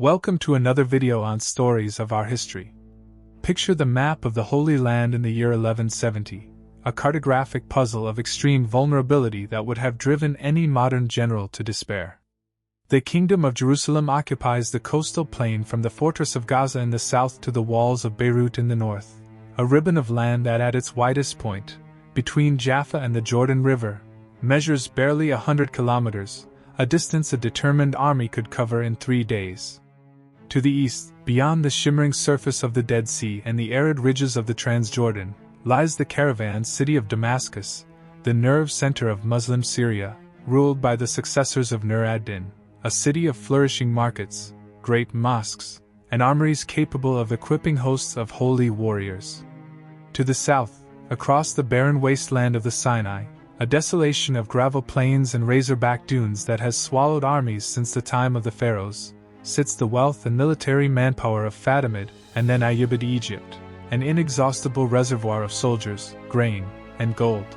Welcome to another video on stories of our history. Picture the map of the Holy Land in the year 1170, a cartographic puzzle of extreme vulnerability that would have driven any modern general to despair. The Kingdom of Jerusalem occupies the coastal plain from the fortress of Gaza in the south to the walls of Beirut in the north, a ribbon of land that at its widest point, between Jaffa and the Jordan River, measures barely 100 kilometers, a distance a determined army could cover in 3 days. To the east, beyond the shimmering surface of the Dead Sea and the arid ridges of the Transjordan, lies the caravan city of Damascus, the nerve center of Muslim Syria, ruled by the successors of Nur ad-Din, a city of flourishing markets, great mosques, and armories capable of equipping hosts of holy warriors. To the south, across the barren wasteland of the Sinai, a desolation of gravel plains and razorback dunes that has swallowed armies since the time of the pharaohs, sits the wealth and military manpower of Fatimid and then Ayyubid Egypt, an inexhaustible reservoir of soldiers, grain, and gold.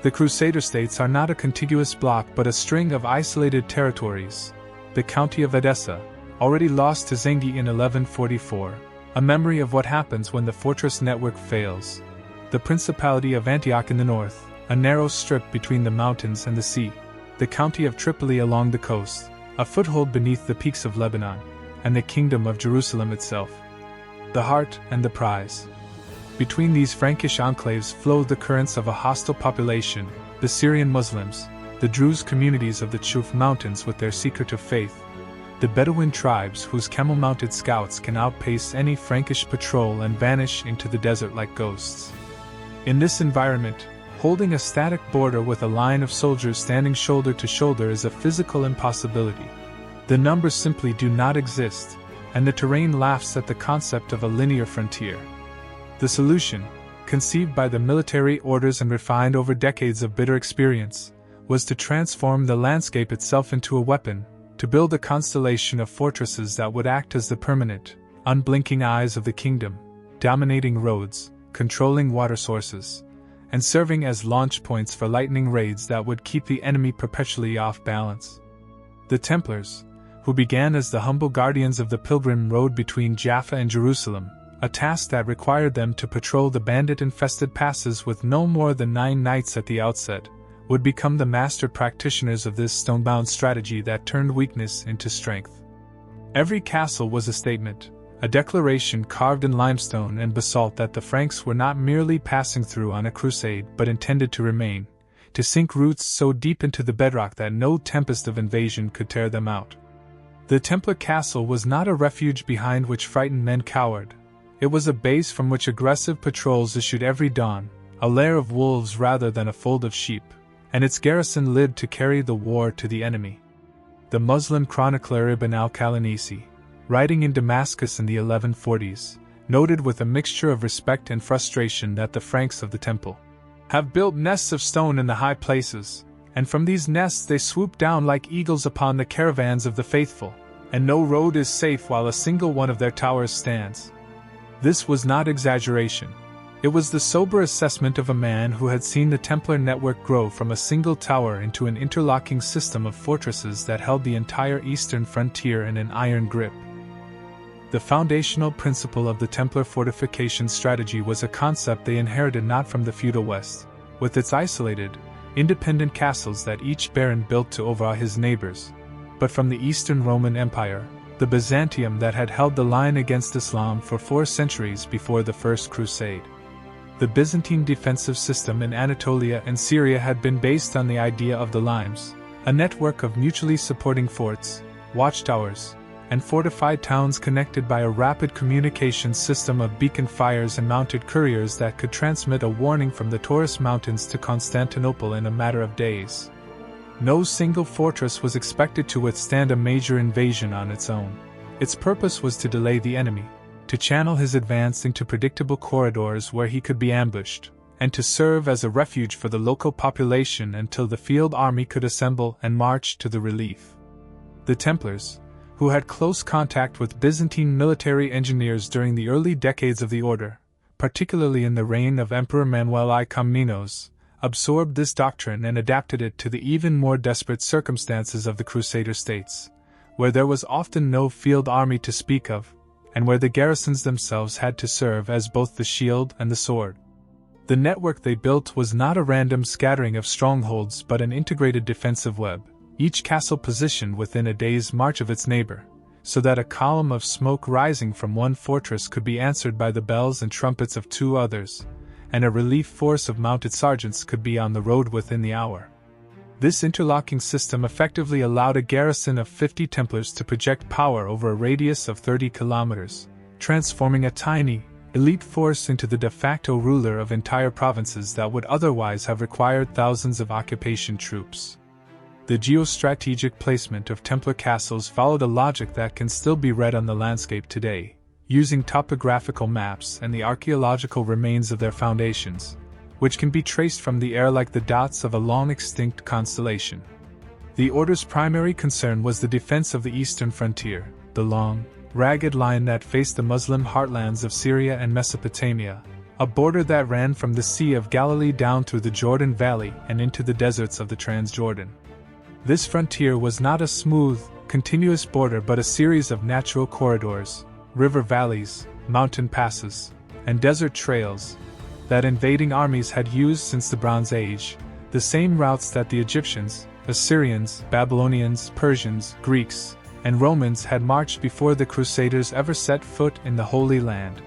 The Crusader states are not a contiguous block but a string of isolated territories. The county of Edessa, already lost to Zengi in 1144, a memory of what happens when the fortress network fails. The Principality of Antioch in the north, a narrow strip between the mountains and the sea. The county of Tripoli along the coast, a foothold beneath the peaks of Lebanon, and the Kingdom of Jerusalem itself, the heart and the prize. Between these Frankish enclaves flowed the currents of a hostile population, the Syrian Muslims, the Druze communities of the Chuf Mountains with their secretive faith, the Bedouin tribes whose camel-mounted scouts can outpace any Frankish patrol and vanish into the desert like ghosts. In this environment, holding a static border with a line of soldiers standing shoulder to shoulder is a physical impossibility. The numbers simply do not exist, and the terrain laughs at the concept of a linear frontier. The solution, conceived by the military orders and refined over decades of bitter experience, was to transform the landscape itself into a weapon, to build a constellation of fortresses that would act as the permanent, unblinking eyes of the kingdom, dominating roads, controlling water sources, and serving as launch points for lightning raids that would keep the enemy perpetually off balance. The Templars, who began as the humble guardians of the pilgrim road between Jaffa and Jerusalem, a task that required them to patrol the bandit-infested passes with no more than 9 knights at the outset, would become the master practitioners of this stone-bound strategy that turned weakness into strength. Every castle was a statement, a declaration carved in limestone and basalt that the Franks were not merely passing through on a crusade but intended to remain, to sink roots so deep into the bedrock that no tempest of invasion could tear them out. The Templar castle was not a refuge behind which frightened men cowered. It was a base from which aggressive patrols issued every dawn, a lair of wolves rather than a fold of sheep, and its garrison lived to carry the war to the enemy. The Muslim chronicler Ibn al-Qalanisi, writing in Damascus in the 1140s, noted with a mixture of respect and frustration that the Franks of the Temple have built nests of stone in the high places, and from these nests they swoop down like eagles upon the caravans of the faithful, and no road is safe while a single one of their towers stands. This was not exaggeration. It was the sober assessment of a man who had seen the Templar network grow from a single tower into an interlocking system of fortresses that held the entire eastern frontier in an iron grip. The foundational principle of the Templar fortification strategy was a concept they inherited not from the feudal West, with its isolated, independent castles that each baron built to overawe his neighbors, but from the Eastern Roman Empire, the Byzantium that had held the line against Islam for 4 centuries before the First Crusade. The Byzantine defensive system in Anatolia and Syria had been based on the idea of the limes, a network of mutually supporting forts, watchtowers, and fortified towns connected by a rapid communication system of beacon fires and mounted couriers that could transmit a warning from the Taurus Mountains to Constantinople in a matter of days. No single fortress was expected to withstand a major invasion on its own. Its purpose was to delay the enemy, to channel his advance into predictable corridors where he could be ambushed, and to serve as a refuge for the local population until the field army could assemble and march to the relief. The Templars, who had close contact with Byzantine military engineers during the early decades of the order, particularly in the reign of Emperor Manuel I Komnenos, absorbed this doctrine and adapted it to the even more desperate circumstances of the Crusader states, where there was often no field army to speak of, and where the garrisons themselves had to serve as both the shield and the sword. The network they built was not a random scattering of strongholds but an integrated defensive web, each castle positioned within a day's march of its neighbor, so that a column of smoke rising from one fortress could be answered by the bells and trumpets of two others, and a relief force of mounted sergeants could be on the road within the hour. This interlocking system effectively allowed a garrison of 50 Templars to project power over a radius of 30 kilometers, transforming a tiny, elite force into the de facto ruler of entire provinces that would otherwise have required thousands of occupation troops. The geostrategic placement of Templar castles followed a logic that can still be read on the landscape today, using topographical maps and the archaeological remains of their foundations, which can be traced from the air like the dots of a long-extinct constellation. The order's primary concern was the defense of the eastern frontier, the long, ragged line that faced the Muslim heartlands of Syria and Mesopotamia, a border that ran from the Sea of Galilee down through the Jordan Valley and into the deserts of the Transjordan. This frontier was not a smooth, continuous border but a series of natural corridors, river valleys, mountain passes, and desert trails that invading armies had used since the Bronze Age, the same routes that the Egyptians, Assyrians, Babylonians, Persians, Greeks, and Romans had marched before the Crusaders ever set foot in the Holy Land.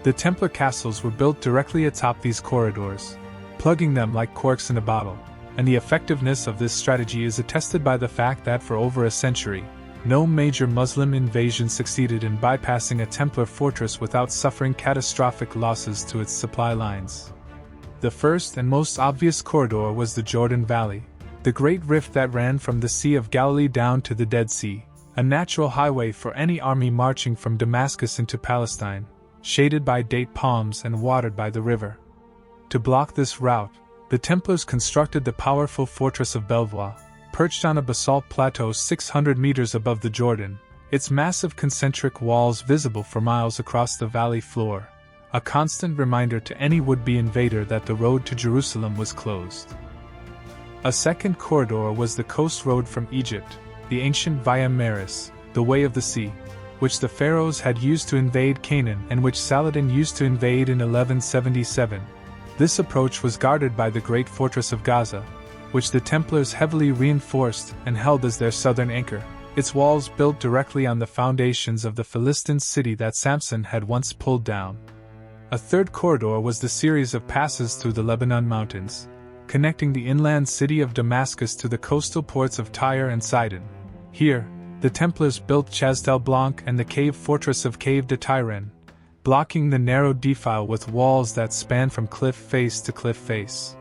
The Templar castles were built directly atop these corridors, plugging them like corks in a bottle, and the effectiveness of this strategy is attested by the fact that for over a century, no major Muslim invasion succeeded in bypassing a Templar fortress without suffering catastrophic losses to its supply lines. The first and most obvious corridor was the Jordan Valley, the great rift that ran from the Sea of Galilee down to the Dead Sea, a natural highway for any army marching from Damascus into Palestine, shaded by date palms and watered by the river. To block this route, the Templars constructed the powerful fortress of Belvoir, perched on a basalt plateau 600 meters above the Jordan, its massive concentric walls visible for miles across the valley floor, a constant reminder to any would-be invader that the road to Jerusalem was closed. A second corridor was the coast road from Egypt, the ancient Via Maris, the Way of the Sea, which the pharaohs had used to invade Canaan and which Saladin used to invade in 1177. This approach was guarded by the great fortress of Gaza, which the Templars heavily reinforced and held as their southern anchor, its walls built directly on the foundations of the Philistine city that Samson had once pulled down. A third corridor was the series of passes through the Lebanon mountains, connecting the inland city of Damascus to the coastal ports of Tyre and Sidon. Here, the Templars built Chastel Blanc and the cave fortress of Cave de Tyren, blocking the narrow defile with walls that span from cliff face to cliff face.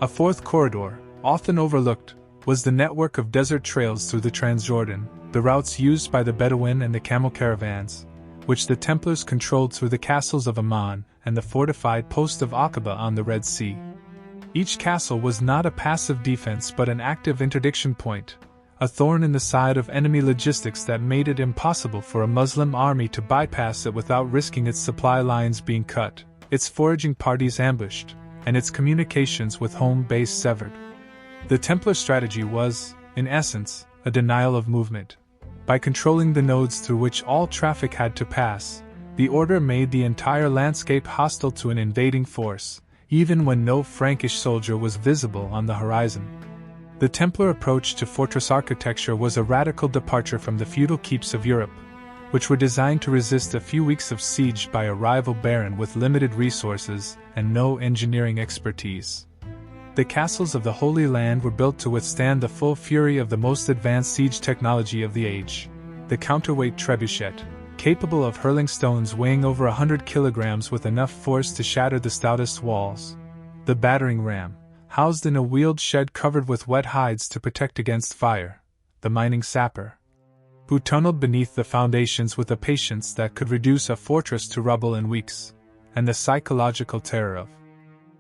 A fourth corridor, often overlooked, was the network of desert trails through the Transjordan, the routes used by the Bedouin and the camel caravans, which the Templars controlled through the castles of Amman and the fortified post of Aqaba on the Red Sea. Each castle was not a passive defense but an active interdiction point, a thorn in the side of enemy logistics that made it impossible for a Muslim army to bypass it without risking its supply lines being cut, its foraging parties ambushed, and its communications with home base severed. The Templar strategy was, in essence, a denial of movement. By controlling the nodes through which all traffic had to pass, the order made the entire landscape hostile to an invading force, even when no Frankish soldier was visible on the horizon. The Templar approach to fortress architecture was a radical departure from the feudal keeps of Europe, which were designed to resist a few weeks of siege by a rival baron with limited resources and no engineering expertise. The castles of the Holy Land were built to withstand the full fury of the most advanced siege technology of the age, the counterweight trebuchet, capable of hurling stones weighing over 100 kilograms with enough force to shatter the stoutest walls, the battering ram, housed in a wheeled shed covered with wet hides to protect against fire, the mining sapper, who tunneled beneath the foundations with a patience that could reduce a fortress to rubble in weeks, and the psychological terror of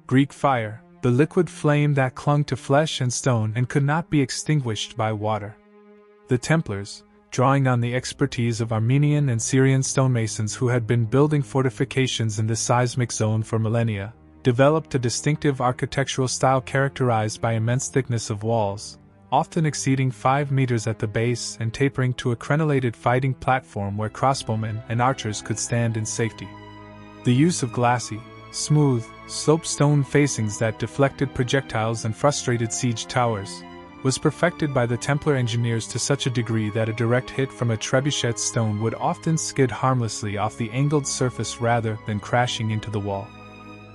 Greek fire, the liquid flame that clung to flesh and stone and could not be extinguished by water. The Templars, drawing on the expertise of Armenian and Syrian stonemasons who had been building fortifications in this seismic zone for millennia, developed a distinctive architectural style characterized by immense thickness of walls, often exceeding 5 meters at the base and tapering to a crenellated fighting platform where crossbowmen and archers could stand in safety. The use of glassy, smooth, sloped stone facings that deflected projectiles and frustrated siege towers was perfected by the Templar engineers to such a degree that a direct hit from a trebuchet stone would often skid harmlessly off the angled surface rather than crashing into the wall.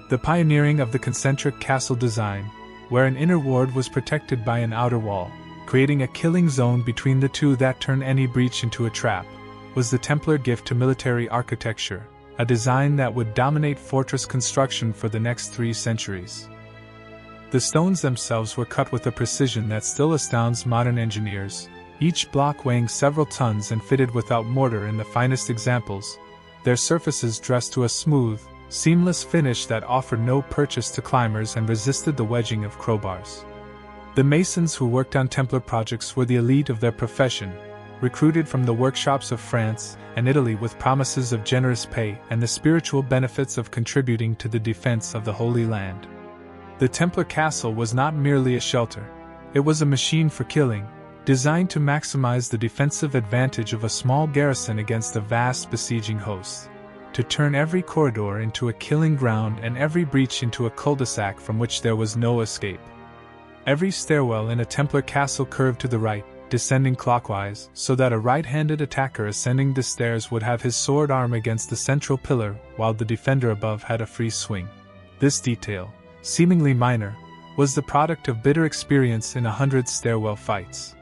The pioneering of the concentric castle design, where an inner ward was protected by an outer wall, creating a killing zone between the two that turned any breach into a trap, was the Templar gift to military architecture, a design that would dominate fortress construction for the next 3 centuries. The stones themselves were cut with a precision that still astounds modern engineers, each block weighing several tons and fitted without mortar in the finest examples, their surfaces dressed to a smooth, seamless finish that offered no purchase to climbers and resisted the wedging of crowbars. The masons who worked on Templar projects were the elite of their profession, recruited from the workshops of France and Italy with promises of generous pay and the spiritual benefits of contributing to the defense of the Holy Land. The Templar castle was not merely a shelter, it was a machine for killing, designed to maximize the defensive advantage of a small garrison against a vast besieging host, to turn every corridor into a killing ground and every breach into a cul-de-sac from which there was no escape. Every stairwell in a Templar castle curved to the right, descending clockwise, so that a right-handed attacker ascending the stairs would have his sword arm against the central pillar, while the defender above had a free swing. This detail, seemingly minor, was the product of bitter experience in 100 stairwell fights.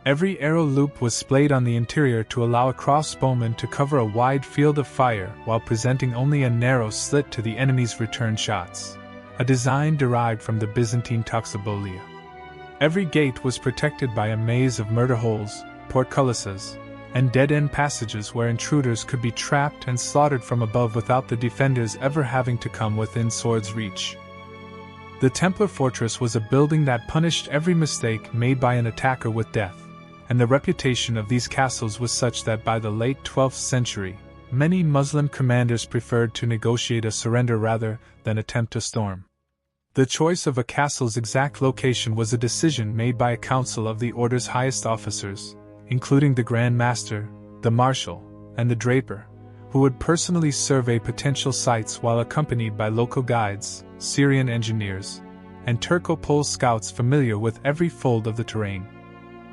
Every arrow loop was splayed on the interior to allow a crossbowman to cover a wide field of fire while presenting only a narrow slit to the enemy's return shots, a design derived from the Byzantine toxobolia. Every gate was protected by a maze of murder holes, portcullises, and dead-end passages where intruders could be trapped and slaughtered from above without the defenders ever having to come within sword's reach. The Templar fortress was a building that punished every mistake made by an attacker with death, and the reputation of these castles was such that by the late 12th century, many Muslim commanders preferred to negotiate a surrender rather than attempt a storm. The choice of a castle's exact location was a decision made by a council of the order's highest officers, including the Grand Master, the Marshal, and the Draper, who would personally survey potential sites while accompanied by local guides, Syrian engineers, and Turco-Pole scouts familiar with every fold of the terrain.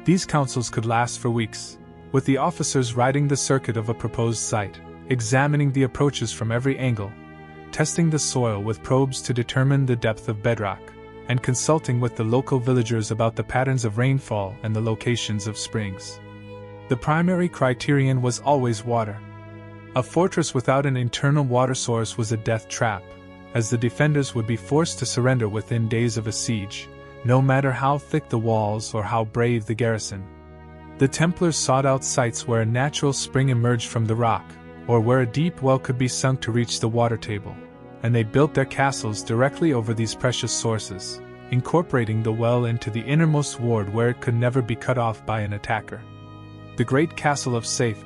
These councils could last for weeks, with the officers riding the circuit of a proposed site, examining the approaches from every angle, testing the soil with probes to determine the depth of bedrock, and consulting with the local villagers about the patterns of rainfall and the locations of springs. The primary criterion was always water. A fortress without an internal water source was a death trap, as the defenders would be forced to surrender within days of a siege, no matter how thick the walls or how brave the garrison. The Templars sought out sites where a natural spring emerged from the rock, or where a deep well could be sunk to reach the water table, and they built their castles directly over these precious sources, incorporating the well into the innermost ward where it could never be cut off by an attacker. The great castle of Safed,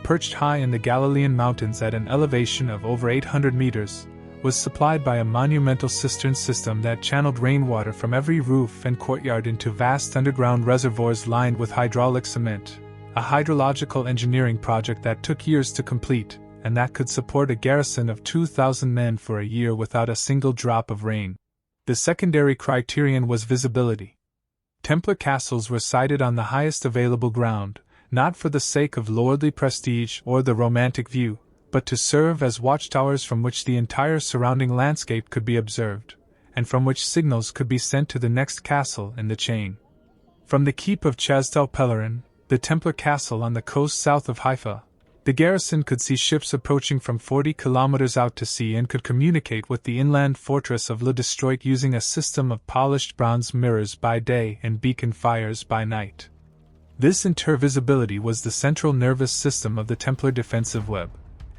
perched high in the Galilean mountains at an elevation of over 800 meters, was supplied by a monumental cistern system that channeled rainwater from every roof and courtyard into vast underground reservoirs lined with hydraulic cement, a hydrological engineering project that took years to complete, and that could support a garrison of 2,000 men for a year without a single drop of rain. The secondary criterion was visibility. Templar castles were sited on the highest available ground, not for the sake of lordly prestige or the romantic view, but to serve as watchtowers from which the entire surrounding landscape could be observed, and from which signals could be sent to the next castle in the chain. From the keep of Chastel-Pellerin, the Templar castle on the coast south of Haifa, the garrison could see ships approaching from 40 kilometers out to sea and could communicate with the inland fortress of Le Destroit using a system of polished bronze mirrors by day and beacon fires by night. This intervisibility was the central nervous system of the Templar defensive web,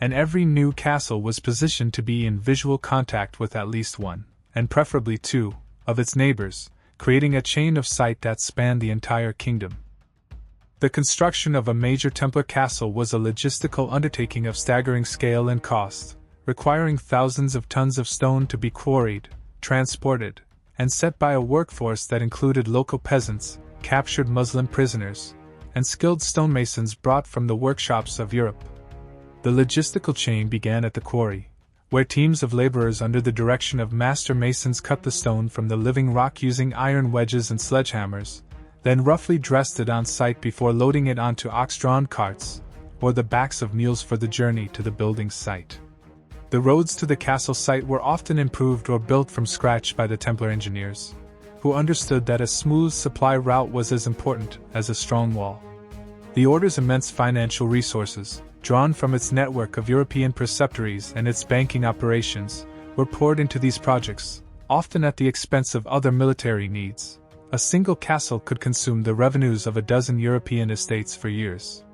and every new castle was positioned to be in visual contact with at least one, and preferably two, of its neighbors, creating a chain of sight that spanned the entire kingdom. The construction of a major Templar castle was a logistical undertaking of staggering scale and cost, requiring thousands of tons of stone to be quarried, transported, and set by a workforce that included local peasants, captured Muslim prisoners, and skilled stonemasons brought from the workshops of Europe. The logistical chain began at the quarry, where teams of laborers under the direction of master masons cut the stone from the living rock using iron wedges and sledgehammers, then roughly dressed it on site before loading it onto ox-drawn carts, or the backs of mules for the journey to the building site. The roads to the castle site were often improved or built from scratch by the Templar engineers, who understood that a smooth supply route was as important as a strong wall. The Order's immense financial resources, drawn from its network of European preceptories and its banking operations, were poured into these projects, often at the expense of other military needs. A single castle could consume the revenues of a dozen European estates for years.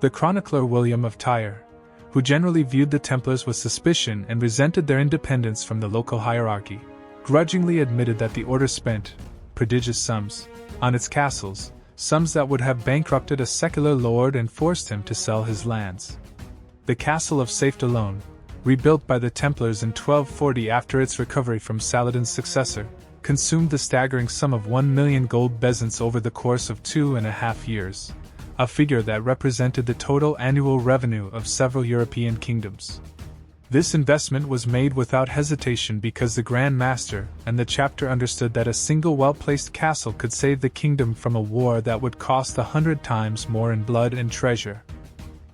The chronicler William of Tyre, who generally viewed the Templars with suspicion and resented their independence from the local hierarchy, grudgingly admitted that the Order spent prodigious sums on its castles, sums that would have bankrupted a secular lord and forced him to sell his lands. The castle of Safed alone, rebuilt by the Templars in 1240 after its recovery from Saladin's successor, consumed the staggering sum of 1 million gold bezants over the course of 2.5 years, a figure that represented the total annual revenue of several European kingdoms. This investment was made without hesitation because the Grand Master and the chapter understood that a single well-placed castle could save the kingdom from a war that would cost 100 times more in blood and treasure.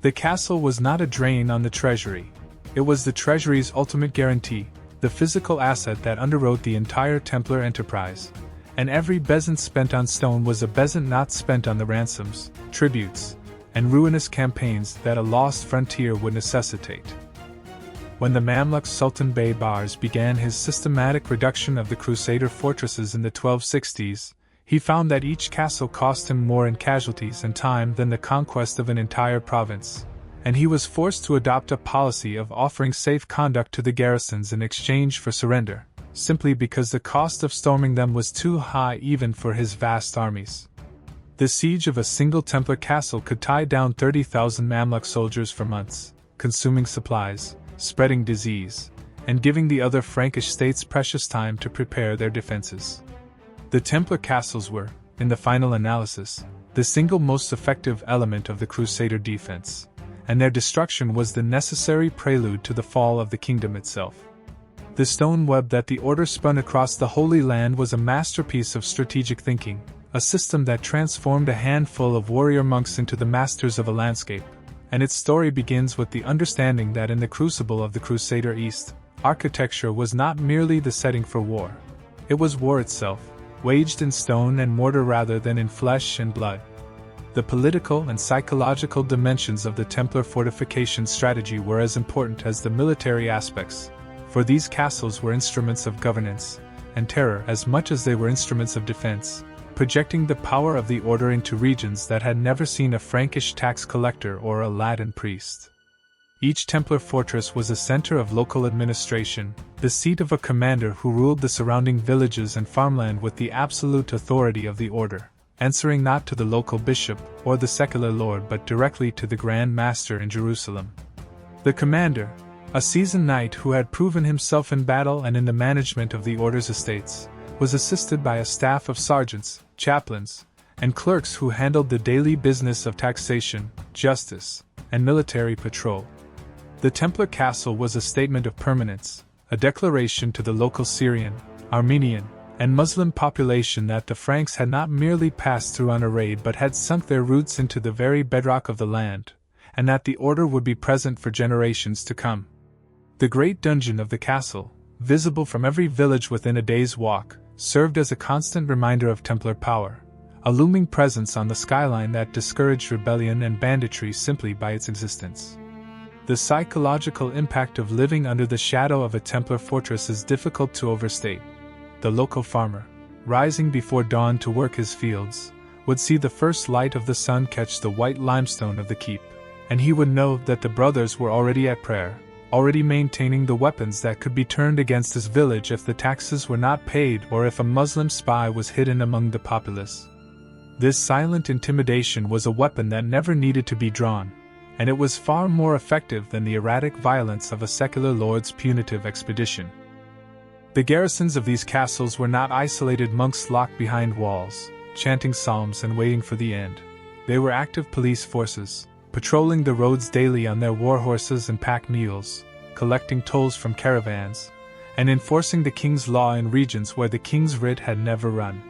The castle was not a drain on the treasury. It was the treasury's ultimate guarantee, the physical asset that underwrote the entire Templar enterprise, and every bezant spent on stone was a bezant not spent on the ransoms, tributes, and ruinous campaigns that a lost frontier would necessitate. When the Mamluk Sultan Baybars began his systematic reduction of the Crusader fortresses in the 1260s, he found that each castle cost him more in casualties and time than the conquest of an entire province, and he was forced to adopt a policy of offering safe conduct to the garrisons in exchange for surrender, simply because the cost of storming them was too high even for his vast armies. The siege of a single Templar castle could tie down 30,000 Mamluk soldiers for months, consuming supplies, spreading disease, and giving the other Frankish states precious time to prepare their defenses. The Templar castles were, in the final analysis, the single most effective element of the Crusader defense, and their destruction was the necessary prelude to the fall of the kingdom itself. The stone web that the Order spun across the Holy Land was a masterpiece of strategic thinking, a system that transformed a handful of warrior monks into the masters of a landscape. And its story begins with the understanding that in the crucible of the Crusader East, architecture was not merely the setting for war. It was war itself, waged in stone and mortar rather than in flesh and blood. The political and psychological dimensions of the Templar fortification strategy were as important as the military aspects, for these castles were instruments of governance and terror as much as they were instruments of defense, projecting the power of the Order into regions that had never seen a Frankish tax collector or a Latin priest. Each Templar fortress was a center of local administration, the seat of a commander who ruled the surrounding villages and farmland with the absolute authority of the Order, answering not to the local bishop or the secular lord but directly to the Grand Master in Jerusalem. The commander, a seasoned knight who had proven himself in battle and in the management of the Order's estates, was assisted by a staff of sergeants, chaplains, and clerks who handled the daily business of taxation, justice, and military patrol. The Templar castle was a statement of permanence, a declaration to the local Syrian, Armenian, and Muslim population that the Franks had not merely passed through on a raid but had sunk their roots into the very bedrock of the land, and that the Order would be present for generations to come. The great dungeon of the castle, visible from every village within a day's walk, served as a constant reminder of Templar power, a looming presence on the skyline that discouraged rebellion and banditry simply by its existence. The psychological impact of living under the shadow of a Templar fortress is difficult to overstate. The local farmer, rising before dawn to work his fields, would see the first light of the sun catch the white limestone of the keep, and he would know that the brothers were already at prayer, already maintaining the weapons that could be turned against his village if the taxes were not paid or if a Muslim spy was hidden among the populace. This silent intimidation was a weapon that never needed to be drawn, and it was far more effective than the erratic violence of a secular lord's punitive expedition. The garrisons of these castles were not isolated monks locked behind walls, chanting psalms and waiting for the end. They were active police forces, patrolling the roads daily on their warhorses and pack mules, collecting tolls from caravans, and enforcing the king's law in regions where the king's writ had never run.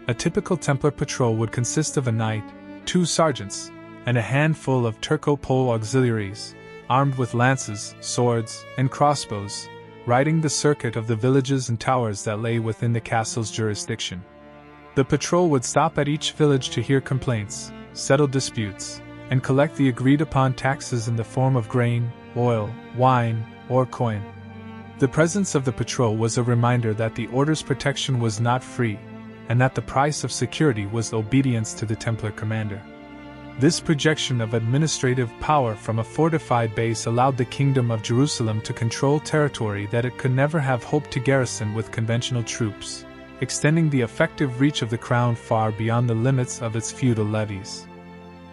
A typical Templar patrol would consist of a knight, 2 sergeants, and a handful of Turco-Pole auxiliaries, armed with lances, swords, and crossbows, riding the circuit of the villages and towers that lay within the castle's jurisdiction. The patrol would stop at each village to hear complaints, settle disputes, and collect the agreed-upon taxes in the form of grain, oil, wine, or coin. The presence of the patrol was a reminder that the order's protection was not free, and that the price of security was obedience to the Templar commander. This projection of administrative power from a fortified base allowed the Kingdom of Jerusalem to control territory that it could never have hoped to garrison with conventional troops, extending the effective reach of the crown far beyond the limits of its feudal levies.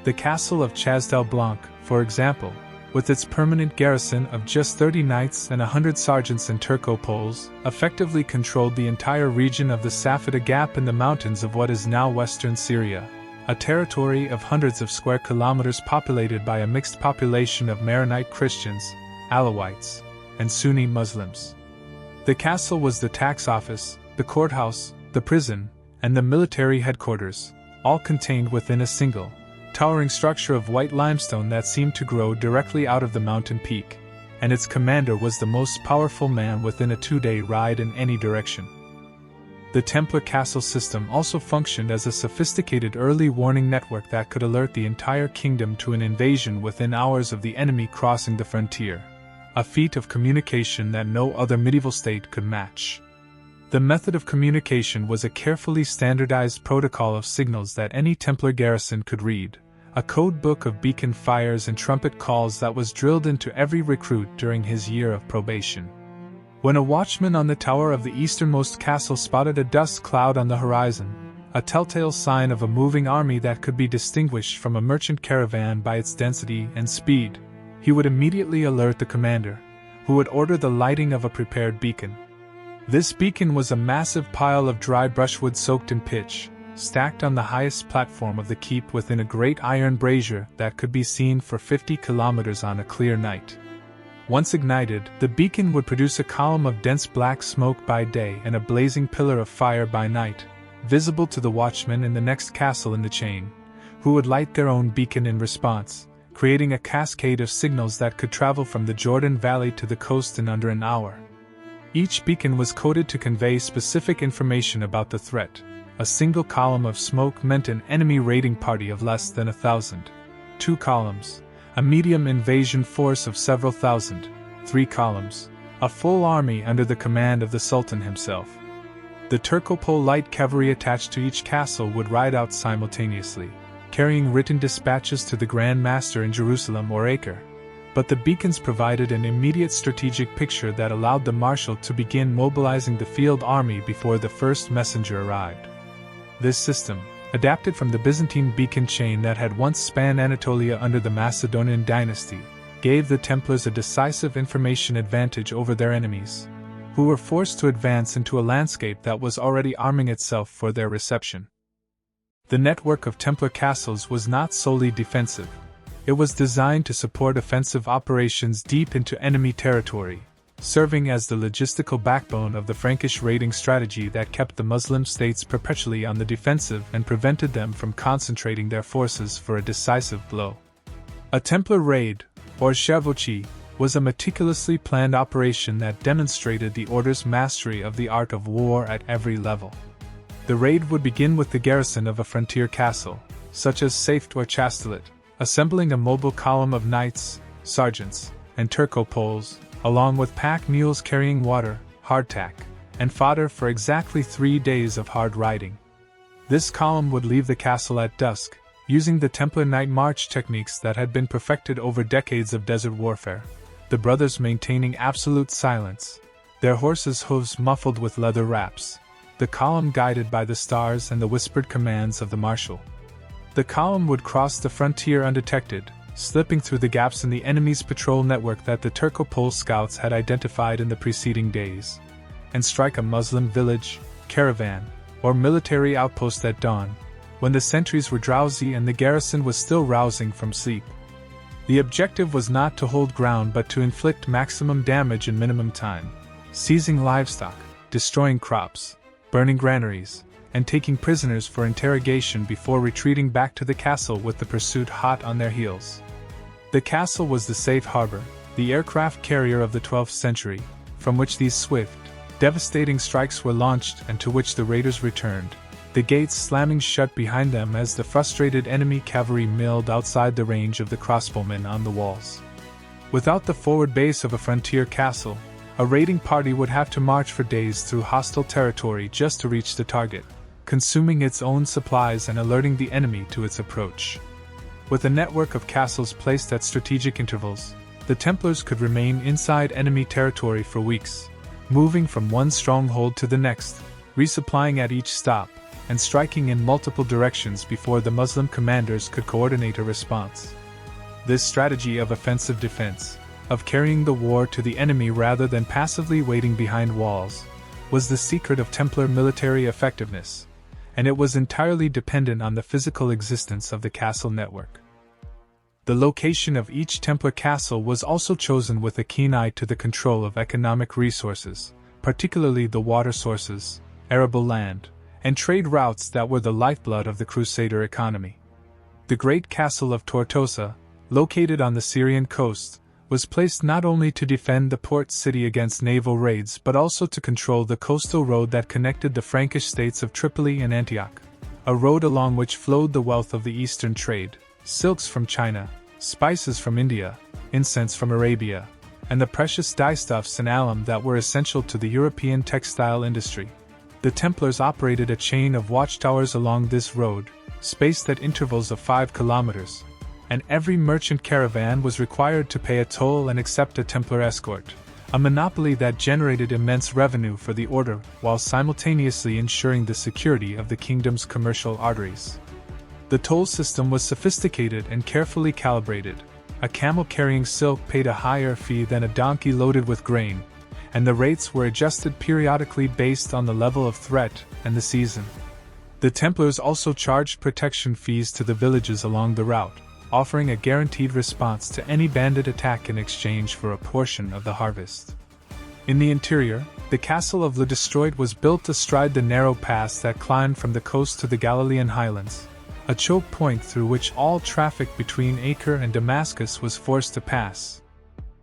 The castle of Chastel-Blanc, for example, with its permanent garrison of just 30 knights and 100 sergeants and Turco-Poles, effectively controlled the entire region of the Safada Gap in the mountains of what is now western Syria, a territory of hundreds of square kilometers populated by a mixed population of Maronite Christians, Alawites, and Sunni Muslims. The castle was the tax office, the courthouse, the prison, and the military headquarters, all contained within a single, towering structure of white limestone that seemed to grow directly out of the mountain peak, and its commander was the most powerful man within a 2-day ride in any direction. The Templar castle system also functioned as a sophisticated early warning network that could alert the entire kingdom to an invasion within hours of the enemy crossing the frontier, a feat of communication that no other medieval state could match. The method of communication was a carefully standardized protocol of signals that any Templar garrison could read, a code book of beacon fires and trumpet calls that was drilled into every recruit during his year of probation. When a watchman on the tower of the easternmost castle spotted a dust cloud on the horizon, a telltale sign of a moving army that could be distinguished from a merchant caravan by its density and speed, he would immediately alert the commander, who would order the lighting of a prepared beacon. This beacon was a massive pile of dry brushwood soaked in pitch, stacked on the highest platform of the keep within a great iron brazier that could be seen for 50 kilometers on a clear night. Once ignited, the beacon would produce a column of dense black smoke by day and a blazing pillar of fire by night, visible to the watchmen in the next castle in the chain, who would light their own beacon in response, creating a cascade of signals that could travel from the Jordan Valley to the coast in under an hour. Each beacon was coded to convey specific information about the threat. A single column of smoke meant an enemy raiding party of less than 1,000. 2 columns, a medium invasion force of several thousand. 3 columns, a full army under the command of the Sultan himself. The Turco-Pole light cavalry attached to each castle would ride out simultaneously, carrying written dispatches to the Grand Master in Jerusalem or Acre. But the beacons provided an immediate strategic picture that allowed the marshal to begin mobilizing the field army before the first messenger arrived. This system, adapted from the Byzantine beacon chain that had once spanned Anatolia under the Macedonian dynasty, gave the Templars a decisive information advantage over their enemies, who were forced to advance into a landscape that was already arming itself for their reception. The network of Templar castles was not solely defensive. It was designed to support offensive operations deep into enemy territory, serving as the logistical backbone of the Frankish raiding strategy that kept the Muslim states perpetually on the defensive and prevented them from concentrating their forces for a decisive blow. A Templar raid, or chevauchée, was a meticulously planned operation that demonstrated the order's mastery of the art of war at every level. The raid would begin with the garrison of a frontier castle, such as Safed or Chastelet, assembling a mobile column of knights, sergeants, and Turco-Poles, along with pack mules carrying water, hardtack, and fodder for exactly 3 days of hard riding. This column would leave the castle at dusk, using the Templar night march techniques that had been perfected over decades of desert warfare, the brothers maintaining absolute silence, their horses' hooves muffled with leather wraps, the column guided by the stars and the whispered commands of the marshal. The column would cross the frontier undetected, slipping through the gaps in the enemy's patrol network that the Turco-Pole scouts had identified in the preceding days, and strike a Muslim village, caravan, or military outpost at dawn, when the sentries were drowsy and the garrison was still rousing from sleep. The objective was not to hold ground but to inflict maximum damage in minimum time, seizing livestock, destroying crops, burning granaries, and taking prisoners for interrogation before retreating back to the castle with the pursuit hot on their heels. The castle was the safe harbor, the aircraft carrier of the 12th century, from which these swift, devastating strikes were launched and to which the raiders returned, the gates slamming shut behind them as the frustrated enemy cavalry milled outside the range of the crossbowmen on the walls. Without the forward base of a frontier castle, a raiding party would have to march for days through hostile territory just to reach the target, consuming its own supplies and alerting the enemy to its approach. With a network of castles placed at strategic intervals, the Templars could remain inside enemy territory for weeks, moving from one stronghold to the next, resupplying at each stop, and striking in multiple directions before the Muslim commanders could coordinate a response. This strategy of offensive defense, of carrying the war to the enemy rather than passively waiting behind walls, was the secret of Templar military effectiveness, and it was entirely dependent on the physical existence of the castle network. The location of each Templar castle was also chosen with a keen eye to the control of economic resources, particularly the water sources, arable land, and trade routes that were the lifeblood of the Crusader economy. The great castle of Tortosa, located on the Syrian coast, was placed not only to defend the port city against naval raids but also to control the coastal road that connected the Frankish states of Tripoli and Antioch, a road along which flowed the wealth of the eastern trade, silks from China, spices from India, incense from Arabia, and the precious dyestuffs and alum that were essential to the European textile industry. The Templars operated a chain of watchtowers along this road, spaced at intervals of 5 kilometers, and every merchant caravan was required to pay a toll and accept a Templar escort, a monopoly that generated immense revenue for the order while simultaneously ensuring the security of the kingdom's commercial arteries. The toll system was sophisticated and carefully calibrated. A camel carrying silk paid a higher fee than a donkey loaded with grain, and the rates were adjusted periodically based on the level of threat and the season. The Templars also charged protection fees to the villages along the route, offering a guaranteed response to any bandit attack in exchange for a portion of the harvest. In the interior, the castle of Logistical was built astride the narrow pass that climbed from the coast to the Galilean highlands, a choke point through which all traffic between Acre and Damascus was forced to pass.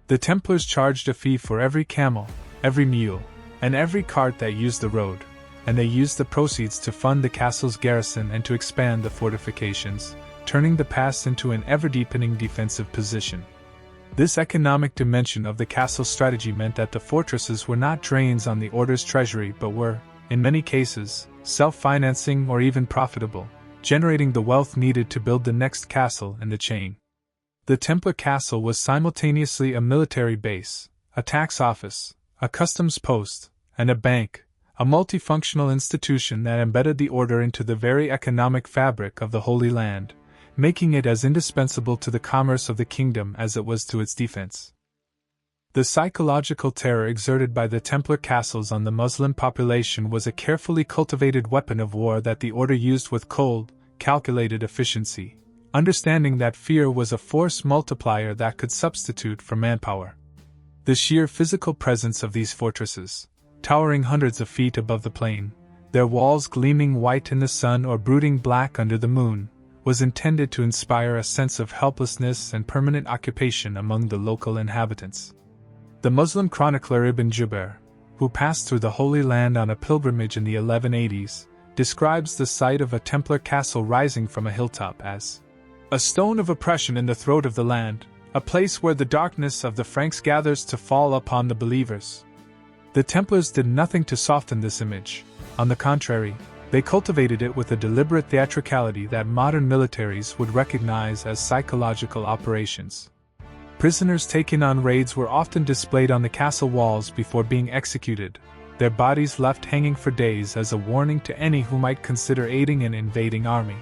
The Templars charged a fee for every camel, every mule, and every cart that used the road, and they used the proceeds to fund the castle's garrison and to expand the fortifications, turning the pass into an ever-deepening defensive position. This economic dimension of the castle strategy meant that the fortresses were not drains on the order's treasury but were, in many cases, self-financing or even profitable, generating the wealth needed to build the next castle in the chain. The Templar castle was simultaneously a military base, a tax office, a customs post, and a bank, a multifunctional institution that embedded the order into the very economic fabric of the Holy Land, making it as indispensable to the commerce of the kingdom as it was to its defense. The psychological terror exerted by the Templar castles on the Muslim population was a carefully cultivated weapon of war that the order used with cold, calculated efficiency, understanding that fear was a force multiplier that could substitute for manpower. The sheer physical presence of these fortresses, towering hundreds of feet above the plain, their walls gleaming white in the sun or brooding black under the moon, was intended to inspire a sense of helplessness and permanent occupation among the local inhabitants. The Muslim chronicler Ibn Jubair, who passed through the Holy Land on a pilgrimage in the 1180s, describes the site of a Templar castle rising from a hilltop as a stone of oppression in the throat of the land, a place where the darkness of the Franks gathers to fall upon the believers. The Templars did nothing to soften this image. On the contrary, they cultivated it with a deliberate theatricality that modern militaries would recognize as psychological operations. Prisoners taken on raids were often displayed on the castle walls before being executed, their bodies left hanging for days as a warning to any who might consider aiding an invading army.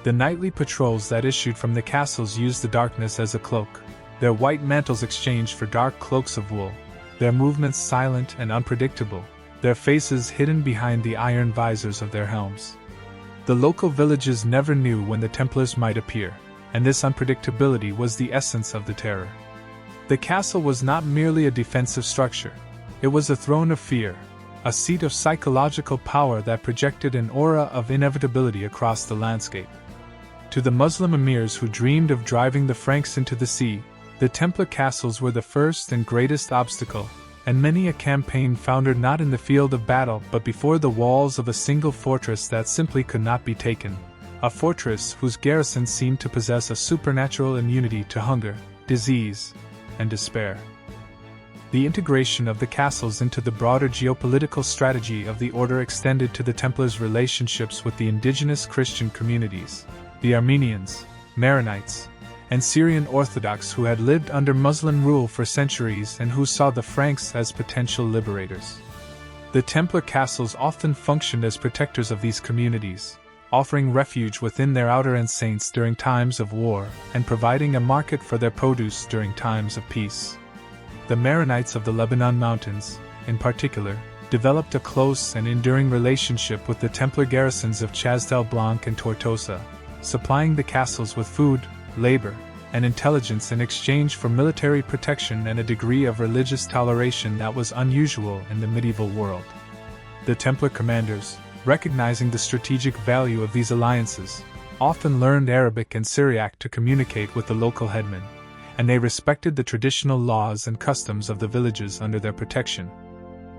The nightly patrols that issued from the castles used the darkness as a cloak, their white mantles exchanged for dark cloaks of wool, their movements silent and unpredictable, their faces hidden behind the iron visors of their helms. The local villages never knew when the Templars might appear, and this unpredictability was the essence of the terror. The castle was not merely a defensive structure, it was a throne of fear, a seat of psychological power that projected an aura of inevitability across the landscape. To the Muslim emirs who dreamed of driving the Franks into the sea, the Templar castles were the first and greatest obstacle, and many a campaign foundered not in the field of battle but before the walls of a single fortress that simply could not be taken, a fortress whose garrison seemed to possess a supernatural immunity to hunger, disease, and despair. The integration of the castles into the broader geopolitical strategy of the order extended to the Templars' relationships with the indigenous Christian communities, the Armenians, Maronites, and Syrian Orthodox who had lived under Muslim rule for centuries and who saw the Franks as potential liberators. The Templar castles often functioned as protectors of these communities, offering refuge within their outer enceinte during times of war and providing a market for their produce during times of peace. The Maronites of the Lebanon Mountains, in particular, developed a close and enduring relationship with the Templar garrisons of Chastel Blanc and Tortosa, supplying the castles with food, labor, and intelligence in exchange for military protection and a degree of religious toleration that was unusual in the medieval world. The Templar commanders, recognizing the strategic value of these alliances, often learned Arabic and Syriac to communicate with the local headmen, and they respected the traditional laws and customs of the villages under their protection.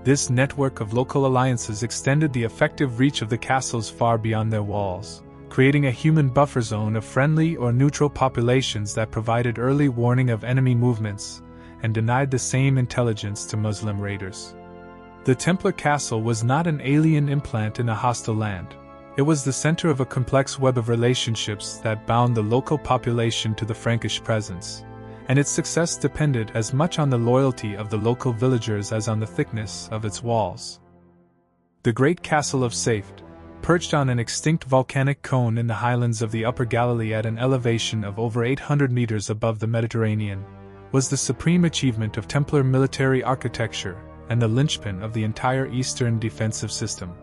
This network of local alliances extended the effective reach of the castles far beyond their walls, creating a human buffer zone of friendly or neutral populations that provided early warning of enemy movements and denied the same intelligence to Muslim raiders. The Templar castle was not an alien implant in a hostile land. It was the center of a complex web of relationships that bound the local population to the Frankish presence, and its success depended as much on the loyalty of the local villagers as on the thickness of its walls. The great castle of Safed, perched on an extinct volcanic cone in the highlands of the Upper Galilee at an elevation of over 800 meters above the Mediterranean, was the supreme achievement of Templar military architecture and the linchpin of the entire Eastern defensive system.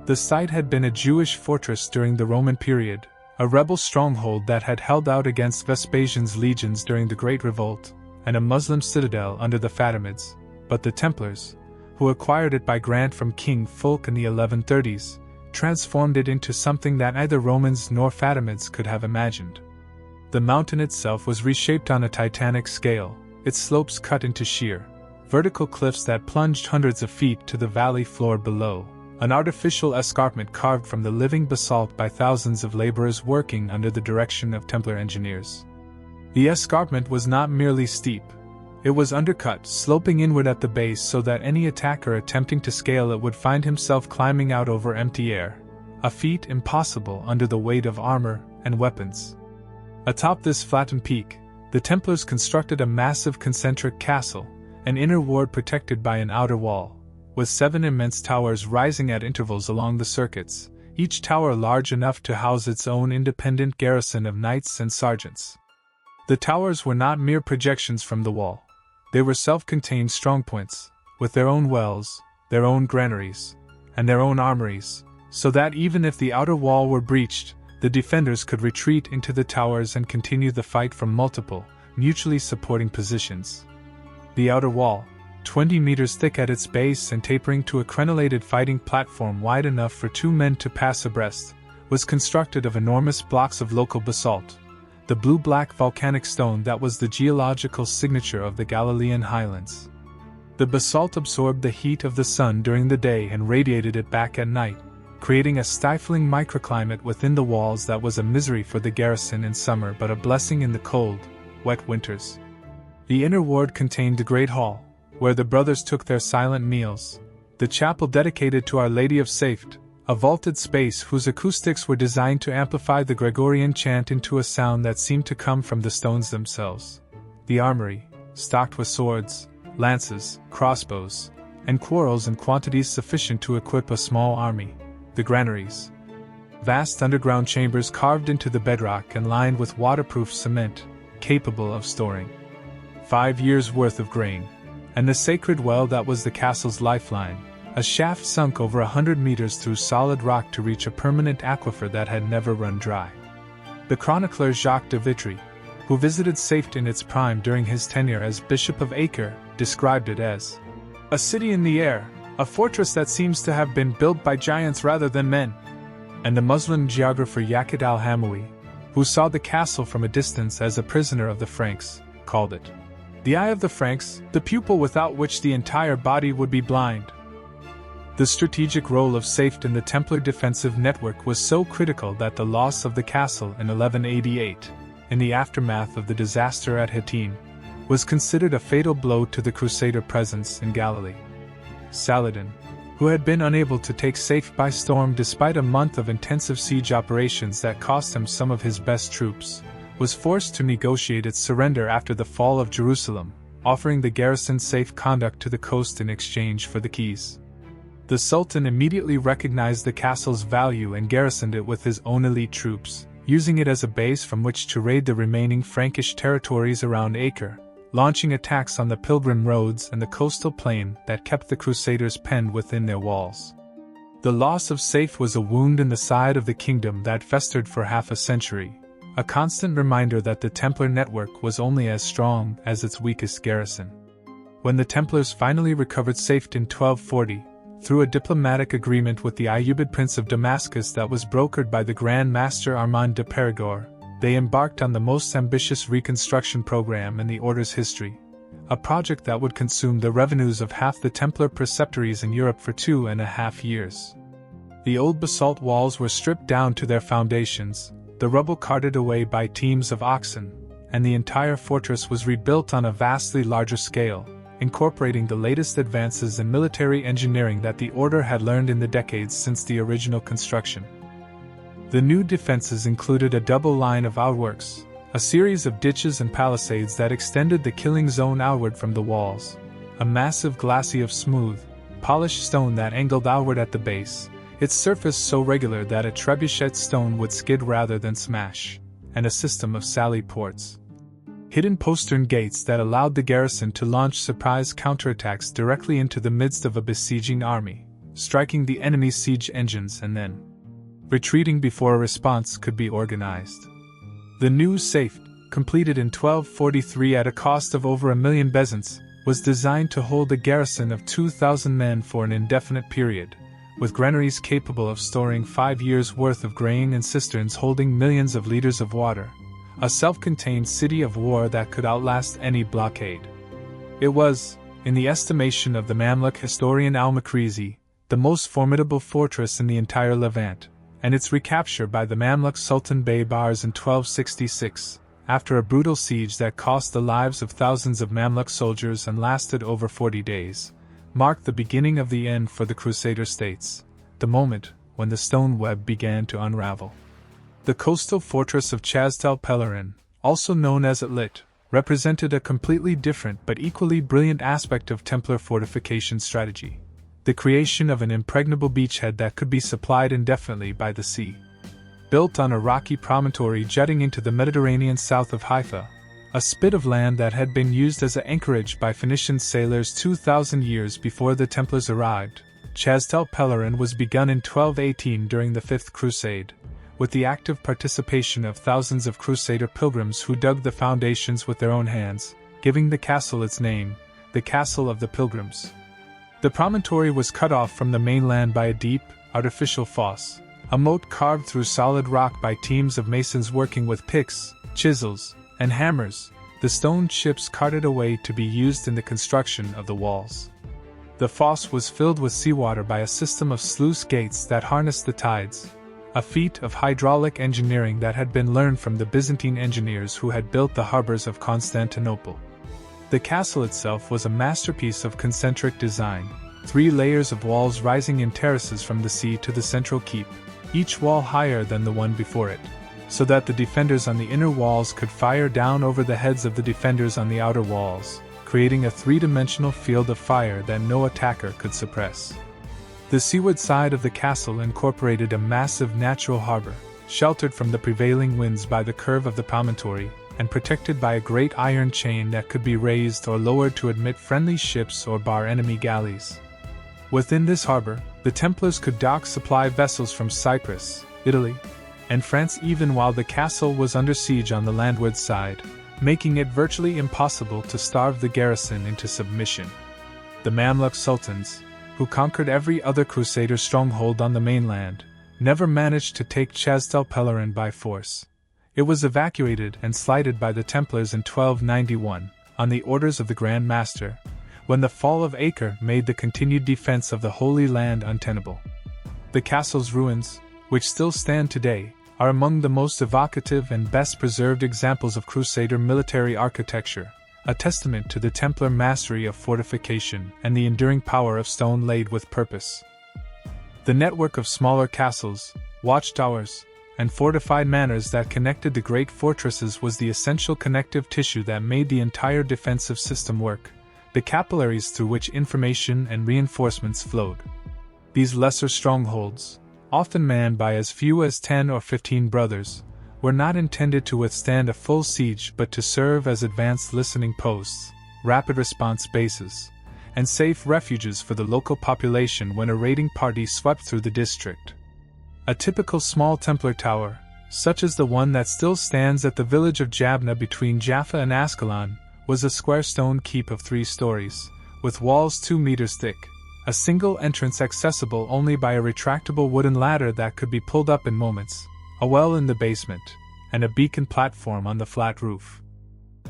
The site had been a Jewish fortress during the Roman period, a rebel stronghold that had held out against Vespasian's legions during the Great Revolt, and a Muslim citadel under the Fatimids, but the Templars, who acquired it by grant from King Fulk in the 1130s, transformed it into something that neither Romans nor Fatimids could have imagined. The mountain itself was reshaped on a titanic scale, its slopes cut into sheer, vertical cliffs that plunged hundreds of feet to the valley floor below, an artificial escarpment carved from the living basalt by thousands of laborers working under the direction of Templar engineers. The escarpment was not merely steep, it was undercut, sloping inward at the base so that any attacker attempting to scale it would find himself climbing out over empty air, a feat impossible under the weight of armor and weapons. Atop this flattened peak, the Templars constructed a massive concentric castle, an inner ward protected by an outer wall, with 7 immense towers rising at intervals along the circuits, each tower large enough to house its own independent garrison of knights and sergeants. The towers were not mere projections from the wall. They were self-contained strongpoints, with their own wells, their own granaries, and their own armories, so that even if the outer wall were breached, the defenders could retreat into the towers and continue the fight from multiple, mutually supporting positions. The outer wall, 20 meters thick at its base and tapering to a crenellated fighting platform wide enough for 2 men to pass abreast, was constructed of enormous blocks of local basalt, the blue-black volcanic stone that was the geological signature of the Galilean highlands. The basalt absorbed the heat of the sun during the day and radiated it back at night, creating a stifling microclimate within the walls that was a misery for the garrison in summer but a blessing in the cold, wet winters. The inner ward contained the Great Hall, where the brothers took their silent meals, the chapel dedicated to Our Lady of Safed, a vaulted space whose acoustics were designed to amplify the Gregorian chant into a sound that seemed to come from the stones themselves, the armory, stocked with swords, lances, crossbows, and quarrels in quantities sufficient to equip a small army, the granaries, vast underground chambers carved into the bedrock and lined with waterproof cement, capable of storing 5 years' worth of grain, and the sacred well that was the castle's lifeline, a shaft sunk over 100 meters through solid rock to reach a permanent aquifer that had never run dry. The chronicler Jacques de Vitry, who visited Safed in its prime during his tenure as Bishop of Acre, described it as a city in the air, a fortress that seems to have been built by giants rather than men. And the Muslim geographer Yaqut al-Hamawi, who saw the castle from a distance as a prisoner of the Franks, called it the eye of the Franks, the pupil without which the entire body would be blind. The strategic role of Safed in the Templar defensive network was so critical that the loss of the castle in 1188, in the aftermath of the disaster at Hattin, was considered a fatal blow to the Crusader presence in Galilee. Saladin, who had been unable to take Safed by storm despite a month of intensive siege operations that cost him some of his best troops, was forced to negotiate its surrender after the fall of Jerusalem, offering the garrison safe conduct to the coast in exchange for the keys. The Sultan immediately recognized the castle's value and garrisoned it with his own elite troops, using it as a base from which to raid the remaining Frankish territories around Acre, launching attacks on the pilgrim roads and the coastal plain that kept the Crusaders penned within their walls. The loss of Safed was a wound in the side of the kingdom that festered for half a century, a constant reminder that the Templar network was only as strong as its weakest garrison. When the Templars finally recovered Safed in 1240, through a diplomatic agreement with the Ayyubid Prince of Damascus that was brokered by the Grand Master Armand de Perigord, they embarked on the most ambitious reconstruction program in the Order's history, a project that would consume the revenues of half the Templar preceptories in Europe for 2.5 years. The old basalt walls were stripped down to their foundations, the rubble carted away by teams of oxen, and the entire fortress was rebuilt on a vastly larger scale, incorporating the latest advances in military engineering that the Order had learned in the decades since the original construction. The new defenses included a double line of outworks, a series of ditches and palisades that extended the killing zone outward from the walls, a massive glacis of smooth, polished stone that angled outward at the base, its surface so regular that a trebuchet stone would skid rather than smash, and a system of sally ports. Hidden postern gates that allowed the garrison to launch surprise counterattacks directly into the midst of a besieging army, striking the enemy's siege engines and then retreating before a response could be organized. The new Safed, completed in 1243 at a cost of over 1 million bezants, was designed to hold a garrison of 2,000 men for an indefinite period, with granaries capable of storing 5 years' worth of grain and cisterns holding millions of liters of water, a self-contained city of war that could outlast any blockade. It was, in the estimation of the Mamluk historian al-Makrizi, the most formidable fortress in the entire Levant, and its recapture by the Mamluk Sultan Baybars in 1266, after a brutal siege that cost the lives of thousands of Mamluk soldiers and lasted over 40 days, marked the beginning of the end for the Crusader states, the moment when the stone web began to unravel. The coastal fortress of Chastel-Pellerin, also known as Atlit, represented a completely different but equally brilliant aspect of Templar fortification strategy: the creation of an impregnable beachhead that could be supplied indefinitely by the sea. Built on a rocky promontory jutting into the Mediterranean south of Haifa, a spit of land that had been used as an anchorage by Phoenician sailors 2,000 years before the Templars arrived, Chastel-Pellerin was begun in 1218 during the Fifth Crusade, with the active participation of thousands of Crusader pilgrims who dug the foundations with their own hands, giving the castle its name, the Castle of the Pilgrims. The promontory was cut off from the mainland by a deep, artificial fosse, a moat carved through solid rock by teams of masons working with picks, chisels, and hammers, the stone chips carted away to be used in the construction of the walls. The fosse was filled with seawater by a system of sluice gates that harnessed the tides, a feat of hydraulic engineering that had been learned from the Byzantine engineers who had built the harbors of Constantinople. The castle itself was a masterpiece of concentric design, 3 layers of walls rising in terraces from the sea to the central keep, each wall higher than the one before it, so that the defenders on the inner walls could fire down over the heads of the defenders on the outer walls, creating a 3-dimensional field of fire that no attacker could suppress. The seaward side of the castle incorporated a massive natural harbor, sheltered from the prevailing winds by the curve of the promontory, and protected by a great iron chain that could be raised or lowered to admit friendly ships or bar enemy galleys. Within this harbor, the Templars could dock supply vessels from Cyprus, Italy, and France even while the castle was under siege on the landward side, making it virtually impossible to starve the garrison into submission. The Mamluk sultans, who conquered every other Crusader stronghold on the mainland, never managed to take Chastel-Pellerin by force. It was evacuated and slighted by the Templars in 1291, on the orders of the Grand Master, when the fall of Acre made the continued defense of the Holy Land untenable. The castle's ruins, which still stand today, are among the most evocative and best preserved examples of Crusader military architecture, a testament to the Templar mastery of fortification and the enduring power of stone laid with purpose. The network of smaller castles, watchtowers, and fortified manors that connected the great fortresses was the essential connective tissue that made the entire defensive system work, the capillaries through which information and reinforcements flowed. These lesser strongholds, often manned by as few as 10 or 15 brothers, were not intended to withstand a full siege but to serve as advanced listening posts, rapid response bases, and safe refuges for the local population when a raiding party swept through the district. A typical small Templar tower, such as the one that still stands at the village of Jabna between Jaffa and Ascalon, was a square stone keep of 3 stories, with walls 2 meters thick, a single entrance accessible only by a retractable wooden ladder that could be pulled up in moments, a well in the basement, and a beacon platform on the flat roof.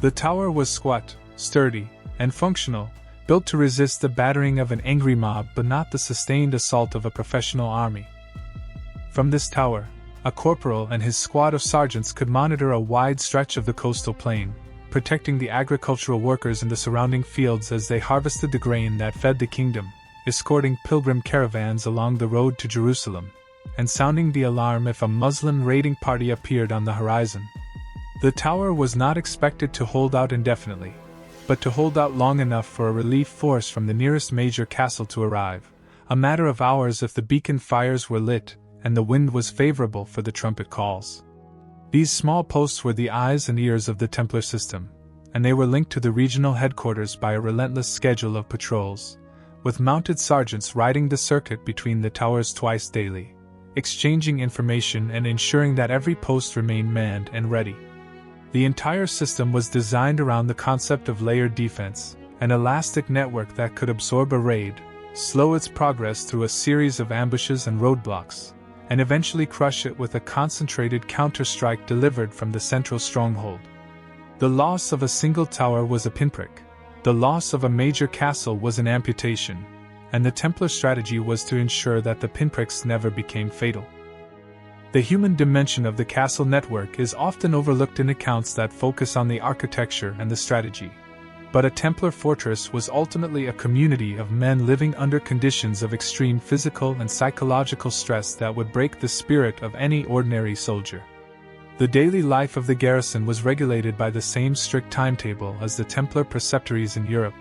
The tower was squat, sturdy, and functional, built to resist the battering of an angry mob but not the sustained assault of a professional army. From this tower, a corporal and his squad of sergeants could monitor a wide stretch of the coastal plain, protecting the agricultural workers in the surrounding fields as they harvested the grain that fed the kingdom, escorting pilgrim caravans along the road to Jerusalem, and sounding the alarm if a Muslim raiding party appeared on the horizon. The tower was not expected to hold out indefinitely, but to hold out long enough for a relief force from the nearest major castle to arrive, a matter of hours if the beacon fires were lit and the wind was favorable for the trumpet calls. These small posts were the eyes and ears of the Templar system, and they were linked to the regional headquarters by a relentless schedule of patrols, with mounted sergeants riding the circuit between the towers twice daily, exchanging information and ensuring that every post remained manned and ready. The entire system was designed around the concept of layered defense, an elastic network that could absorb a raid, slow its progress through a series of ambushes and roadblocks, and eventually crush it with a concentrated counterstrike delivered from the central stronghold. The loss of a single tower was a pinprick, the loss of a major castle was an amputation, and the Templar strategy was to ensure that the pinpricks never became fatal. The human dimension of the castle network is often overlooked in accounts that focus on the architecture and the strategy. But a Templar fortress was ultimately a community of men living under conditions of extreme physical and psychological stress that would break the spirit of any ordinary soldier. The daily life of the garrison was regulated by the same strict timetable as the Templar preceptories in Europe,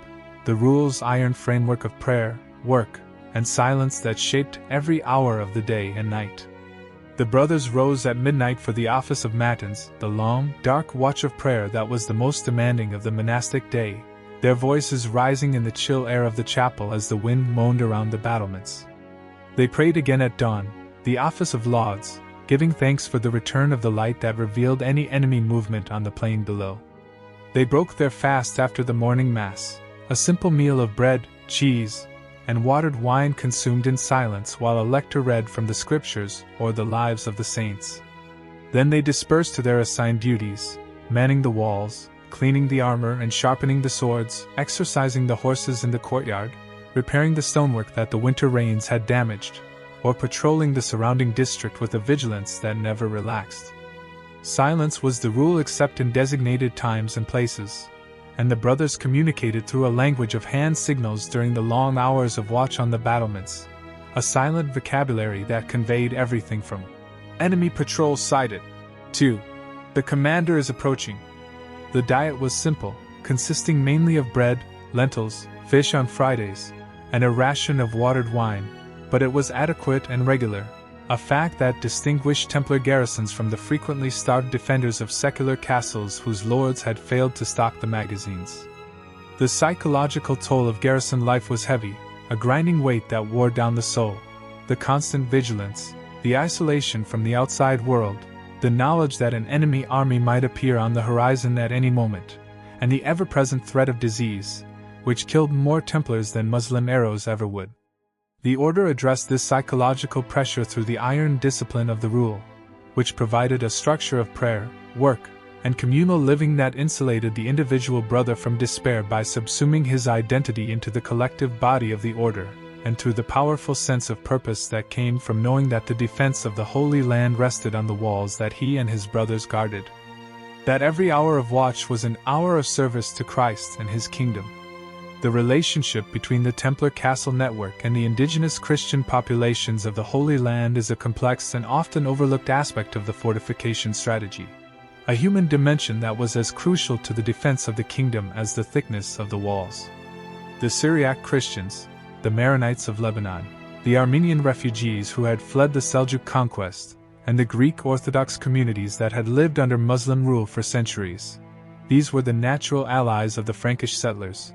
the rules' iron framework of prayer, work, and silence that shaped every hour of the day and night. The brothers rose at midnight for the office of matins, the long, dark watch of prayer that was the most demanding of the monastic day, their voices rising in the chill air of the chapel as the wind moaned around the battlements. They prayed again at dawn, the office of lauds, giving thanks for the return of the light that revealed any enemy movement on the plain below. They broke their fast after the morning mass, a simple meal of bread, cheese, and watered wine consumed in silence while a lector read from the scriptures or the lives of the saints. Then they dispersed to their assigned duties, manning the walls, cleaning the armor and sharpening the swords, exercising the horses in the courtyard, repairing the stonework that the winter rains had damaged, or patrolling the surrounding district with a vigilance that never relaxed. Silence was the rule except in designated times and places, and the brothers communicated through a language of hand signals during the long hours of watch on the battlements, a silent vocabulary that conveyed everything from "enemy patrol sighted" to "the commander is approaching." The diet was simple, consisting mainly of bread, lentils, fish on Fridays, and a ration of watered wine, but it was adequate and regular, a fact that distinguished Templar garrisons from the frequently starved defenders of secular castles whose lords had failed to stock the magazines. The psychological toll of garrison life was heavy, a grinding weight that wore down the soul. The constant vigilance, the isolation from the outside world, the knowledge that an enemy army might appear on the horizon at any moment, and the ever-present threat of disease, which killed more Templars than Muslim arrows ever would. The order addressed this psychological pressure through the iron discipline of the rule, which provided a structure of prayer, work, and communal living that insulated the individual brother from despair by subsuming his identity into the collective body of the order, and through the powerful sense of purpose that came from knowing that the defense of the Holy Land rested on the walls that he and his brothers guarded. That every hour of watch was an hour of service to Christ and his kingdom. The relationship between the Templar castle network and the indigenous Christian populations of the Holy Land is a complex and often overlooked aspect of the fortification strategy, a human dimension that was as crucial to the defense of the kingdom as the thickness of the walls. The Syriac Christians, the Maronites of Lebanon, the Armenian refugees who had fled the Seljuk conquest, and the Greek Orthodox communities that had lived under Muslim rule for centuries. These were the natural allies of the Frankish settlers,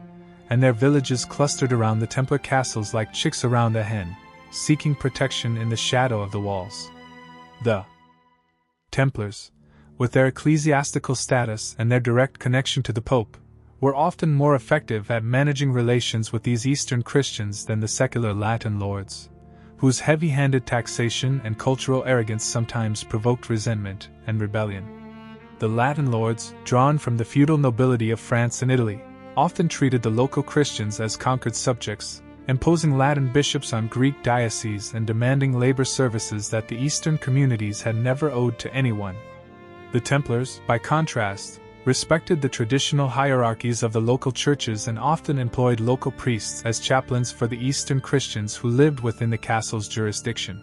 and their villages clustered around the Templar castles like chicks around a hen, seeking protection in the shadow of the walls. The Templars, with their ecclesiastical status and their direct connection to the Pope, were often more effective at managing relations with these Eastern Christians than the secular Latin lords, whose heavy-handed taxation and cultural arrogance sometimes provoked resentment and rebellion. The Latin lords, drawn from the feudal nobility of France and Italy, often treated the local Christians as conquered subjects, imposing Latin bishops on Greek dioceses and demanding labor services that the Eastern communities had never owed to anyone. The Templars, by contrast, respected the traditional hierarchies of the local churches and often employed local priests as chaplains for the Eastern Christians who lived within the castle's jurisdiction.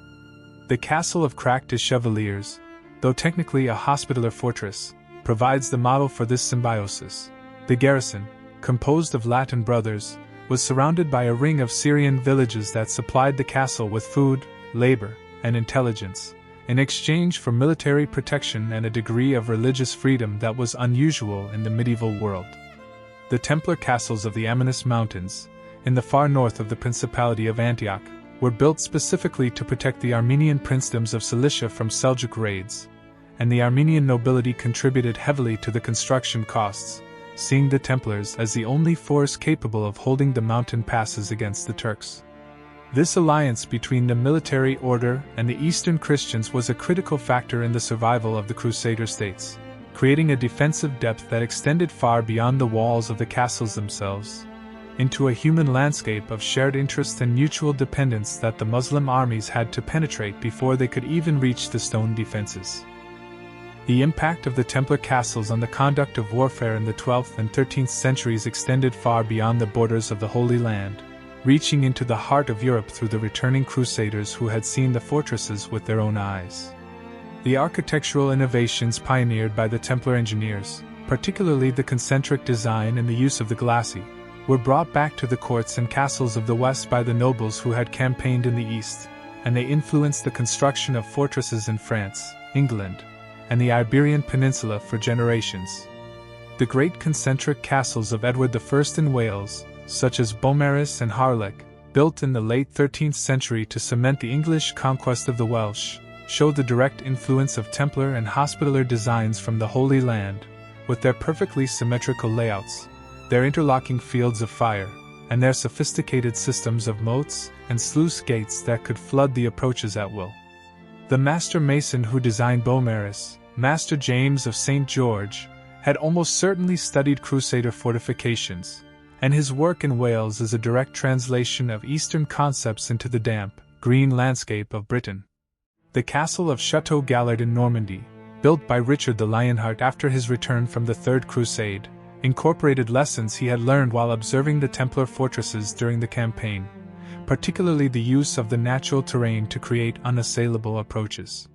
The Castle of Crac des Chevaliers, though technically a hospitaller fortress, provides the model for this symbiosis. The garrison, composed of Latin brothers, was surrounded by a ring of Syrian villages that supplied the castle with food, labor, and intelligence, in exchange for military protection and a degree of religious freedom that was unusual in the medieval world. The Templar castles of the Amanus Mountains, in the far north of the Principality of Antioch, were built specifically to protect the Armenian princedoms of Cilicia from Seljuk raids, and the Armenian nobility contributed heavily to the construction costs, seeing the Templars as the only force capable of holding the mountain passes against the Turks. This alliance between the military order and the Eastern Christians was a critical factor in the survival of the Crusader states, creating a defensive depth that extended far beyond the walls of the castles themselves, into a human landscape of shared interest and mutual dependence that the Muslim armies had to penetrate before they could even reach the stone defenses. The impact of the Templar castles on the conduct of warfare in the 12th and 13th centuries extended far beyond the borders of the Holy Land, reaching into the heart of Europe through the returning Crusaders who had seen the fortresses with their own eyes. The architectural innovations pioneered by the Templar engineers, particularly the concentric design and the use of the glacis, were brought back to the courts and castles of the West by the nobles who had campaigned in the East, and they influenced the construction of fortresses in France, England, and the Iberian Peninsula for generations. The great concentric castles of Edward I in Wales, such as Beaumaris and Harlech, built in the late 13th century to cement the English conquest of the Welsh, showed the direct influence of Templar and Hospitaller designs from the Holy Land, with their perfectly symmetrical layouts, their interlocking fields of fire, and their sophisticated systems of moats and sluice gates that could flood the approaches at will. The master mason who designed Beaumaris, Master James of St. George, had almost certainly studied Crusader fortifications, and his work in Wales is a direct translation of Eastern concepts into the damp, green landscape of Britain. The castle of Chateau Gallard in Normandy, built by Richard the Lionheart after his return from the Third Crusade, incorporated lessons he had learned while observing the Templar fortresses during the campaign, particularly the use of the natural terrain to create unassailable approaches.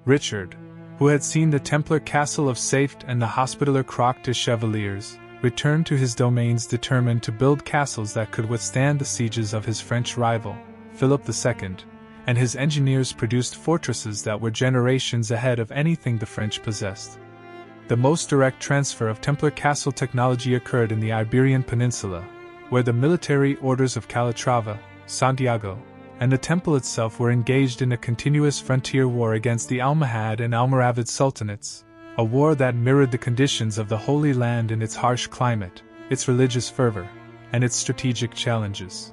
Richard, who had seen the Templar castle of Safed and the Hospitaller Crac des Chevaliers, returned to his domains determined to build castles that could withstand the sieges of his French rival, Philip II, and his engineers produced fortresses that were generations ahead of anything the French possessed. The most direct transfer of Templar castle technology occurred in the Iberian Peninsula, where the military orders of Calatrava, Santiago, and the temple itself were engaged in a continuous frontier war against the Almohad and Almoravid sultanates, a war that mirrored the conditions of the Holy Land in its harsh climate, its religious fervor, and its strategic challenges.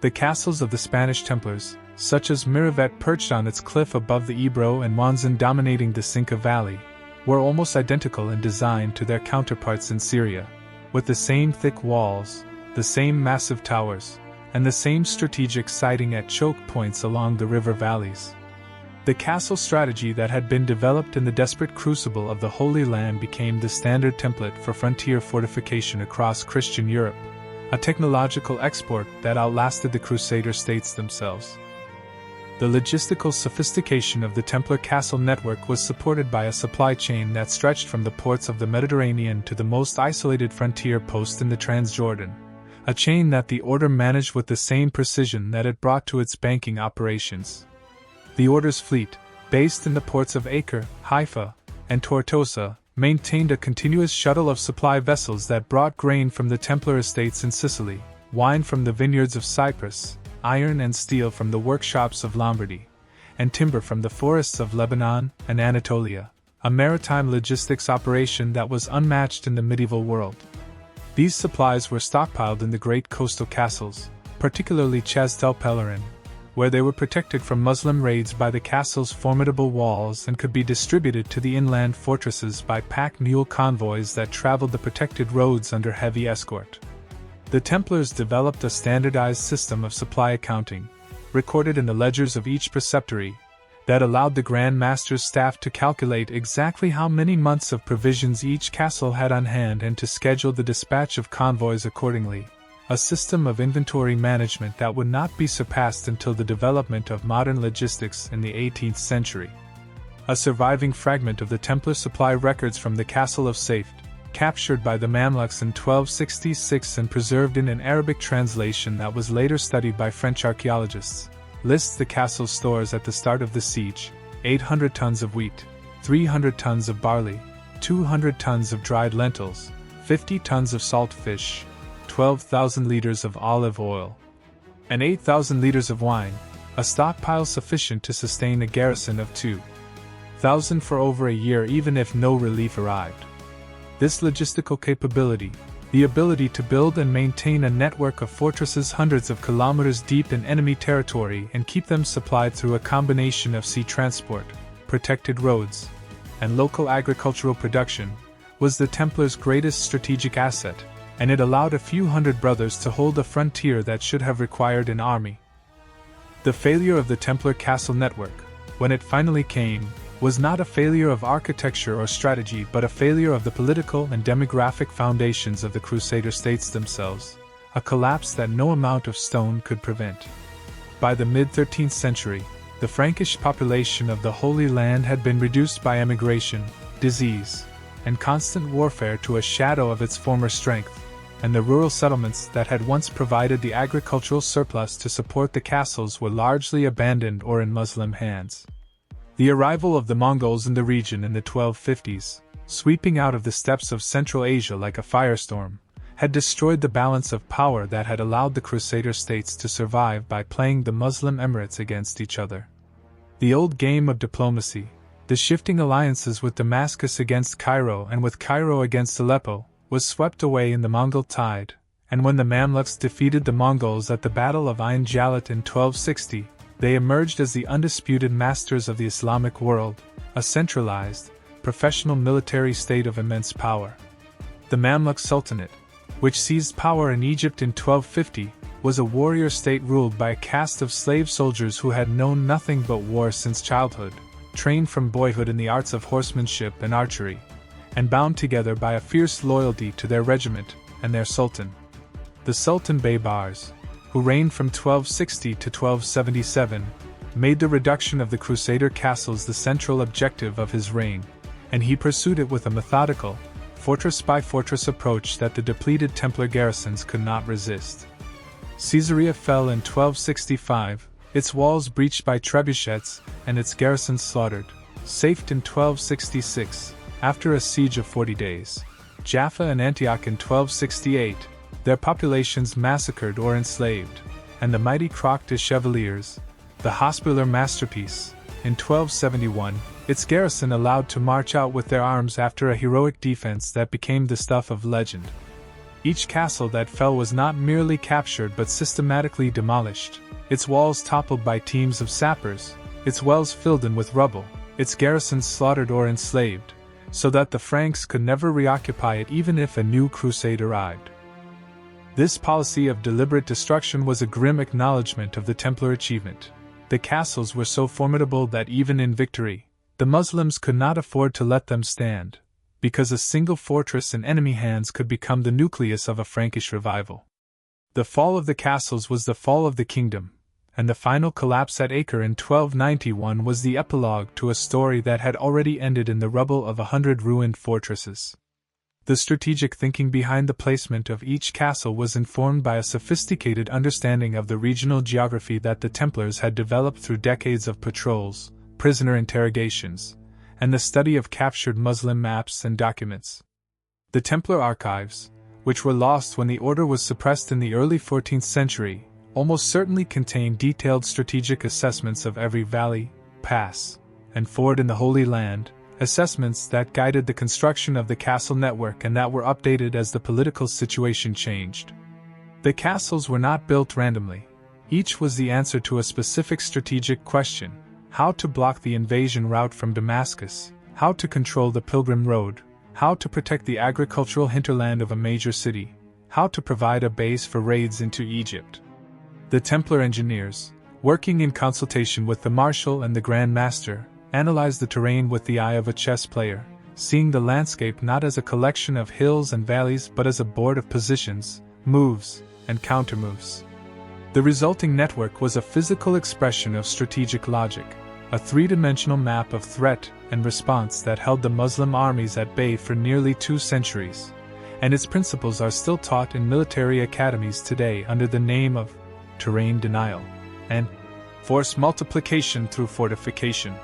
The castles of the Spanish Templars, such as Miravet perched on its cliff above the Ebro and Monzon dominating the Cinca Valley, were almost identical in design to their counterparts in Syria, with the same thick walls, the same massive towers, and the same strategic siting at choke points along the river valleys. The castle strategy that had been developed in the desperate crucible of the Holy Land became the standard template for frontier fortification across Christian Europe, a technological export that outlasted the Crusader states themselves. The logistical sophistication of the Templar castle network was supported by a supply chain that stretched from the ports of the Mediterranean to the most isolated frontier post in the Transjordan, a chain that the order managed with the same precision that it brought to its banking operations. The order's fleet, based in the ports of Acre, Haifa, and Tortosa, maintained a continuous shuttle of supply vessels that brought grain from the Templar estates in Sicily, wine from the vineyards of Cyprus, iron and steel from the workshops of Lombardy, and timber from the forests of Lebanon and Anatolia, a maritime logistics operation that was unmatched in the medieval world. These supplies were stockpiled in the great coastal castles, particularly Chas-tel-Pellerin, where they were protected from Muslim raids by the castle's formidable walls and could be distributed to the inland fortresses by pack mule convoys that traveled the protected roads under heavy escort. The Templars developed a standardized system of supply accounting, recorded in the ledgers of each preceptory, that allowed the Grand Master's staff to calculate exactly how many months of provisions each castle had on hand and to schedule the dispatch of convoys accordingly, a system of inventory management that would not be surpassed until the development of modern logistics in the 18th century. A surviving fragment of the Templar supply records from the Castle of Safed, captured by the Mamluks in 1266 and preserved in an Arabic translation that was later studied by French archaeologists, lists the castle's stores at the start of the siege: 800 tons of wheat, 300 tons of barley, 200 tons of dried lentils, 50 tons of salt fish, 12,000 liters of olive oil, and 8,000 liters of wine, a stockpile sufficient to sustain a garrison of 2,000 for over a year even if no relief arrived. This logistical capability, the ability to build and maintain a network of fortresses hundreds of kilometers deep in enemy territory and keep them supplied through a combination of sea transport, protected roads, and local agricultural production, was the Templars' greatest strategic asset, and it allowed a few hundred brothers to hold a frontier that should have required an army. The failure of the Templar castle network, when it finally came, was not a failure of architecture or strategy but a failure of the political and demographic foundations of the Crusader states themselves, a collapse that no amount of stone could prevent. By the mid-13th century, the Frankish population of the Holy Land had been reduced by emigration, disease, and constant warfare to a shadow of its former strength, and the rural settlements that had once provided the agricultural surplus to support the castles were largely abandoned or in Muslim hands. The arrival of the Mongols in the region in the 1250s, sweeping out of the steppes of Central Asia like a firestorm, had destroyed the balance of power that had allowed the Crusader states to survive by playing the Muslim emirates against each other. The old game of diplomacy, the shifting alliances with Damascus against Cairo and with Cairo against Aleppo, was swept away in the Mongol tide, and when the Mamluks defeated the Mongols at the Battle of Ain Jalut in 1260, they emerged as the undisputed masters of the Islamic world, a centralized, professional military state of immense power. The Mamluk Sultanate, which seized power in Egypt in 1250, was a warrior state ruled by a caste of slave soldiers who had known nothing but war since childhood, trained from boyhood in the arts of horsemanship and archery, and bound together by a fierce loyalty to their regiment and their sultan. The Sultan Baybars, who reigned from 1260 to 1277, made the reduction of the Crusader castles the central objective of his reign, and he pursued it with a methodical, fortress-by-fortress approach that the depleted Templar garrisons could not resist. Caesarea fell in 1265, its walls breached by trebuchets, and its garrisons slaughtered. Safed in 1266, after a siege of 40 days. Jaffa and Antioch in 1268, their populations massacred or enslaved. and the mighty Croix de Chevaliers, the hospitaller masterpiece. In 1271, its garrison allowed to march out with their arms after a heroic defense that became the stuff of legend. Each castle that fell was not merely captured but systematically demolished, its walls toppled by teams of sappers, its wells filled in with rubble, its garrisons slaughtered or enslaved, so that the Franks could never reoccupy it even if a new crusade arrived. This policy of deliberate destruction was a grim acknowledgement of the Templar achievement. The castles were so formidable that even in victory, the Muslims could not afford to let them stand, because a single fortress in enemy hands could become the nucleus of a Frankish revival. The fall of the castles was the fall of the kingdom, and the final collapse at Acre in 1291 was the epilogue to a story that had already ended in the rubble of 100 ruined fortresses. The strategic thinking behind the placement of each castle was informed by a sophisticated understanding of the regional geography that the Templars had developed through decades of patrols, prisoner interrogations, and the study of captured Muslim maps and documents. The Templar archives, which were lost when the order was suppressed in the early 14th century, almost certainly contain detailed strategic assessments of every valley, pass, and ford in the Holy Land, assessments that guided the construction of the castle network and that were updated as the political situation changed. The castles were not built randomly. Each was the answer to a specific strategic question: how to block the invasion route from Damascus, how to control the pilgrim road, how to protect the agricultural hinterland of a major city, how to provide a base for raids into Egypt. The Templar engineers, working in consultation with the Marshal and the Grand Master, analyzed the terrain with the eye of a chess player, seeing the landscape not as a collection of hills and valleys but as a board of positions, moves, and countermoves. The resulting network was a physical expression of strategic logic, a three-dimensional map of threat and response that held the Muslim armies at bay for nearly 2 centuries, and its principles are still taught in military academies today under the name of terrain denial and force multiplication through fortification.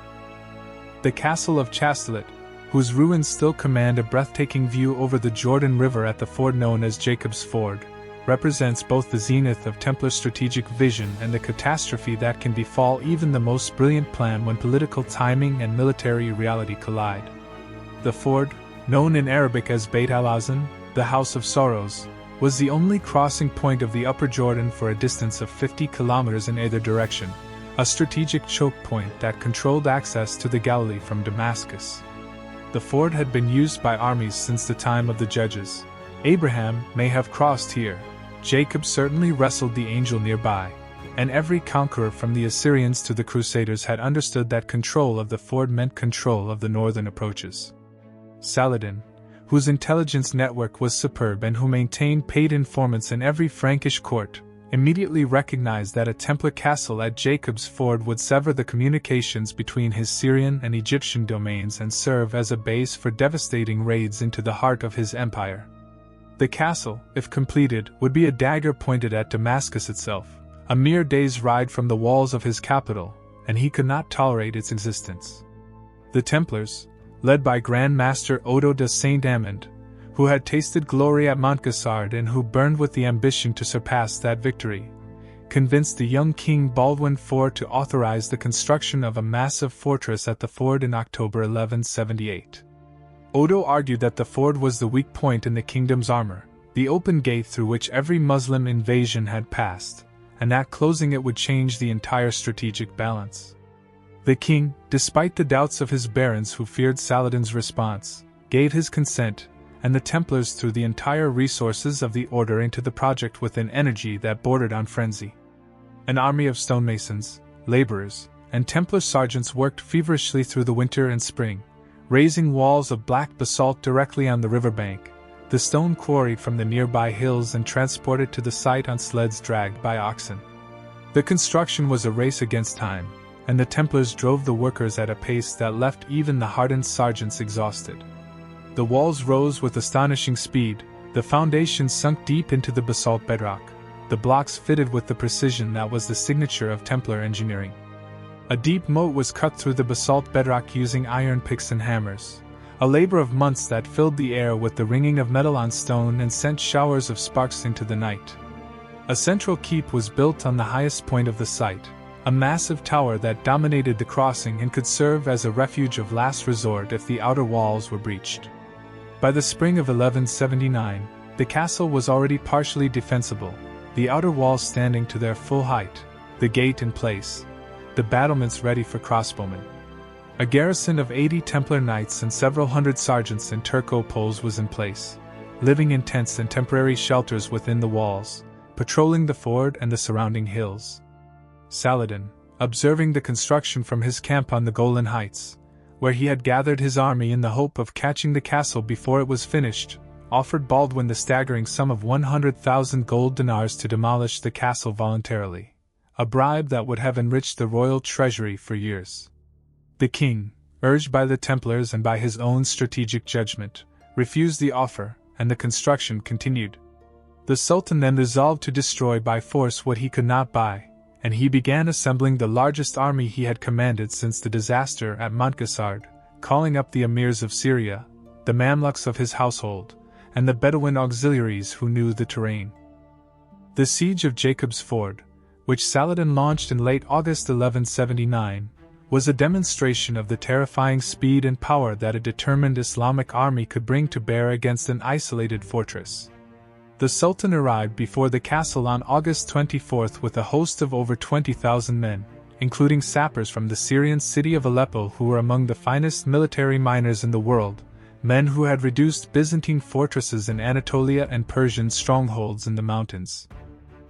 The castle of Chastelet, whose ruins still command a breathtaking view over the Jordan River at the ford known as Jacob's Ford, represents both the zenith of Templar strategic vision and the catastrophe that can befall even the most brilliant plan when political timing and military reality collide. The ford, known in Arabic as Beit al-Azan, the House of Sorrows, was the only crossing point of the Upper Jordan for a distance of 50 kilometers in either direction, a strategic choke point that controlled access to the Galilee from Damascus. The ford had been used by armies since the time of the Judges. Abraham may have crossed here, Jacob certainly wrestled the angel nearby, and every conqueror from the Assyrians to the Crusaders had understood that control of the ford meant control of the northern approaches. Saladin, whose intelligence network was superb and who maintained paid informants in every Frankish court, immediately recognized that a Templar castle at Jacob's Ford would sever the communications between his Syrian and Egyptian domains and serve as a base for devastating raids into the heart of his empire. The castle, if completed, would be a dagger pointed at Damascus itself, a mere day's ride from the walls of his capital, and he could not tolerate its existence. The Templars, led by Grand Master Odo de Saint-Amand, who had tasted glory at Montgassard and who burned with the ambition to surpass that victory, convinced the young King Baldwin IV to authorize the construction of a massive fortress at the ford in October 1178. Odo argued that the ford was the weak point in the kingdom's armor, the open gate through which every Muslim invasion had passed, and that closing it would change the entire strategic balance. The king, despite the doubts of his barons who feared Saladin's response, gave his consent, and the Templars threw the entire resources of the order into the project with an energy that bordered on frenzy. An army of stonemasons, laborers, and Templar sergeants worked feverishly through the winter and spring, raising walls of black basalt directly on the riverbank, the stone quarried from the nearby hills and transported to the site on sleds dragged by oxen. The construction was a race against time, and the Templars drove the workers at a pace that left even the hardened sergeants exhausted. The walls rose with astonishing speed, the foundations sunk deep into the basalt bedrock, the blocks fitted with the precision that was the signature of Templar engineering. A deep moat was cut through the basalt bedrock using iron picks and hammers, a labor of months that filled the air with the ringing of metal on stone and sent showers of sparks into the night. A central keep was built on the highest point of the site, a massive tower that dominated the crossing and could serve as a refuge of last resort if the outer walls were breached. By the spring of 1179, the castle was already partially defensible, the outer walls standing to their full height, the gate in place, the battlements ready for crossbowmen. A garrison of 80 Templar knights and several hundred sergeants and Turco Poles was in place, living in tents and temporary shelters within the walls, patrolling the ford and the surrounding hills. Saladin, observing the construction from his camp on the Golan Heights, where he had gathered his army in the hope of catching the castle before it was finished, offered Baldwin the staggering sum of 100,000 gold dinars to demolish the castle voluntarily, a bribe that would have enriched the royal treasury for years. The king, urged by the Templars and by his own strategic judgment, refused the offer, and the construction continued. The Sultan then resolved to destroy by force what he could not buy, and he began assembling the largest army he had commanded since the disaster at Montgassard, calling up the emirs of Syria, the Mamluks of his household, and the Bedouin auxiliaries who knew the terrain. The siege of Jacob's Ford, which Saladin launched in late August 1179, was a demonstration of the terrifying speed and power that a determined Islamic army could bring to bear against an isolated fortress. The Sultan arrived before the castle on August 24 with a host of over 20,000 men, including sappers from the Syrian city of Aleppo who were among the finest military miners in the world, men who had reduced Byzantine fortresses in Anatolia and Persian strongholds in the mountains.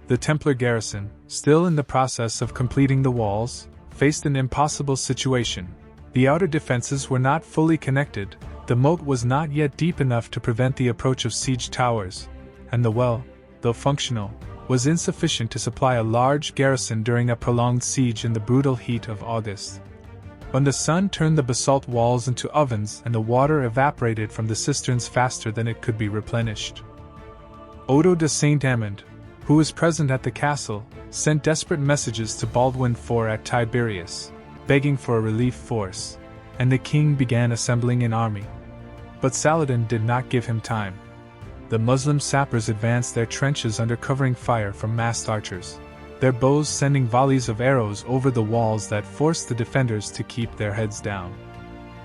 The Templar garrison, still in the process of completing the walls, faced an impossible situation. The outer defenses were not fully connected, the moat was not yet deep enough to prevent the approach of siege towers, and the well, though functional, was insufficient to supply a large garrison during a prolonged siege in the brutal heat of August. When the sun turned the basalt walls into ovens and the water evaporated from the cisterns faster than it could be replenished. Odo de Saint-Amand, who was present at the castle, sent desperate messages to Baldwin IV at Tiberias, begging for a relief force, and the king began assembling an army. But Saladin did not give him time. The Muslim sappers advanced their trenches under covering fire from massed archers, their bows sending volleys of arrows over the walls that forced the defenders to keep their heads down.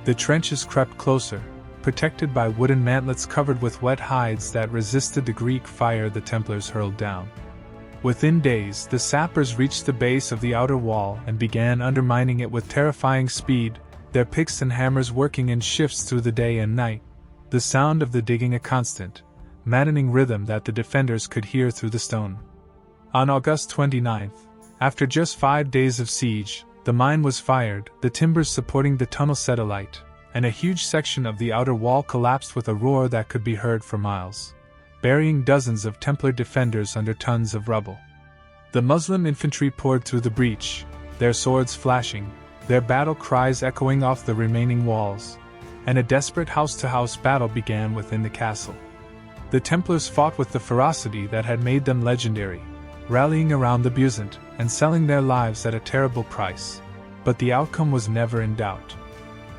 The trenches crept closer, protected by wooden mantlets covered with wet hides that resisted the Greek fire the Templars hurled down. Within days, the sappers reached the base of the outer wall and began undermining it with terrifying speed, their picks and hammers working in shifts through the day and night, the sound of the digging a constant, maddening rhythm that the defenders could hear through the stone. On August 29, after just 5 days of siege, the mine was fired, the timbers supporting the tunnel set alight, and a huge section of the outer wall collapsed with a roar that could be heard for miles, burying dozens of Templar defenders under tons of rubble. The Muslim infantry poured through the breach, their swords flashing, their battle cries echoing off the remaining walls, and a desperate house-to-house battle began within the castle. The Templars fought with the ferocity that had made them legendary, rallying around the Byzant and selling their lives at a terrible price, but the outcome was never in doubt.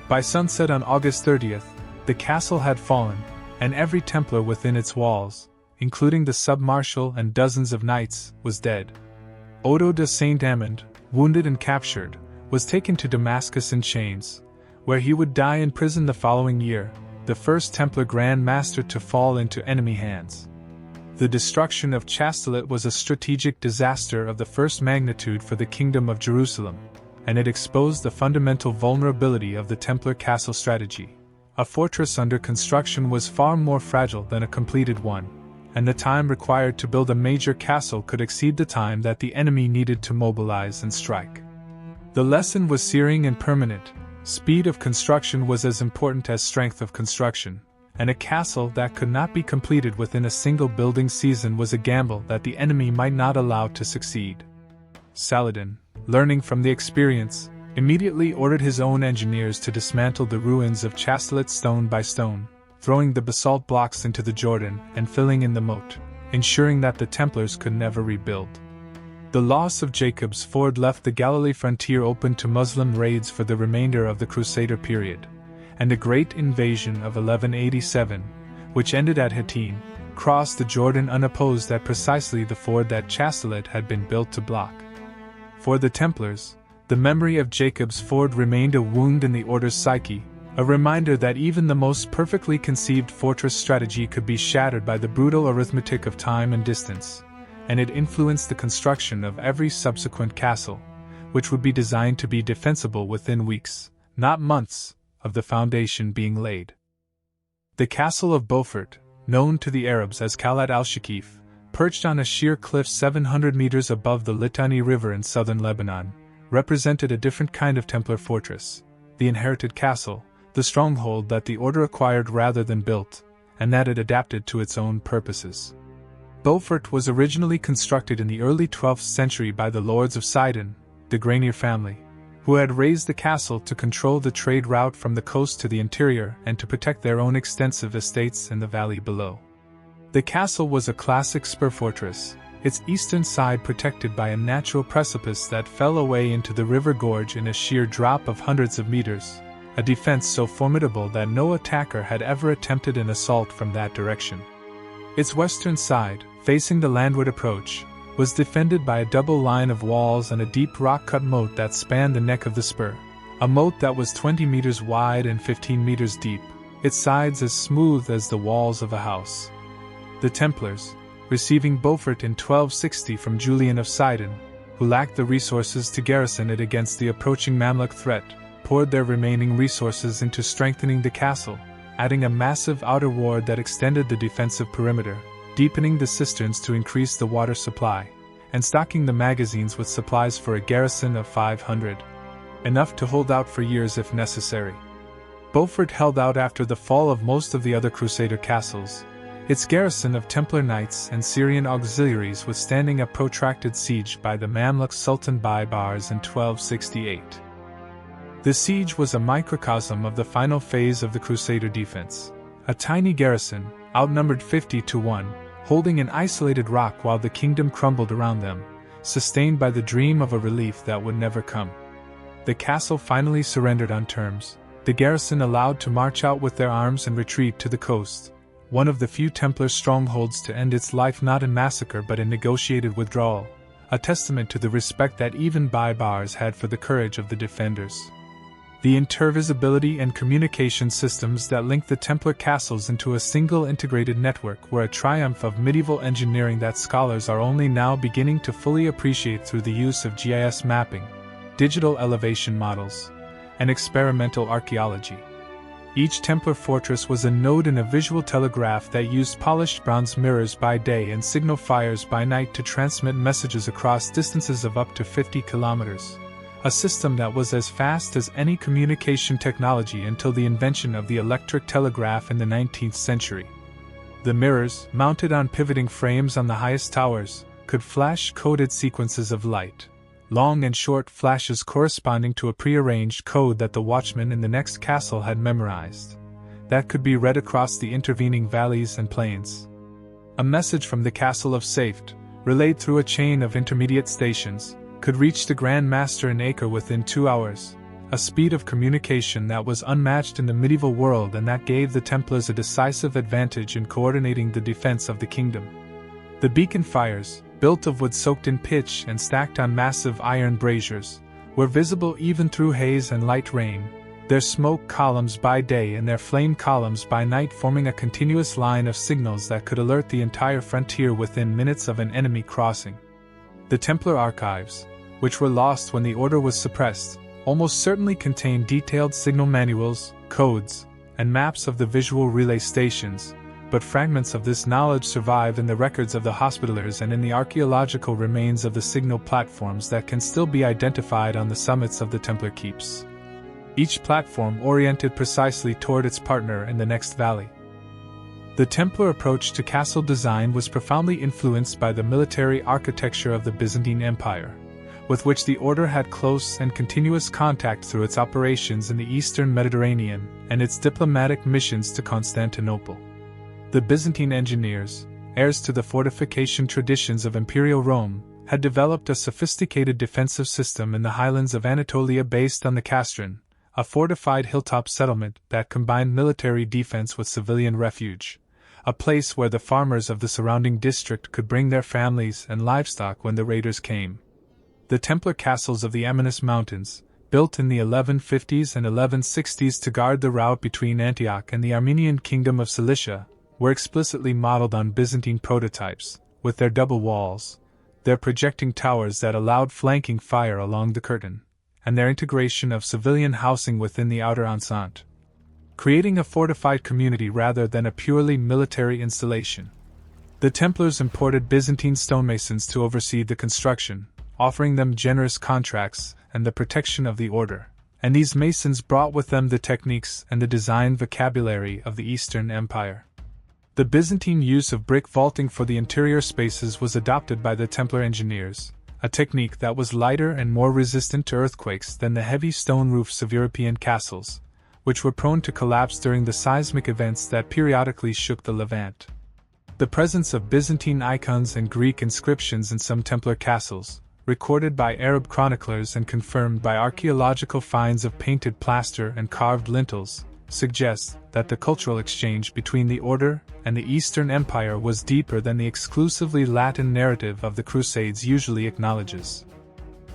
By sunset on August 30th, the castle had fallen, and every Templar within its walls, including the sub-marshal and dozens of knights, was dead. Odo de Saint-Amand, wounded and captured, was taken to Damascus in chains, where he would die in prison the following year, the first Templar Grand Master to fall into enemy hands. The destruction of Chastelet was a strategic disaster of the first magnitude for the Kingdom of Jerusalem, and it exposed the fundamental vulnerability of the Templar castle strategy. A fortress under construction was far more fragile than a completed one, and the time required to build a major castle could exceed the time that the enemy needed to mobilize and strike. The lesson was searing and permanent. Speed of construction was as important as strength of construction, and a castle that could not be completed within a single building season was a gamble that the enemy might not allow to succeed. Saladin, learning from the experience, immediately ordered his own engineers to dismantle the ruins of Chastelet stone by stone, throwing the basalt blocks into the Jordan and filling in the moat, ensuring that the Templars could never rebuild. The loss of Jacob's Ford left the Galilee frontier open to Muslim raids for the remainder of the Crusader period, and the Great Invasion of 1187, which ended at Hattin, crossed the Jordan unopposed at precisely the ford that Chasselet had been built to block. For the Templars, the memory of Jacob's ford remained a wound in the order's psyche, a reminder that even the most perfectly conceived fortress strategy could be shattered by the brutal arithmetic of time and distance, and it influenced the construction of every subsequent castle, which would be designed to be defensible within weeks, not months, of the foundation being laid. The castle of Beaufort, known to the Arabs as Khalat al-Shakif, perched on a sheer cliff 700 meters above the Litani River in southern Lebanon, represented a different kind of Templar fortress, the inherited castle, the stronghold that the order acquired rather than built, and that it adapted to its own purposes. Beaufort was originally constructed in the early 12th century by the lords of Sidon, the Granier family, who had raised the castle to control the trade route from the coast to the interior and to protect their own extensive estates in the valley below. The castle was a classic spur fortress, its eastern side protected by a natural precipice that fell away into the river gorge in a sheer drop of hundreds of meters, a defense so formidable that no attacker had ever attempted an assault from that direction. Its western side, facing the landward approach, was defended by a double line of walls and a deep rock-cut moat that spanned the neck of the spur, a moat that was 20 meters wide and 15 meters deep, its sides as smooth as the walls of a house. The Templars, receiving Beaufort in 1260 from Julian of Sidon, who lacked the resources to garrison it against the approaching Mamluk threat, poured their remaining resources into strengthening the castle, adding a massive outer ward that extended the defensive perimeter, deepening the cisterns to increase the water supply, and stocking the magazines with supplies for a garrison of 500. Enough to hold out for years if necessary. Beaufort held out after the fall of most of the other Crusader castles, its garrison of Templar knights and Syrian auxiliaries withstanding a protracted siege by the Mamluk Sultan Baybars in 1268. The siege was a microcosm of the final phase of the Crusader defense. A tiny garrison, outnumbered 50 to 1, holding an isolated rock while the kingdom crumbled around them, sustained by the dream of a relief that would never come. The castle finally surrendered on terms, the garrison allowed to march out with their arms and retreat to the coast, one of the few Templar strongholds to end its life not in massacre but in negotiated withdrawal, a testament to the respect that even Baybars had for the courage of the defenders. The intervisibility and communication systems that linked the Templar castles into a single integrated network were a triumph of medieval engineering that scholars are only now beginning to fully appreciate through the use of GIS mapping, digital elevation models, and experimental archaeology. Each Templar fortress was a node in a visual telegraph that used polished bronze mirrors by day and signal fires by night to transmit messages across distances of up to 50 kilometers. A system that was as fast as any communication technology until the invention of the electric telegraph in the 19th century. The mirrors, mounted on pivoting frames on the highest towers, could flash coded sequences of light, long and short flashes corresponding to a prearranged code that the watchman in the next castle had memorized, that could be read across the intervening valleys and plains. A message from the castle of Safed, relayed through a chain of intermediate stations, could reach the Grand Master in Acre within 2 hours, a speed of communication that was unmatched in the medieval world and that gave the Templars a decisive advantage in coordinating the defense of the kingdom. The beacon fires, built of wood soaked in pitch and stacked on massive iron braziers, were visible even through haze and light rain, their smoke columns by day and their flame columns by night forming a continuous line of signals that could alert the entire frontier within minutes of an enemy crossing. The Templar archives, which were lost when the order was suppressed, almost certainly contained detailed signal manuals, codes, and maps of the visual relay stations, but fragments of this knowledge survive in the records of the Hospitallers and in the archaeological remains of the signal platforms that can still be identified on the summits of the Templar keeps. Each platform oriented precisely toward its partner in the next valley. The Templar approach to castle design was profoundly influenced by the military architecture of the Byzantine Empire, with which the order had close and continuous contact through its operations in the eastern Mediterranean and its diplomatic missions to Constantinople. The Byzantine engineers, heirs to the fortification traditions of Imperial Rome, had developed a sophisticated defensive system in the highlands of Anatolia based on the castron, a fortified hilltop settlement that combined military defense with civilian refuge, a place where the farmers of the surrounding district could bring their families and livestock when the raiders came. The Templar castles of the Amanus Mountains, built in the 1150s and 1160s to guard the route between Antioch and the Armenian Kingdom of Cilicia, were explicitly modeled on Byzantine prototypes, with their double walls, their projecting towers that allowed flanking fire along the curtain, and their integration of civilian housing within the outer enceinte, creating a fortified community rather than a purely military installation. The Templars imported Byzantine stonemasons to oversee the construction, offering them generous contracts and the protection of the order, and these masons brought with them the techniques and the design vocabulary of the Eastern Empire. The Byzantine use of brick vaulting for the interior spaces was adopted by the Templar engineers, a technique that was lighter and more resistant to earthquakes than the heavy stone roofs of European castles, which were prone to collapse during the seismic events that periodically shook the Levant. The presence of Byzantine icons and Greek inscriptions in some Templar castles, recorded by Arab chroniclers and confirmed by archaeological finds of painted plaster and carved lintels, suggests that the cultural exchange between the Order and the Eastern Empire was deeper than the exclusively Latin narrative of the Crusades usually acknowledges.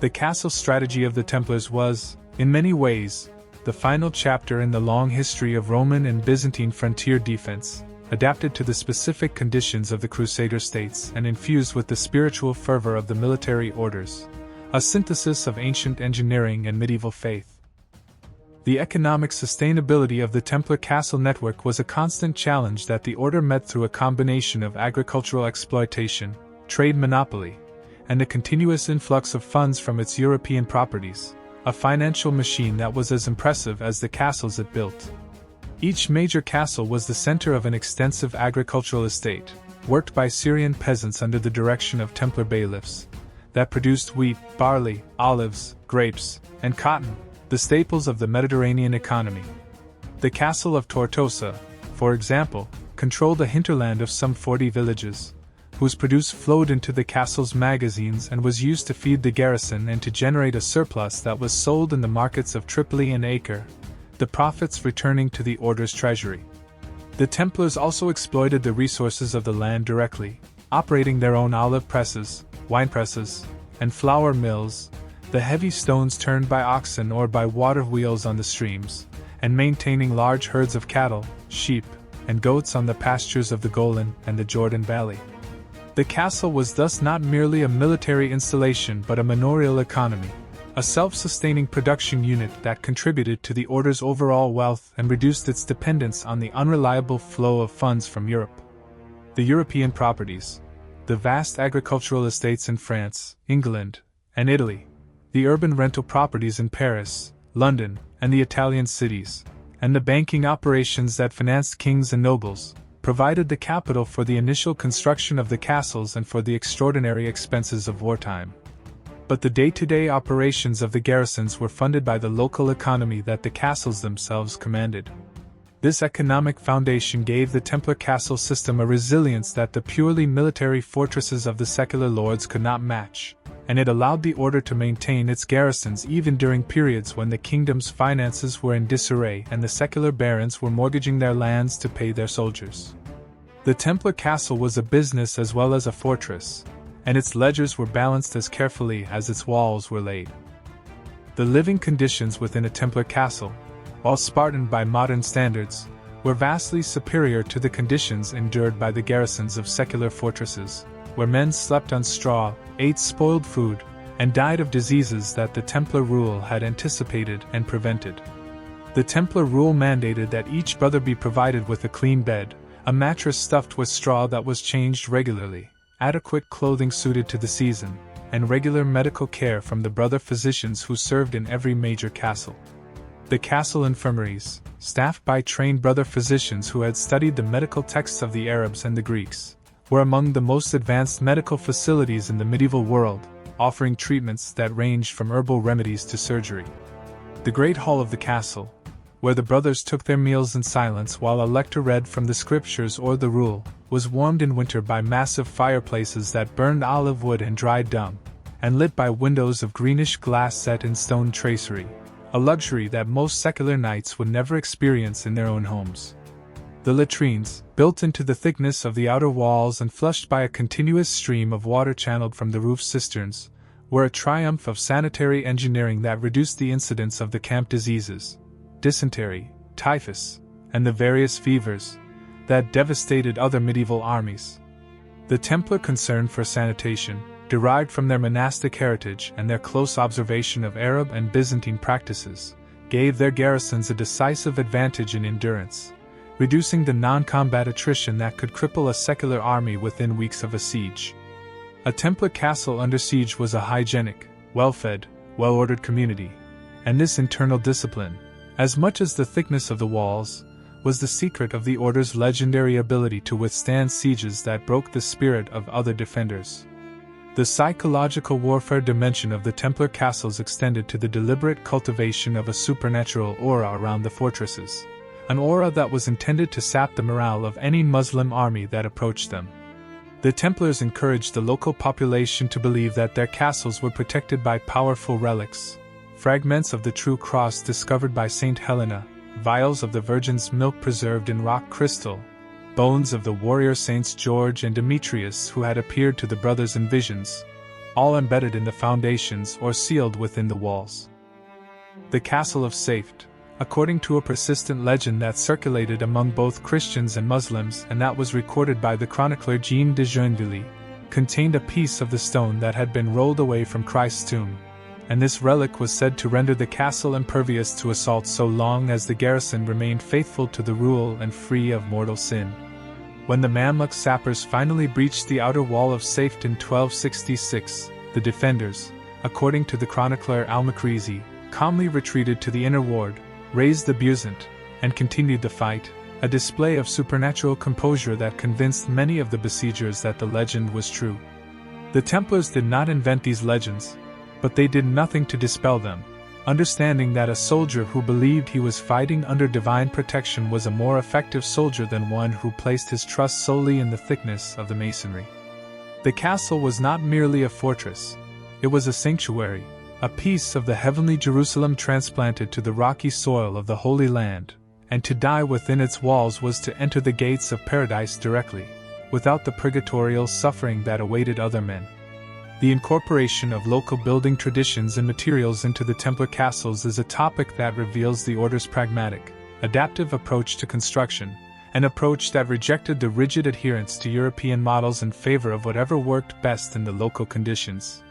The castle strategy of the Templars was, in many ways, the final chapter in the long history of Roman and Byzantine frontier defense, adapted to the specific conditions of the Crusader states and infused with the spiritual fervor of the military orders, a synthesis of ancient engineering and medieval faith. The economic sustainability of the Templar castle network was a constant challenge that the order met through a combination of agricultural exploitation, trade monopoly, and a continuous influx of funds from its European properties, a financial machine that was as impressive as the castles it built. Each major castle was the center of an extensive agricultural estate, worked by Syrian peasants under the direction of Templar bailiffs, that produced wheat, barley, olives, grapes, and cotton, the staples of the Mediterranean economy. The castle of Tortosa, for example, controlled a hinterland of some 40 villages, whose produce flowed into the castle's magazines and was used to feed the garrison and to generate a surplus that was sold in the markets of Tripoli and Acre, the profits returning to the order's treasury. The Templars also exploited the resources of the land directly, operating their own olive presses, wine presses, and flour mills, the heavy stones turned by oxen or by water wheels on the streams, and maintaining large herds of cattle, sheep, and goats on the pastures of the Golan and the Jordan Valley. The castle was thus not merely a military installation but a manorial economy, a self-sustaining production unit that contributed to the order's overall wealth and reduced its dependence on the unreliable flow of funds from Europe. The European properties, the vast agricultural estates in France, England, and Italy, the urban rental properties in Paris, London, and the Italian cities, and the banking operations that financed kings and nobles, provided the capital for the initial construction of the castles and for the extraordinary expenses of wartime. But the day-to-day operations of the garrisons were funded by the local economy that the castles themselves commanded. This economic foundation gave the Templar castle system a resilience that the purely military fortresses of the secular lords could not match, and it allowed the order to maintain its garrisons even during periods when the kingdom's finances were in disarray and the secular barons were mortgaging their lands to pay their soldiers. The Templar castle was a business as well as a fortress, and its ledgers were balanced as carefully as its walls were laid. The living conditions within a Templar castle, while Spartan by modern standards, were vastly superior to the conditions endured by the garrisons of secular fortresses, where men slept on straw, ate spoiled food, and died of diseases that the Templar rule had anticipated and prevented. The Templar rule mandated that each brother be provided with a clean bed, a mattress stuffed with straw that was changed regularly, adequate clothing suited to the season, and regular medical care from the brother physicians who served in every major castle. The castle infirmaries, staffed by trained brother physicians who had studied the medical texts of the Arabs and the Greeks, were among the most advanced medical facilities in the medieval world, offering treatments that ranged from herbal remedies to surgery. The great hall of the castle, where the brothers took their meals in silence while a lector read from the scriptures or the rule, was warmed in winter by massive fireplaces that burned olive wood and dried dung, and lit by windows of greenish glass set in stone tracery, a luxury that most secular knights would never experience in their own homes. The latrines, built into the thickness of the outer walls and flushed by a continuous stream of water channeled from the roof cisterns, were a triumph of sanitary engineering that reduced the incidence of the camp diseases, dysentery, typhus, and the various fevers that devastated other medieval armies. The Templar concern for sanitation, derived from their monastic heritage and their close observation of Arab and Byzantine practices, gave their garrisons a decisive advantage in endurance, reducing the non-combat attrition that could cripple a secular army within weeks of a siege. A Templar castle under siege was a hygienic, well-fed, well-ordered community, and this internal discipline, as much as the thickness of the walls, was the secret of the order's legendary ability to withstand sieges that broke the spirit of other defenders. The psychological warfare dimension of the Templar castles extended to the deliberate cultivation of a supernatural aura around the fortresses, an aura that was intended to sap the morale of any Muslim army that approached them. The Templars encouraged the local population to believe that their castles were protected by powerful relics, fragments of the true cross discovered by Saint Helena, vials of the Virgin's milk preserved in rock crystal, bones of the warrior Saints George and Demetrius who had appeared to the brothers in visions, all embedded in the foundations or sealed within the walls. The Castle of Safed, according to a persistent legend that circulated among both Christians and Muslims and that was recorded by the chronicler Jean de Joinville, contained a piece of the stone that had been rolled away from Christ's tomb, and this relic was said to render the castle impervious to assault so long as the garrison remained faithful to the rule and free of mortal sin. When the Mamluk sappers finally breached the outer wall of Safed in 1266, the defenders, according to the chronicler Al-Makrizi, calmly retreated to the inner ward, raised the buzzant, and continued the fight, a display of supernatural composure that convinced many of the besiegers that the legend was true. The Templars did not invent these legends, but they did nothing to dispel them, understanding that a soldier who believed he was fighting under divine protection was a more effective soldier than one who placed his trust solely in the thickness of the masonry. The castle was not merely a fortress, it was a sanctuary, a piece of the heavenly Jerusalem transplanted to the rocky soil of the Holy Land, and to die within its walls was to enter the gates of paradise directly, without the purgatorial suffering that awaited other men. The incorporation of local building traditions and materials into the Templar castles is a topic that reveals the order's pragmatic, adaptive approach to construction, an approach that rejected the rigid adherence to European models in favor of whatever worked best in the local conditions.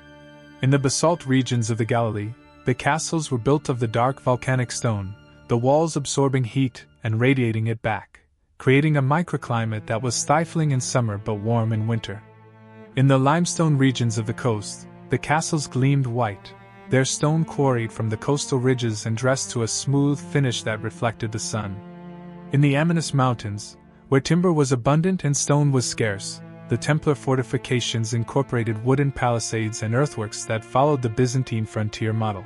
In the basalt regions of the Galilee, the castles were built of the dark volcanic stone, the walls absorbing heat and radiating it back, creating a microclimate that was stifling in summer but warm in winter. In the limestone regions of the coast, the castles gleamed white, their stone quarried from the coastal ridges and dressed to a smooth finish that reflected the sun. In the Amanus Mountains, where timber was abundant and stone was scarce, the Templar fortifications incorporated wooden palisades and earthworks that followed the Byzantine frontier model.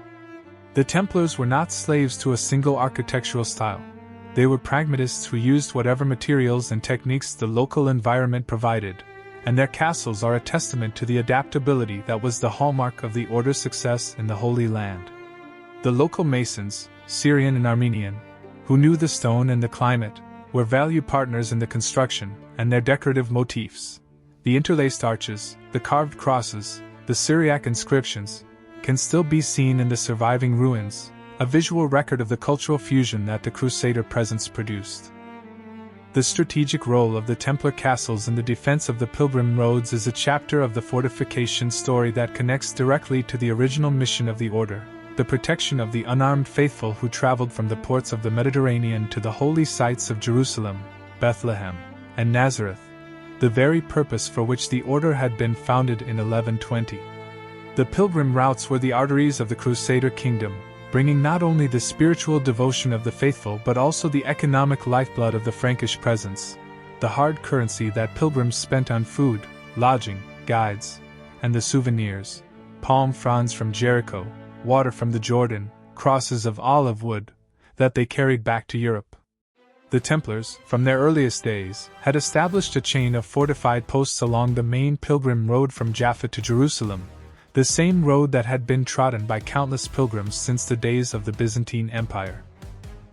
The Templars were not slaves to a single architectural style. They were pragmatists who used whatever materials and techniques the local environment provided, and their castles are a testament to the adaptability that was the hallmark of the order's success in the Holy Land. The local masons, Syrian and Armenian, who knew the stone and the climate, were valued partners in the construction, and their decorative motifs, the interlaced arches, the carved crosses, the Syriac inscriptions, can still be seen in the surviving ruins, a visual record of the cultural fusion that the Crusader presence produced. The strategic role of the Templar castles in the defense of the pilgrim roads is a chapter of the fortification story that connects directly to the original mission of the order, the protection of the unarmed faithful who traveled from the ports of the Mediterranean to the holy sites of Jerusalem, Bethlehem, and Nazareth, the very purpose for which the order had been founded in 1120. The pilgrim routes were the arteries of the Crusader kingdom, bringing not only the spiritual devotion of the faithful but also the economic lifeblood of the Frankish presence, the hard currency that pilgrims spent on food, lodging, guides, and the souvenirs, palm fronds from Jericho, water from the Jordan, crosses of olive wood, that they carried back to Europe. The Templars, from their earliest days, had established a chain of fortified posts along the main pilgrim road from Jaffa to Jerusalem, the same road that had been trodden by countless pilgrims since the days of the Byzantine Empire.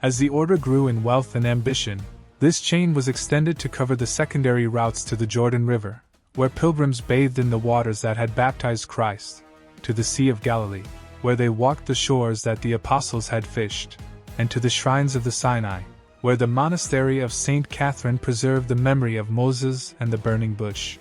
As the order grew in wealth and ambition, This chain was extended to cover the secondary routes to the Jordan River, where pilgrims bathed in the waters that had baptized Christ, to the Sea of Galilee, where they walked the shores that the apostles had fished, and to the shrines of the Sinai, where the monastery of St. Catherine preserved the memory of Moses and the burning bush.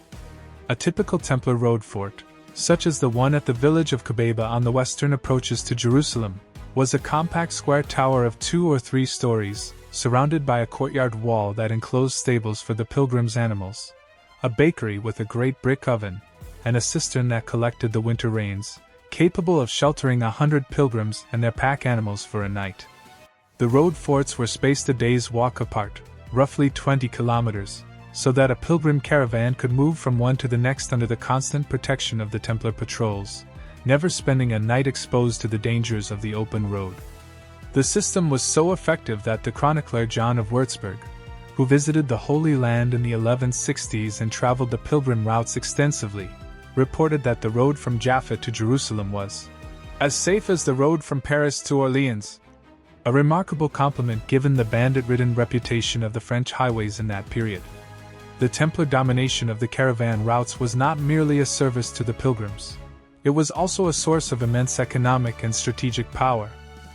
A typical Templar road fort, such as the one at the village of Kubaba on the western approaches to Jerusalem, was a compact square tower of 2 or 3 stories, surrounded by a courtyard wall that enclosed stables for the pilgrims' animals, a bakery with a great brick oven, and a cistern that collected the winter rains, capable of sheltering 100 pilgrims and their pack animals for a night. The road forts were spaced a day's walk apart, roughly 20 kilometers, so that a pilgrim caravan could move from one to the next under the constant protection of the Templar patrols, never spending a night exposed to the dangers of the open road. The system was so effective that the chronicler John of Würzburg, who visited the Holy Land in the 1160s and traveled the pilgrim routes extensively, reported that the road from Jaffa to Jerusalem was as safe as the road from Paris to Orleans. A remarkable compliment given the bandit-ridden reputation of the French highways in that period. The Templar domination of the caravan routes was not merely a service to the pilgrims. It was also a source of immense economic and strategic power,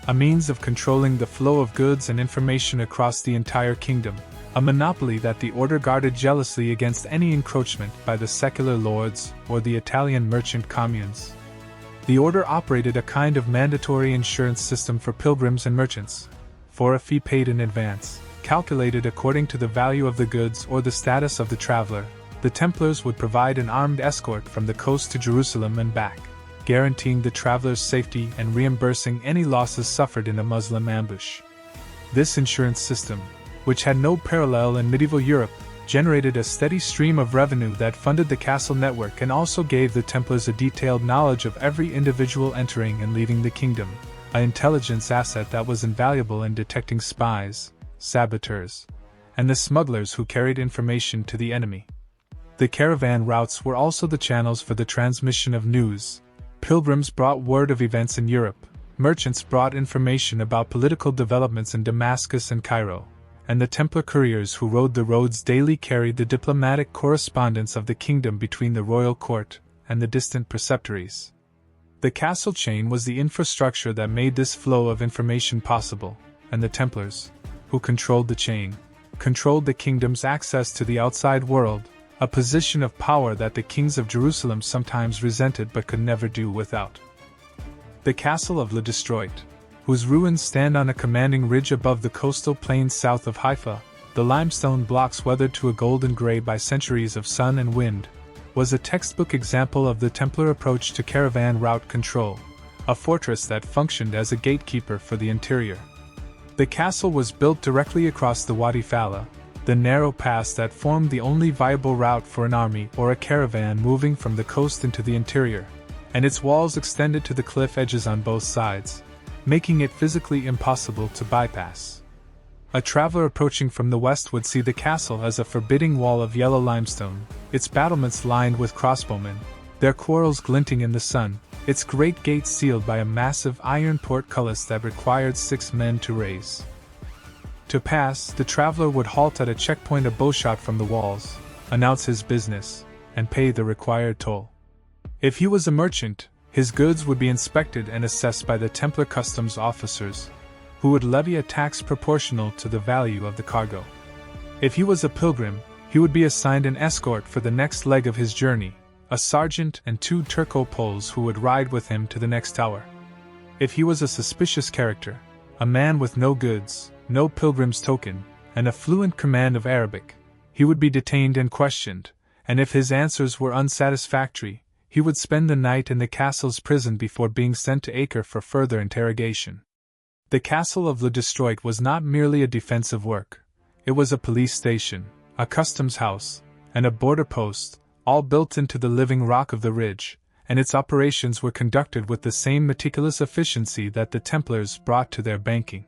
a means of controlling the flow of goods and information across the entire kingdom, a monopoly that the order guarded jealously against any encroachment by the secular lords or the Italian merchant communes. The order operated a kind of mandatory insurance system for pilgrims and merchants, for a fee paid in advance, calculated according to the value of the goods or the status of the traveler. The Templars would provide an armed escort from the coast to Jerusalem and back, guaranteeing the traveler's safety and reimbursing any losses suffered in a Muslim ambush. This insurance system, which had no parallel in medieval Europe, generated a steady stream of revenue that funded the castle network and also gave the Templars a detailed knowledge of every individual entering and leaving the kingdom, an intelligence asset that was invaluable in detecting spies, saboteurs, and the smugglers who carried information to the enemy. The caravan routes were also the channels for the transmission of news. Pilgrims brought word of events in Europe, merchants brought information about political developments in Damascus and Cairo, and the Templar couriers who rode the roads daily carried the diplomatic correspondence of the kingdom between the royal court and the distant preceptories. The castle chain was the infrastructure that made this flow of information possible, and the Templars, who controlled the chain, controlled the kingdom's access to the outside world, a position of power that the kings of Jerusalem sometimes resented but could never do without. The castle of Le Destroyed, whose ruins stand on a commanding ridge above the coastal plains south of Haifa, the limestone blocks weathered to a golden gray by centuries of sun and wind, was a textbook example of the Templar approach to caravan route control, a fortress that functioned as a gatekeeper for the interior. The castle was built directly across the Wadi Fala, the narrow pass that formed the only viable route for an army or a caravan moving from the coast into the interior, and its walls extended to the cliff edges on both sides, making it physically impossible to bypass. A traveler approaching from the west would see the castle as a forbidding wall of yellow limestone, its battlements lined with crossbowmen, their quarrels glinting in the sun, its great gates sealed by a massive iron portcullis that required 6 men to raise. To pass, the traveler would halt at a checkpoint a bowshot from the walls, announce his business, and pay the required toll. If he was a merchant, his goods would be inspected and assessed by the Templar customs officers, who would levy a tax proportional to the value of the cargo. If he was a pilgrim, he would be assigned an escort for the next leg of his journey, a sergeant and 2 Turco Poles who would ride with him to the next tower. If he was a suspicious character, a man with no goods, no pilgrim's token, and a fluent command of Arabic, he would be detained and questioned, and if his answers were unsatisfactory, he would spend the night in the castle's prison before being sent to Acre for further interrogation. The castle of Le Destroyed was not merely a defensive work, it was a police station, a customs house, and a border post, all built into the living rock of the ridge, and its operations were conducted with the same meticulous efficiency that the Templars brought to their banking.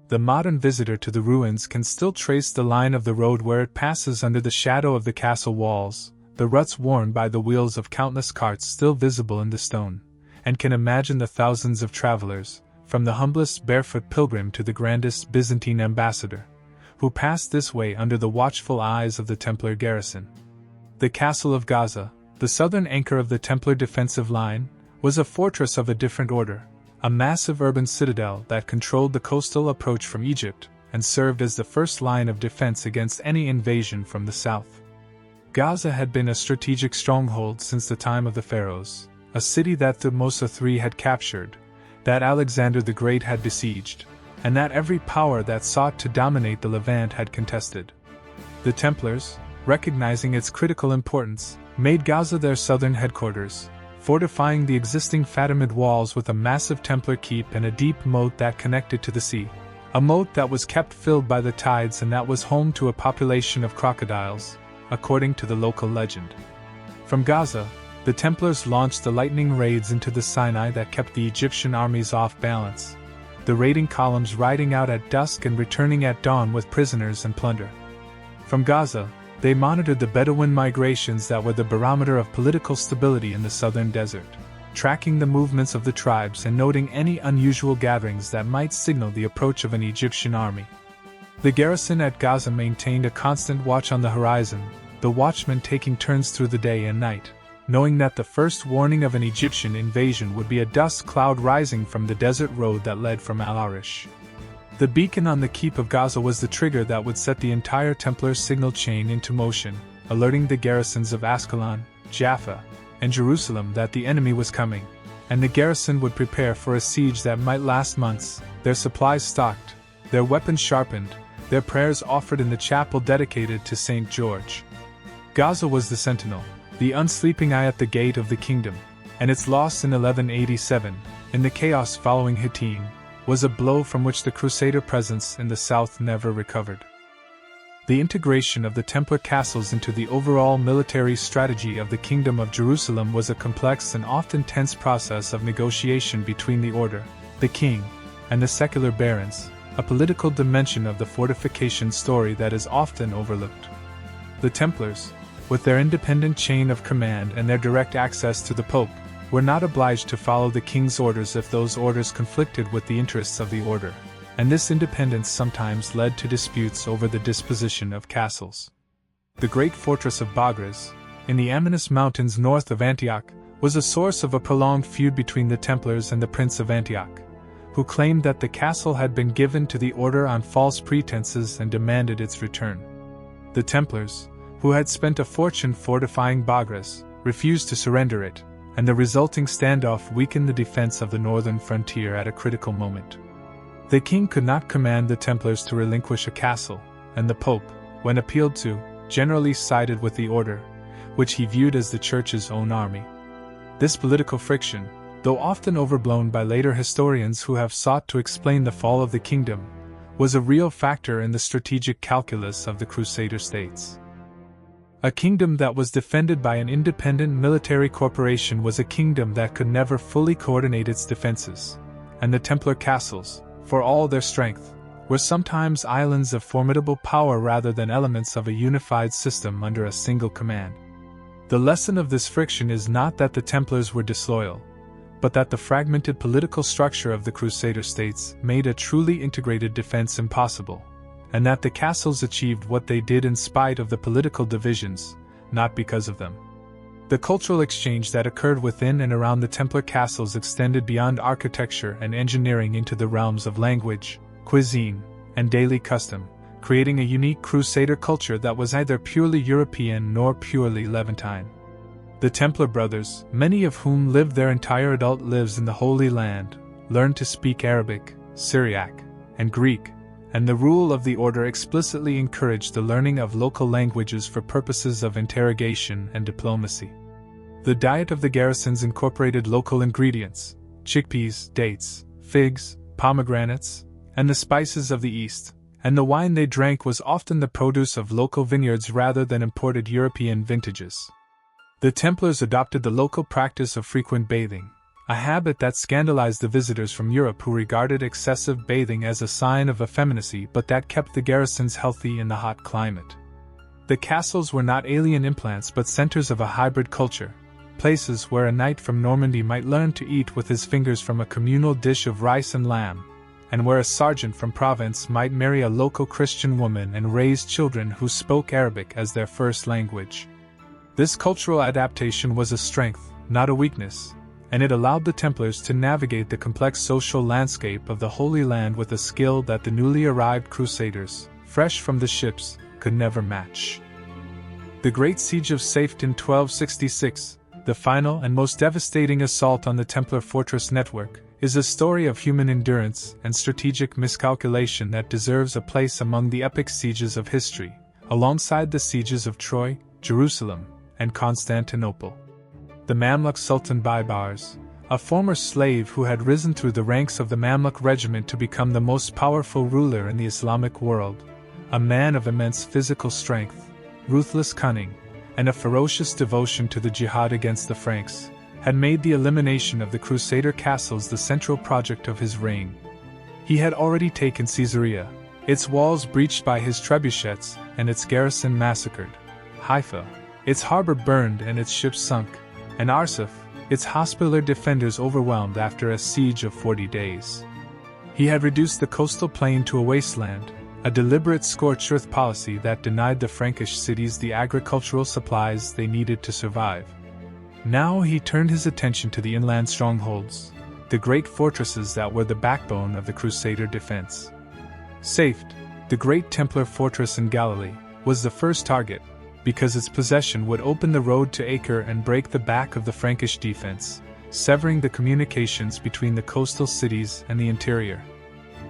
The modern visitor to the ruins can still trace the line of the road where it passes under the shadow of the castle walls, the ruts worn by the wheels of countless carts still visible in the stone, and can imagine the thousands of travelers, from the humblest barefoot pilgrim to the grandest Byzantine ambassador, who passed this way under the watchful eyes of the Templar garrison. The castle of Gaza, the southern anchor of the Templar defensive line, was a fortress of a different order, a massive urban citadel that controlled the coastal approach from Egypt and served as the first line of defense against any invasion from the south. Gaza had been a strategic stronghold since the time of the pharaohs, a city that Thutmose III had captured, that Alexander the Great had besieged, and that every power that sought to dominate the Levant had contested. The Templars, recognizing its critical importance, made Gaza their southern headquarters, fortifying the existing Fatimid walls with a massive Templar keep and a deep moat that connected to the sea, a moat that was kept filled by the tides and that was home to a population of crocodiles, according to the local legend. From Gaza, the Templars launched the lightning raids into the Sinai that kept the Egyptian armies off balance, the raiding columns riding out at dusk and returning at dawn with prisoners and plunder. From Gaza, they monitored the Bedouin migrations that were the barometer of political stability in the southern desert, tracking the movements of the tribes and noting any unusual gatherings that might signal the approach of an Egyptian army. The garrison at Gaza maintained a constant watch on the horizon, the watchmen taking turns through the day and night, knowing that the first warning of an Egyptian invasion would be a dust cloud rising from the desert road that led from Al-Arish. The beacon on the keep of Gaza was the trigger that would set the entire Templar signal chain into motion, alerting the garrisons of Ascalon, Jaffa, and Jerusalem that the enemy was coming, and the garrison would prepare for a siege that might last months, their supplies stocked, their weapons sharpened, their prayers offered in the chapel dedicated to St. George. Gaza was the sentinel, the unsleeping eye at the gate of the kingdom, and its loss in 1187, in the chaos following Hittin, was a blow from which the Crusader presence in the south never recovered. The integration of the Templar castles into the overall military strategy of the Kingdom of Jerusalem was a complex and often tense process of negotiation between the order, the king, and the secular barons, a political dimension of the fortification story that is often overlooked. The Templars, with their independent chain of command and their direct access to the Pope, were not obliged to follow the king's orders if those orders conflicted with the interests of the order, and this independence sometimes led to disputes over the disposition of castles. The great fortress of Bagres, in the Amanus Mountains north of Antioch, was a source of a prolonged feud between the Templars and the Prince of Antioch, who claimed that the castle had been given to the order on false pretenses and demanded its return. The Templars, who had spent a fortune fortifying Bagres, refused to surrender it, and the resulting standoff weakened the defense of the northern frontier at a critical moment. The king could not command the Templars to relinquish a castle, and the Pope, when appealed to, generally sided with the order, which he viewed as the Church's own army. This political friction, though often overblown by later historians who have sought to explain the fall of the kingdom, was a real factor in the strategic calculus of the Crusader states. A kingdom that was defended by an independent military corporation was a kingdom that could never fully coordinate its defenses, and the Templar castles, for all their strength, were sometimes islands of formidable power rather than elements of a unified system under a single command. The lesson of this friction is not that the Templars were disloyal, but that the fragmented political structure of the Crusader states made a truly integrated defense impossible, and that the castles achieved what they did in spite of the political divisions, not because of them. The cultural exchange that occurred within and around the Templar castles extended beyond architecture and engineering into the realms of language, cuisine, and daily custom, creating a unique Crusader culture that was neither purely European nor purely Levantine. The Templar brothers, many of whom lived their entire adult lives in the Holy Land, learned to speak Arabic, Syriac, and Greek, and the rule of the order explicitly encouraged the learning of local languages for purposes of interrogation and diplomacy. The diet of the garrisons incorporated local ingredients, chickpeas, dates, figs, pomegranates, and the spices of the East, and the wine they drank was often the produce of local vineyards rather than imported European vintages. The Templars adopted the local practice of frequent bathing, a habit that scandalized the visitors from Europe who regarded excessive bathing as a sign of effeminacy but that kept the garrisons healthy in the hot climate. The castles were not alien implants but centers of a hybrid culture, places where a knight from Normandy might learn to eat with his fingers from a communal dish of rice and lamb, and where a sergeant from Provence might marry a local Christian woman and raise children who spoke Arabic as their first language. This cultural adaptation was a strength, not a weakness, and it allowed the Templars to navigate the complex social landscape of the Holy Land with a skill that the newly arrived Crusaders, fresh from the ships, could never match. The Great Siege of Safed in 1266, the final and most devastating assault on the Templar fortress network, is a story of human endurance and strategic miscalculation that deserves a place among the epic sieges of history, alongside the sieges of Troy, Jerusalem, and Constantinople. The Mamluk Sultan Baybars, a former slave who had risen through the ranks of the Mamluk regiment to become the most powerful ruler in the Islamic world, a man of immense physical strength, ruthless cunning, and a ferocious devotion to the jihad against the Franks, had made the elimination of the Crusader castles the central project of his reign. He had already taken Caesarea, its walls breached by his trebuchets and its garrison massacred, Haifa, its harbor burned and its ships sunk, and Arsuf, its hospitalier defenders overwhelmed after a siege of 40 days. He had reduced the coastal plain to a wasteland, a deliberate scorched earth policy that denied the Frankish cities the agricultural supplies they needed to survive. Now he turned his attention to the inland strongholds, the great fortresses that were the backbone of the Crusader defense. Safed, the great Templar fortress in Galilee, was the first target, because its possession would open the road to Acre and break the back of the Frankish defense, severing the communications between the coastal cities and the interior.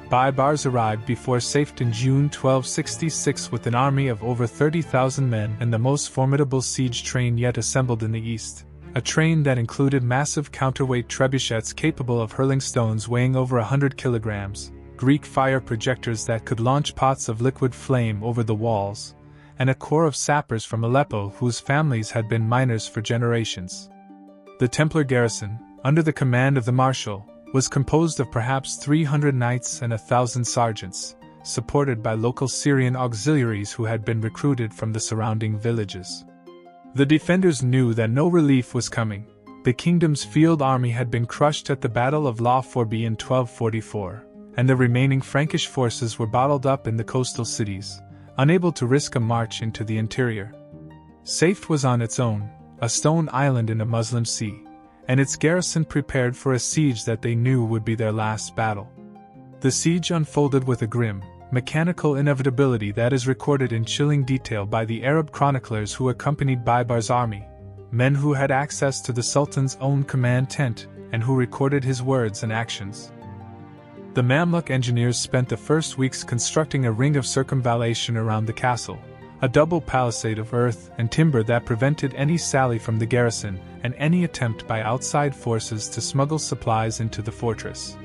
Baybars arrived before Safed in June 1266 with an army of over 30,000 men and the most formidable siege train yet assembled in the east, a train that included massive counterweight trebuchets capable of hurling stones weighing over 100 kilograms, Greek fire projectors that could launch pots of liquid flame over the walls, and a corps of sappers from Aleppo whose families had been miners for generations. The Templar garrison, under the command of the marshal, was composed of perhaps 300 knights and 1,000 sergeants, supported by local Syrian auxiliaries who had been recruited from the surrounding villages. The defenders knew that no relief was coming. The kingdom's field army had been crushed at the Battle of La Fourby in 1244, and the remaining Frankish forces were bottled up in the coastal cities, unable to risk a march into the interior. Safed was on its own, a stone island in a Muslim sea, and its garrison prepared for a siege that they knew would be their last battle. The siege unfolded with a grim, mechanical inevitability that is recorded in chilling detail by the Arab chroniclers who accompanied Baybar's army, men who had access to the Sultan's own command tent and who recorded his words and actions. The Mamluk engineers spent the first weeks constructing a ring of circumvallation around the castle, a double palisade of earth and timber that prevented any sally from the garrison and any attempt by outside forces to smuggle supplies into the fortress.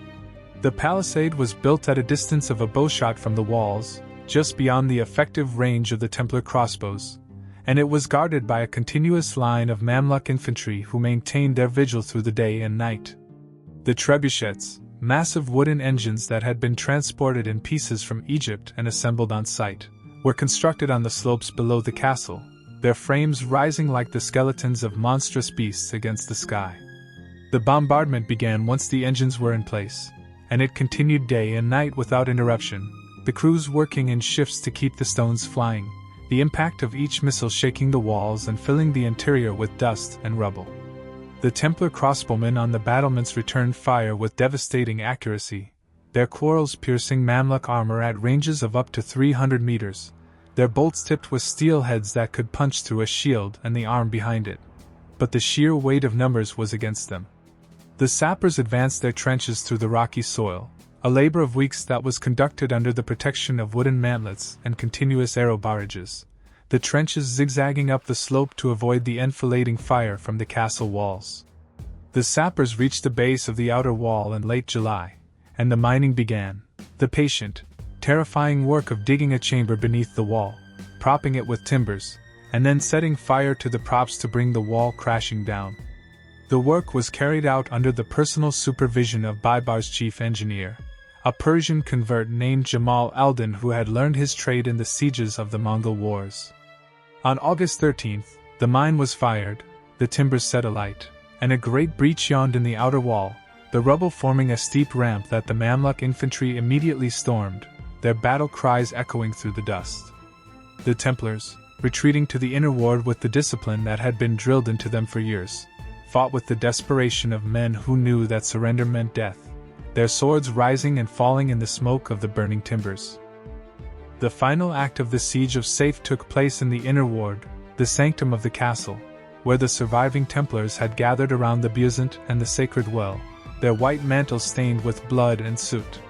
The palisade was built at a distance of a bowshot from the walls, just beyond the effective range of the Templar crossbows, and it was guarded by a continuous line of Mamluk infantry who maintained their vigil through the day and night. The trebuchets, massive wooden engines that had been transported in pieces from Egypt and assembled on site, were constructed on the slopes below the castle, their frames rising like the skeletons of monstrous beasts against the sky. The bombardment began once the engines were in place, and it continued day and night without interruption, the crews working in shifts to keep the stones flying, the impact of each missile shaking the walls and filling the interior with dust and rubble. The Templar crossbowmen on the battlements returned fire with devastating accuracy, their quarrels piercing Mamluk armor at ranges of up to 300 meters, their bolts tipped with steel heads that could punch through a shield and the arm behind it. But the sheer weight of numbers was against them. The sappers advanced their trenches through the rocky soil, a labor of weeks that was conducted under the protection of wooden mantlets and continuous arrow barrages, the trenches zigzagging up the slope to avoid the enfilading fire from the castle walls. The sappers reached the base of the outer wall in late July, and the mining began, the patient, terrifying work of digging a chamber beneath the wall, propping it with timbers, and then setting fire to the props to bring the wall crashing down. The work was carried out under the personal supervision of Baybar's chief engineer, a Persian convert named Jamal Eldin who had learned his trade in the sieges of the Mongol Wars. On August 13th, the mine was fired, the timbers set alight, and a great breach yawned in the outer wall, the rubble forming a steep ramp that the Mamluk infantry immediately stormed, their battle cries echoing through the dust. The Templars, retreating to the inner ward with the discipline that had been drilled into them for years, fought with the desperation of men who knew that surrender meant death, their swords rising and falling in the smoke of the burning timbers. The final act of the siege of Saif took place in the inner ward, the sanctum of the castle, where the surviving Templars had gathered around the Byzant and the sacred well, their white mantles stained with blood and soot.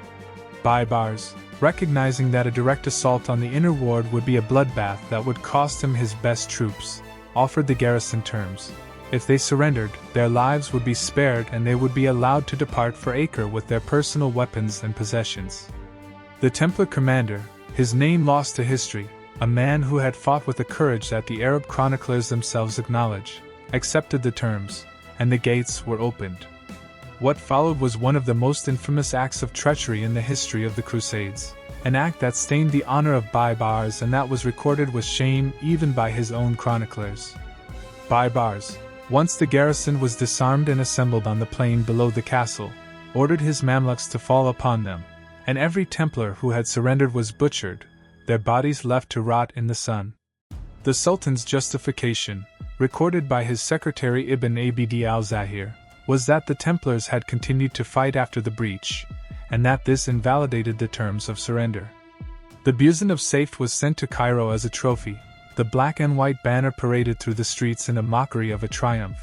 Baibars, recognizing that a direct assault on the inner ward would be a bloodbath that would cost him his best troops, offered the garrison terms. If they surrendered, their lives would be spared and they would be allowed to depart for Acre with their personal weapons and possessions. The Templar commander, his name lost to history, a man who had fought with a courage that the Arab chroniclers themselves acknowledge, accepted the terms, and the gates were opened. What followed was one of the most infamous acts of treachery in the history of the Crusades, an act that stained the honor of Baibars and that was recorded with shame even by his own chroniclers. Baibars, once the garrison was disarmed and assembled on the plain below the castle, ordered his Mamluks to fall upon them, and every Templar who had surrendered was butchered, their bodies left to rot in the sun. The Sultan's justification, recorded by his secretary Ibn Abd al-Zahir, was that the Templars had continued to fight after the breach, and that this invalidated the terms of surrender. The Byzant of Saif was sent to Cairo as a trophy, the black and white banner paraded through the streets in a mockery of a triumph,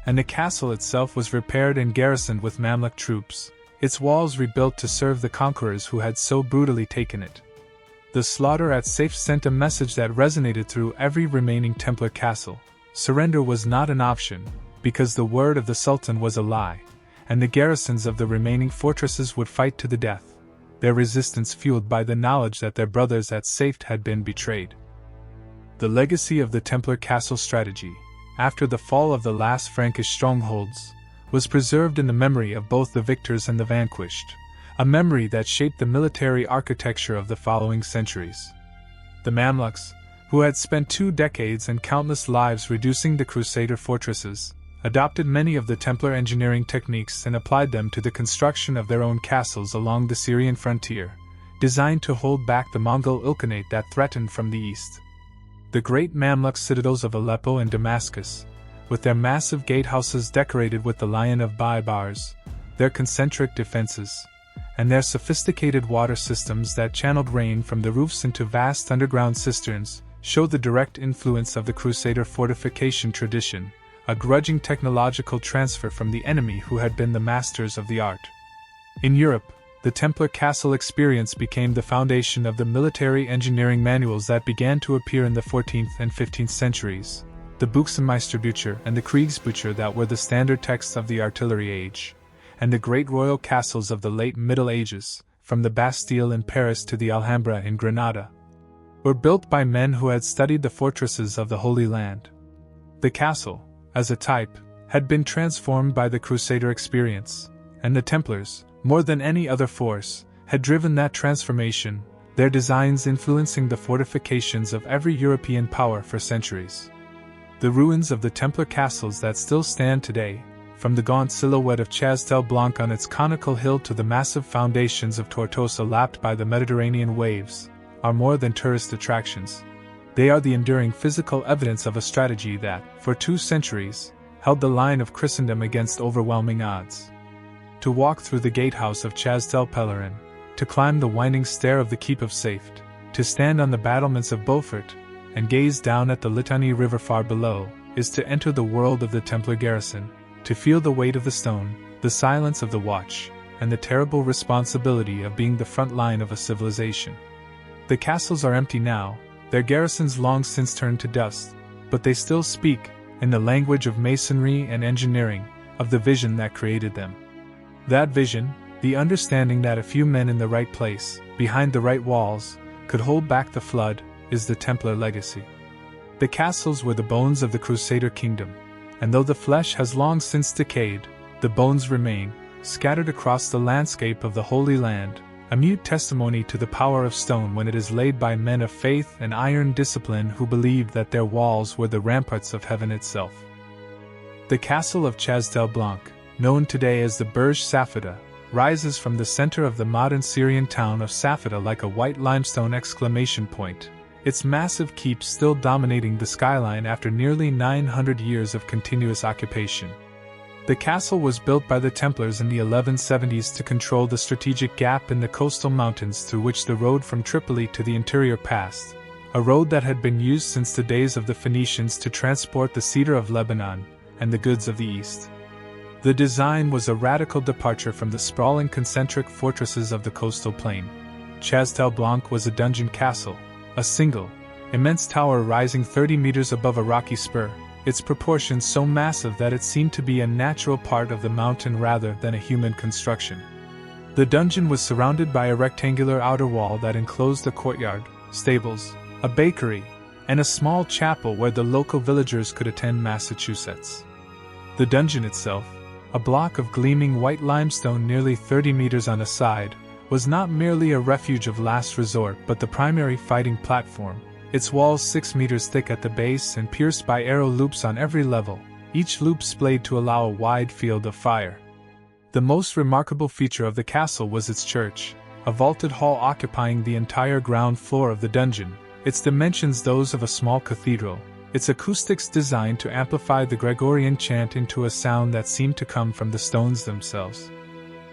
and the castle itself was repaired and garrisoned with Mamluk troops, its walls rebuilt to serve the conquerors who had so brutally taken it. The slaughter at Saif sent a message that resonated through every remaining Templar castle. Surrender was not an option, because the word of the Sultan was a lie, and the garrisons of the remaining fortresses would fight to the death, their resistance fueled by the knowledge that their brothers at Saif had been betrayed. The legacy of the Templar castle strategy, after the fall of the last Frankish strongholds, was preserved in the memory of both the victors and the vanquished, a memory that shaped the military architecture of the following centuries. The Mamluks, who had spent 2 decades and countless lives reducing the Crusader fortresses, adopted many of the Templar engineering techniques and applied them to the construction of their own castles along the Syrian frontier, designed to hold back the Mongol Ilkhanate that threatened from the east. The great Mamluk citadels of Aleppo and Damascus, with their massive gatehouses decorated with the lion of Baibars, their concentric defenses, and their sophisticated water systems that channeled rain from the roofs into vast underground cisterns, show the direct influence of the Crusader fortification tradition, a grudging technological transfer from the enemy who had been the masters of the art. In Europe, the Templar castle experience became the foundation of the military engineering manuals that began to appear in the 14th and 15th centuries, the Buchsenmeisterbücher and the Kriegsbücher that were the standard texts of the artillery age, and the great royal castles of the late Middle Ages, from the Bastille in Paris to the Alhambra in Granada, were built by men who had studied the fortresses of the Holy Land. The castle, as a type, had been transformed by the Crusader experience, and the Templars, more than any other force, had driven that transformation, their designs influencing the fortifications of every European power for centuries. The ruins of the Templar castles that still stand today, from the gaunt silhouette of Chastel Blanc on its conical hill to the massive foundations of Tortosa lapped by the Mediterranean waves, are more than tourist attractions. They are the enduring physical evidence of a strategy that, for 2 centuries, held the line of Christendom against overwhelming odds. To walk through the gatehouse of Chastel Pellerin, to climb the winding stair of the Keep of Saif, to stand on the battlements of Beaufort, and gaze down at the Litani River far below, is to enter the world of the Templar garrison, to feel the weight of the stone, the silence of the watch, and the terrible responsibility of being the front line of a civilization. The castles are empty now, their garrisons long since turned to dust, but they still speak, in the language of masonry and engineering, of the vision that created them. That vision, the understanding that a few men in the right place, behind the right walls, could hold back the flood, is the Templar legacy. The castles were the bones of the Crusader kingdom, and though the flesh has long since decayed, the bones remain, scattered across the landscape of the Holy Land, a mute testimony to the power of stone when it is laid by men of faith and iron discipline who believed that their walls were the ramparts of heaven itself. The castle of Chastel Blanc, known today as the Burj Safada, rises from the center of the modern Syrian town of Safada like a white limestone exclamation point, its massive keep still dominating the skyline after nearly 900 years of continuous occupation. The castle was built by the Templars in the 1170s to control the strategic gap in the coastal mountains through which the road from Tripoli to the interior passed, a road that had been used since the days of the Phoenicians to transport the cedar of Lebanon and the goods of the East. The design was a radical departure from the sprawling concentric fortresses of the coastal plain. Chastel Blanc was a dungeon castle, a single, immense tower rising 30 meters above a rocky spur, its proportions so massive that it seemed to be a natural part of the mountain rather than a human construction. The dungeon was surrounded by a rectangular outer wall that enclosed a courtyard, stables, a bakery, and a small chapel where the local villagers could attend Massachusetts. The dungeon itself, a block of gleaming white limestone nearly 30 meters on a side, was not merely a refuge of last resort but the primary fighting platform, its walls 6 meters thick at the base and pierced by arrow loops on every level, each loop splayed to allow a wide field of fire. The most remarkable feature of the castle was its church, a vaulted hall occupying the entire ground floor of the dungeon, its dimensions those of a small cathedral, its acoustics designed to amplify the Gregorian chant into a sound that seemed to come from the stones themselves.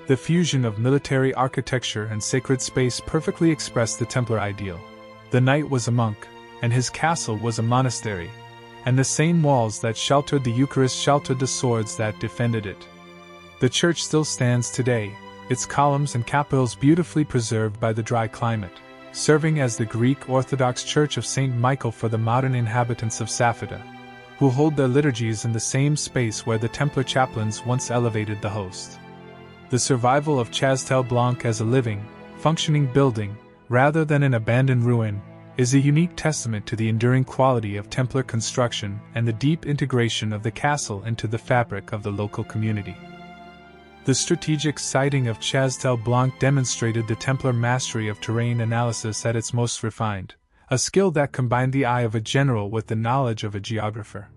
The fusion of military architecture and sacred space perfectly expressed the Templar ideal. The knight was a monk, and his castle was a monastery, and the same walls that sheltered the Eucharist sheltered the swords that defended it. The church still stands today, its columns and capitals beautifully preserved by the dry climate, serving as the Greek Orthodox Church of St. Michael for the modern inhabitants of Safada, who hold their liturgies in the same space where the Templar chaplains once elevated the host. The survival of Chastel Blanc as a living, functioning building, rather than an abandoned ruin, is a unique testament to the enduring quality of Templar construction and the deep integration of the castle into the fabric of the local community. The strategic siting of Chastel Blanc demonstrated the Templar mastery of terrain analysis at its most refined, a skill that combined the eye of a general with the knowledge of a geographer.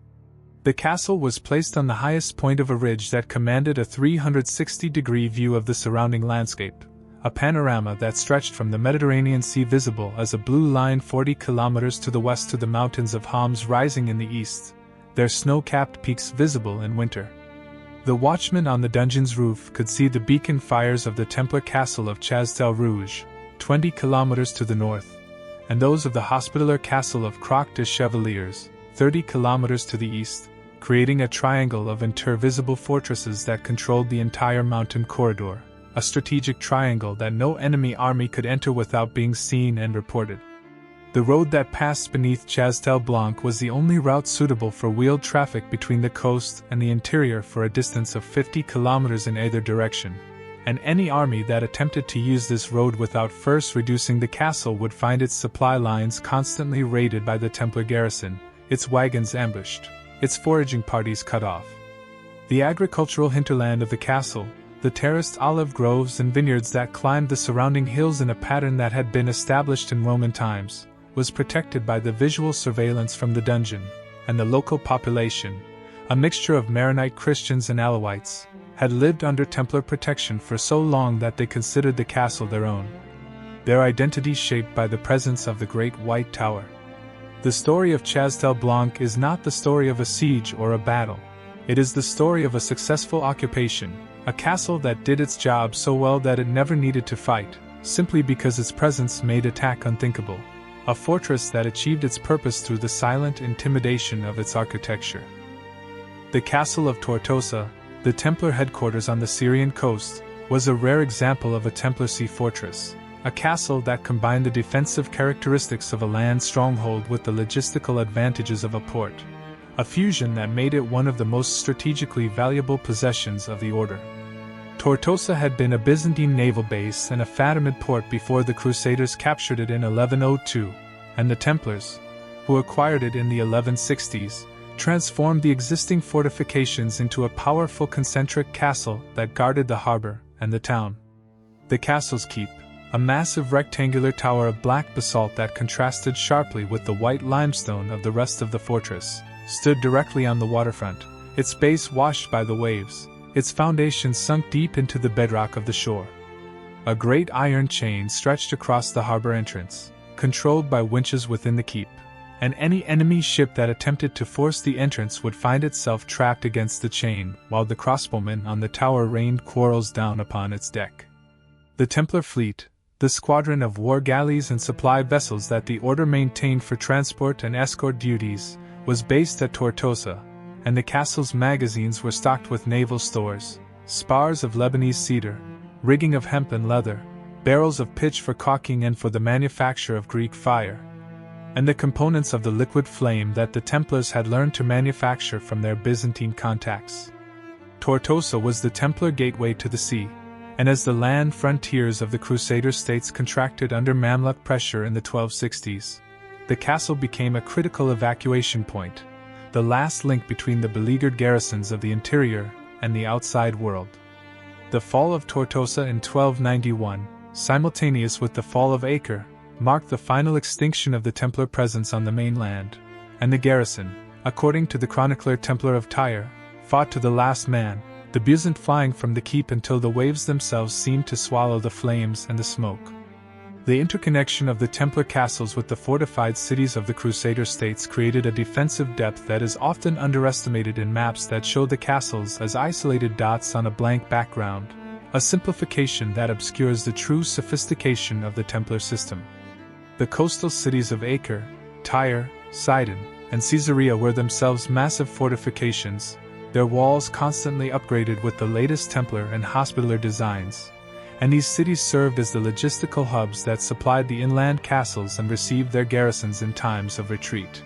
The castle was placed on the highest point of a ridge that commanded a 360-degree view of the surrounding landscape, a panorama that stretched from the Mediterranean Sea visible as a blue line 40 kilometers to the west to the mountains of Homs rising in the east, their snow-capped peaks visible in winter. The watchman on the dungeon's roof could see the beacon fires of the Templar castle of Chastel Rouge, 20 kilometers to the north, and those of the hospitaller castle of Croix des Chevaliers, 30 kilometers to the east, creating a triangle of intervisible fortresses that controlled the entire mountain corridor, a strategic triangle that no enemy army could enter without being seen and reported. The road that passed beneath Chastel Blanc was the only route suitable for wheeled traffic between the coast and the interior for a distance of 50 kilometers in either direction, and any army that attempted to use this road without first reducing the castle would find its supply lines constantly raided by the Templar garrison, its wagons ambushed, its foraging parties cut off. The agricultural hinterland of the castle, the terraced olive groves and vineyards that climbed the surrounding hills in a pattern that had been established in Roman times, was protected by the visual surveillance from the dungeon, and the local population, a mixture of Maronite Christians and Alawites, had lived under Templar protection for so long that they considered the castle their own, their identity shaped by the presence of the Great White Tower. The story of Chastel Blanc is not the story of a siege or a battle. It is the story of a successful occupation, a castle that did its job so well that it never needed to fight, simply because its presence made attack unthinkable, a fortress that achieved its purpose through the silent intimidation of its architecture. The castle of Tortosa, the Templar headquarters on the Syrian coast, was a rare example of a Templar sea fortress, a castle that combined the defensive characteristics of a land stronghold with the logistical advantages of a port, a fusion that made it one of the most strategically valuable possessions of the order. Tortosa had been a Byzantine naval base and a Fatimid port before the Crusaders captured it in 1102, and the Templars, who acquired it in the 1160s, transformed the existing fortifications into a powerful concentric castle that guarded the harbor and the town. The castle's keep, a massive rectangular tower of black basalt that contrasted sharply with the white limestone of the rest of the fortress, stood directly on the waterfront, its base washed by the waves, its foundations sunk deep into the bedrock of the shore. A great iron chain stretched across the harbor entrance, controlled by winches within the keep, and any enemy ship that attempted to force the entrance would find itself trapped against the chain, while the crossbowmen on the tower rained quarrels down upon its deck. The Templar fleet, the squadron of war galleys and supply vessels that the order maintained for transport and escort duties, was based at Tortosa, and the castle's magazines were stocked with naval stores, spars of Lebanese cedar, rigging of hemp and leather, barrels of pitch for caulking and for the manufacture of Greek fire, and the components of the liquid flame that the Templars had learned to manufacture from their Byzantine contacts. Tortosa was the Templar gateway to the sea, and as the land frontiers of the Crusader states contracted under Mamluk pressure in the 1260s, the castle became a critical evacuation point, the last link between the beleaguered garrisons of the interior and the outside world. The fall of Tortosa in 1291, simultaneous with the fall of Acre, marked the final extinction of the Templar presence on the mainland, and the garrison, according to the chronicler Templar of Tyre, fought to the last man, the Byzant flying from the keep until the waves themselves seemed to swallow the flames and the smoke. The interconnection of the Templar castles with the fortified cities of the Crusader states created a defensive depth that is often underestimated in maps that show the castles as isolated dots on a blank background, a simplification that obscures the true sophistication of the Templar system. The coastal cities of Acre, Tyre, Sidon, and Caesarea were themselves massive fortifications, their walls constantly upgraded with the latest Templar and Hospitaller designs, and these cities served as the logistical hubs that supplied the inland castles and received their garrisons in times of retreat.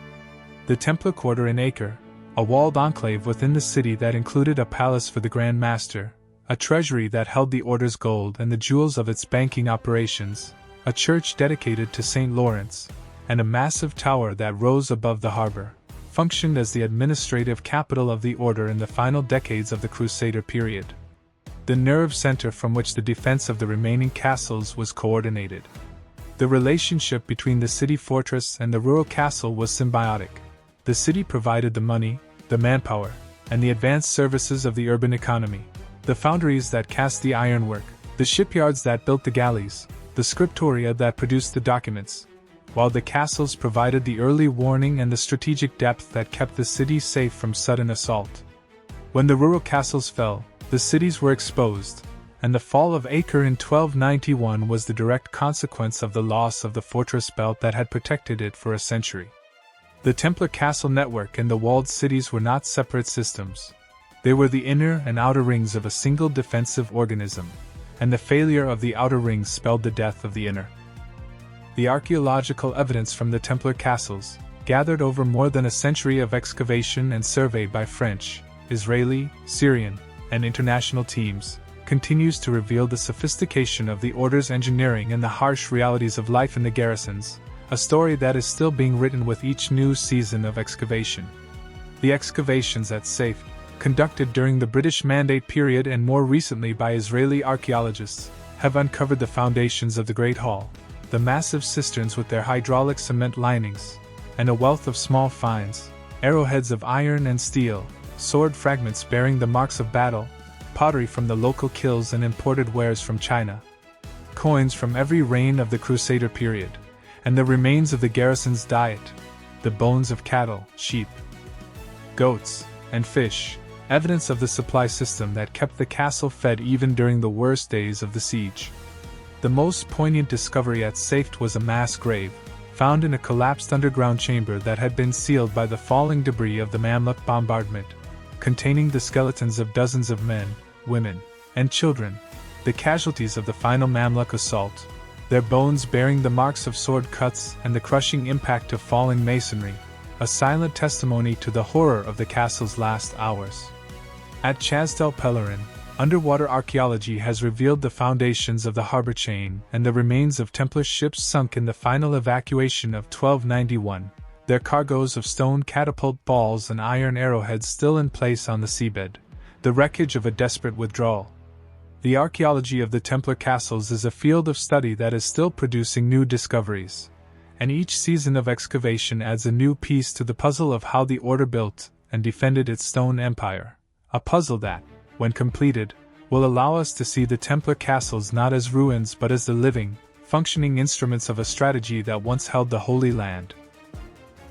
The Templar quarter in Acre, a walled enclave within the city that included a palace for the Grand Master, a treasury that held the order's gold and the jewels of its banking operations, a church dedicated to St. Lawrence, and a massive tower that rose above the harbor, functioned as the administrative capital of the order in the final decades of the Crusader period, the nerve center from which the defense of the remaining castles was coordinated. The relationship between the city fortress and the rural castle was symbiotic. The city provided the money, the manpower, and the advanced services of the urban economy, the foundries that cast the ironwork, the shipyards that built the galleys, the scriptoria that produced the documents, while the castles provided the early warning and the strategic depth that kept the city safe from sudden assault. When the rural castles fell, the cities were exposed, and the fall of Acre in 1291 was the direct consequence of the loss of the fortress belt that had protected it for a century. The Templar castle network and the walled cities were not separate systems. They were the inner and outer rings of a single defensive organism, and the failure of the outer rings spelled the death of the inner. The archaeological evidence from the Templar castles, gathered over more than a century of excavation and survey by French, Israeli, Syrian, and international teams, continues to reveal the sophistication of the order's engineering and the harsh realities of life in the garrisons, a story that is still being written with each new season of excavation. The excavations at Saif, conducted during the British Mandate period and more recently by Israeli archaeologists, have uncovered the foundations of the Great Hall, the massive cisterns with their hydraulic cement linings, and a wealth of small finds, arrowheads of iron and steel, sword fragments bearing the marks of battle, pottery from the local kilns and imported wares from China, coins from every reign of the Crusader period, and the remains of the garrison's diet, the bones of cattle, sheep, goats, and fish, evidence of the supply system that kept the castle fed even during the worst days of the siege. The most poignant discovery at Saif was a mass grave, found in a collapsed underground chamber that had been sealed by the falling debris of the Mamluk bombardment, containing the skeletons of dozens of men, women, and children, the casualties of the final Mamluk assault, their bones bearing the marks of sword cuts and the crushing impact of falling masonry, a silent testimony to the horror of the castle's last hours. At Chastel Pellerin, underwater archaeology has revealed the foundations of the harbor chain and the remains of Templar ships sunk in the final evacuation of 1291, their cargoes of stone catapult balls and iron arrowheads still in place on the seabed, the wreckage of a desperate withdrawal. The archaeology of the Templar castles is a field of study that is still producing new discoveries, and each season of excavation adds a new piece to the puzzle of how the order built and defended its stone empire, a puzzle that, when completed, will allow us to see the Templar castles not as ruins but as the living, functioning instruments of a strategy that once held the Holy Land.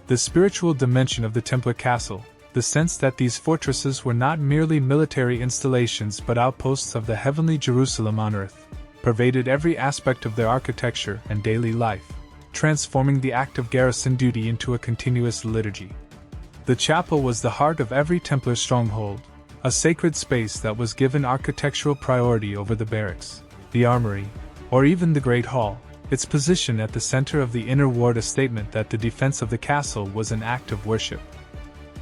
The spiritual dimension of the Templar castle, the sense that these fortresses were not merely military installations but outposts of the heavenly Jerusalem on earth, pervaded every aspect of their architecture and daily life, transforming the act of garrison duty into a continuous liturgy. The chapel was the heart of every Templar stronghold, a sacred space that was given architectural priority over the barracks, the armory, or even the Great Hall. Its position at the center of the inner ward a statement that the defense of the castle was an act of worship.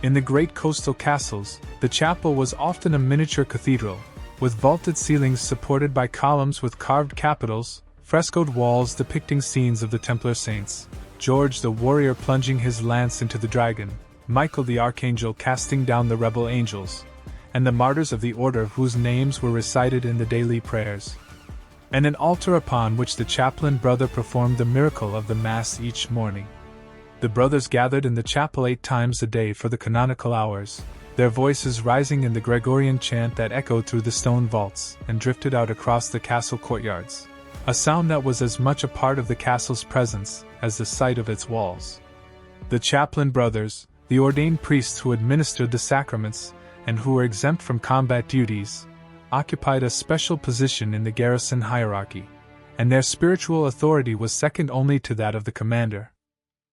In the great coastal castles, the chapel was often a miniature cathedral, with vaulted ceilings supported by columns with carved capitals, frescoed walls depicting scenes of the Templar saints, George the warrior plunging his lance into the dragon, Michael the archangel casting down the rebel angels, and the martyrs of the order whose names were recited in the daily prayers, and an altar upon which the chaplain brother performed the miracle of the Mass each morning. The brothers gathered in the chapel 8 times a day for the canonical hours, their voices rising in the Gregorian chant that echoed through the stone vaults and drifted out across the castle courtyards, a sound that was as much a part of the castle's presence as the sight of its walls. The chaplain brothers, the ordained priests who administered the sacraments and who were exempt from combat duties, occupied a special position in the garrison hierarchy, and their spiritual authority was second only to that of the commander.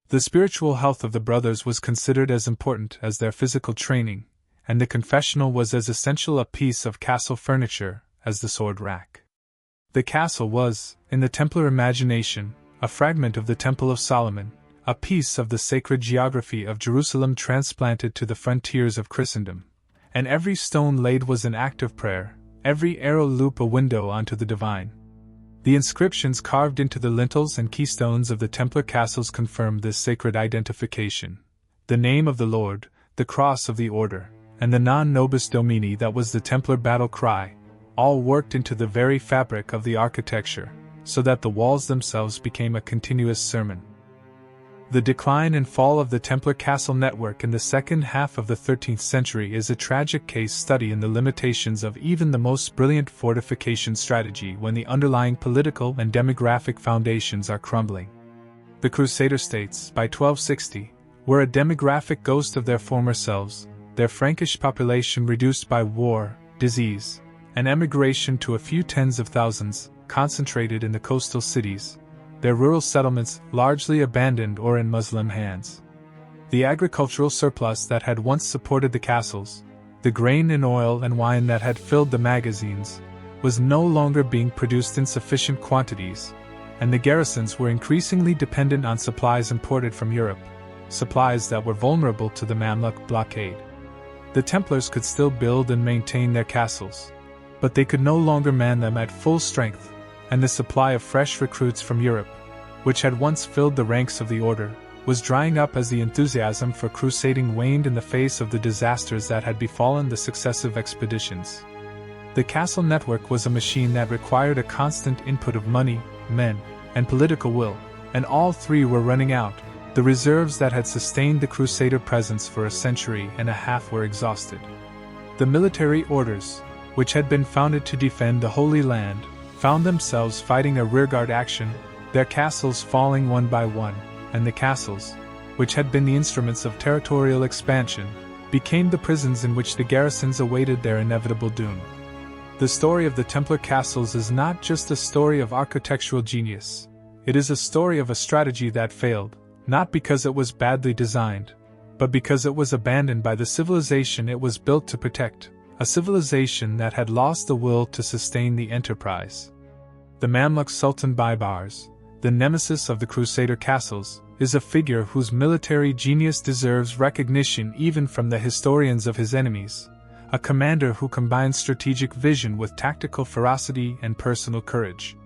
The spiritual health of the brothers was considered as important as their physical training, and the confessional was as essential a piece of castle furniture as the sword rack. The castle was, in the Templar imagination, a fragment of the Temple of Solomon, a piece of the sacred geography of Jerusalem transplanted to the frontiers of Christendom, and every stone laid was an act of prayer, every arrow loop a window onto the divine. The inscriptions carved into the lintels and keystones of the Templar castles confirmed this sacred identification. The name of the Lord, the cross of the order, and the non nobis domini that was the Templar battle cry, all worked into the very fabric of the architecture, so that the walls themselves became a continuous sermon. The decline and fall of the Templar castle network in the second half of the 13th century is a tragic case study in the limitations of even the most brilliant fortification strategy when the underlying political and demographic foundations are crumbling. The Crusader states, by 1260, were a demographic ghost of their former selves, their Frankish population reduced by war, disease, and emigration to a few tens of thousands, concentrated in the coastal cities, their rural settlements largely abandoned or in Muslim hands. The agricultural surplus that had once supported the castles, the grain and oil and wine that had filled the magazines, was no longer being produced in sufficient quantities, and the garrisons were increasingly dependent on supplies imported from Europe, supplies that were vulnerable to the Mamluk blockade. The Templars could still build and maintain their castles, but they could no longer man them at full strength, and the supply of fresh recruits from Europe, which had once filled the ranks of the order, was drying up as the enthusiasm for crusading waned in the face of the disasters that had befallen the successive expeditions. The castle network was a machine that required a constant input of money, men, and political will, and all three were running out. The reserves that had sustained the Crusader presence for a century and a half were exhausted. The military orders, which had been founded to defend the Holy Land, found themselves fighting a rearguard action, their castles falling one by one, and the castles, which had been the instruments of territorial expansion, became the prisons in which the garrisons awaited their inevitable doom. The story of the Templar castles is not just a story of architectural genius, it is a story of a strategy that failed, not because it was badly designed, but because it was abandoned by the civilization it was built to protect, a civilization that had lost the will to sustain the enterprise. The Mamluk Sultan Baybars, the nemesis of the Crusader castles, is a figure whose military genius deserves recognition even from the historians of his enemies, a commander who combined strategic vision with tactical ferocity and personal courage.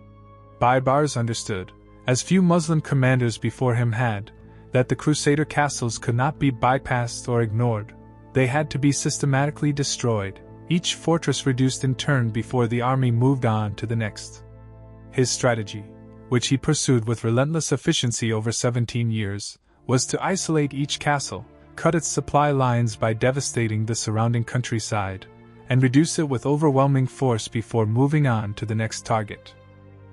Baybars understood, as few Muslim commanders before him had, that the Crusader castles could not be bypassed or ignored. They had to be systematically destroyed, each fortress reduced in turn before the army moved on to the next. His strategy, which he pursued with relentless efficiency over 17 years, was to isolate each castle, cut its supply lines by devastating the surrounding countryside, and reduce it with overwhelming force before moving on to the next target.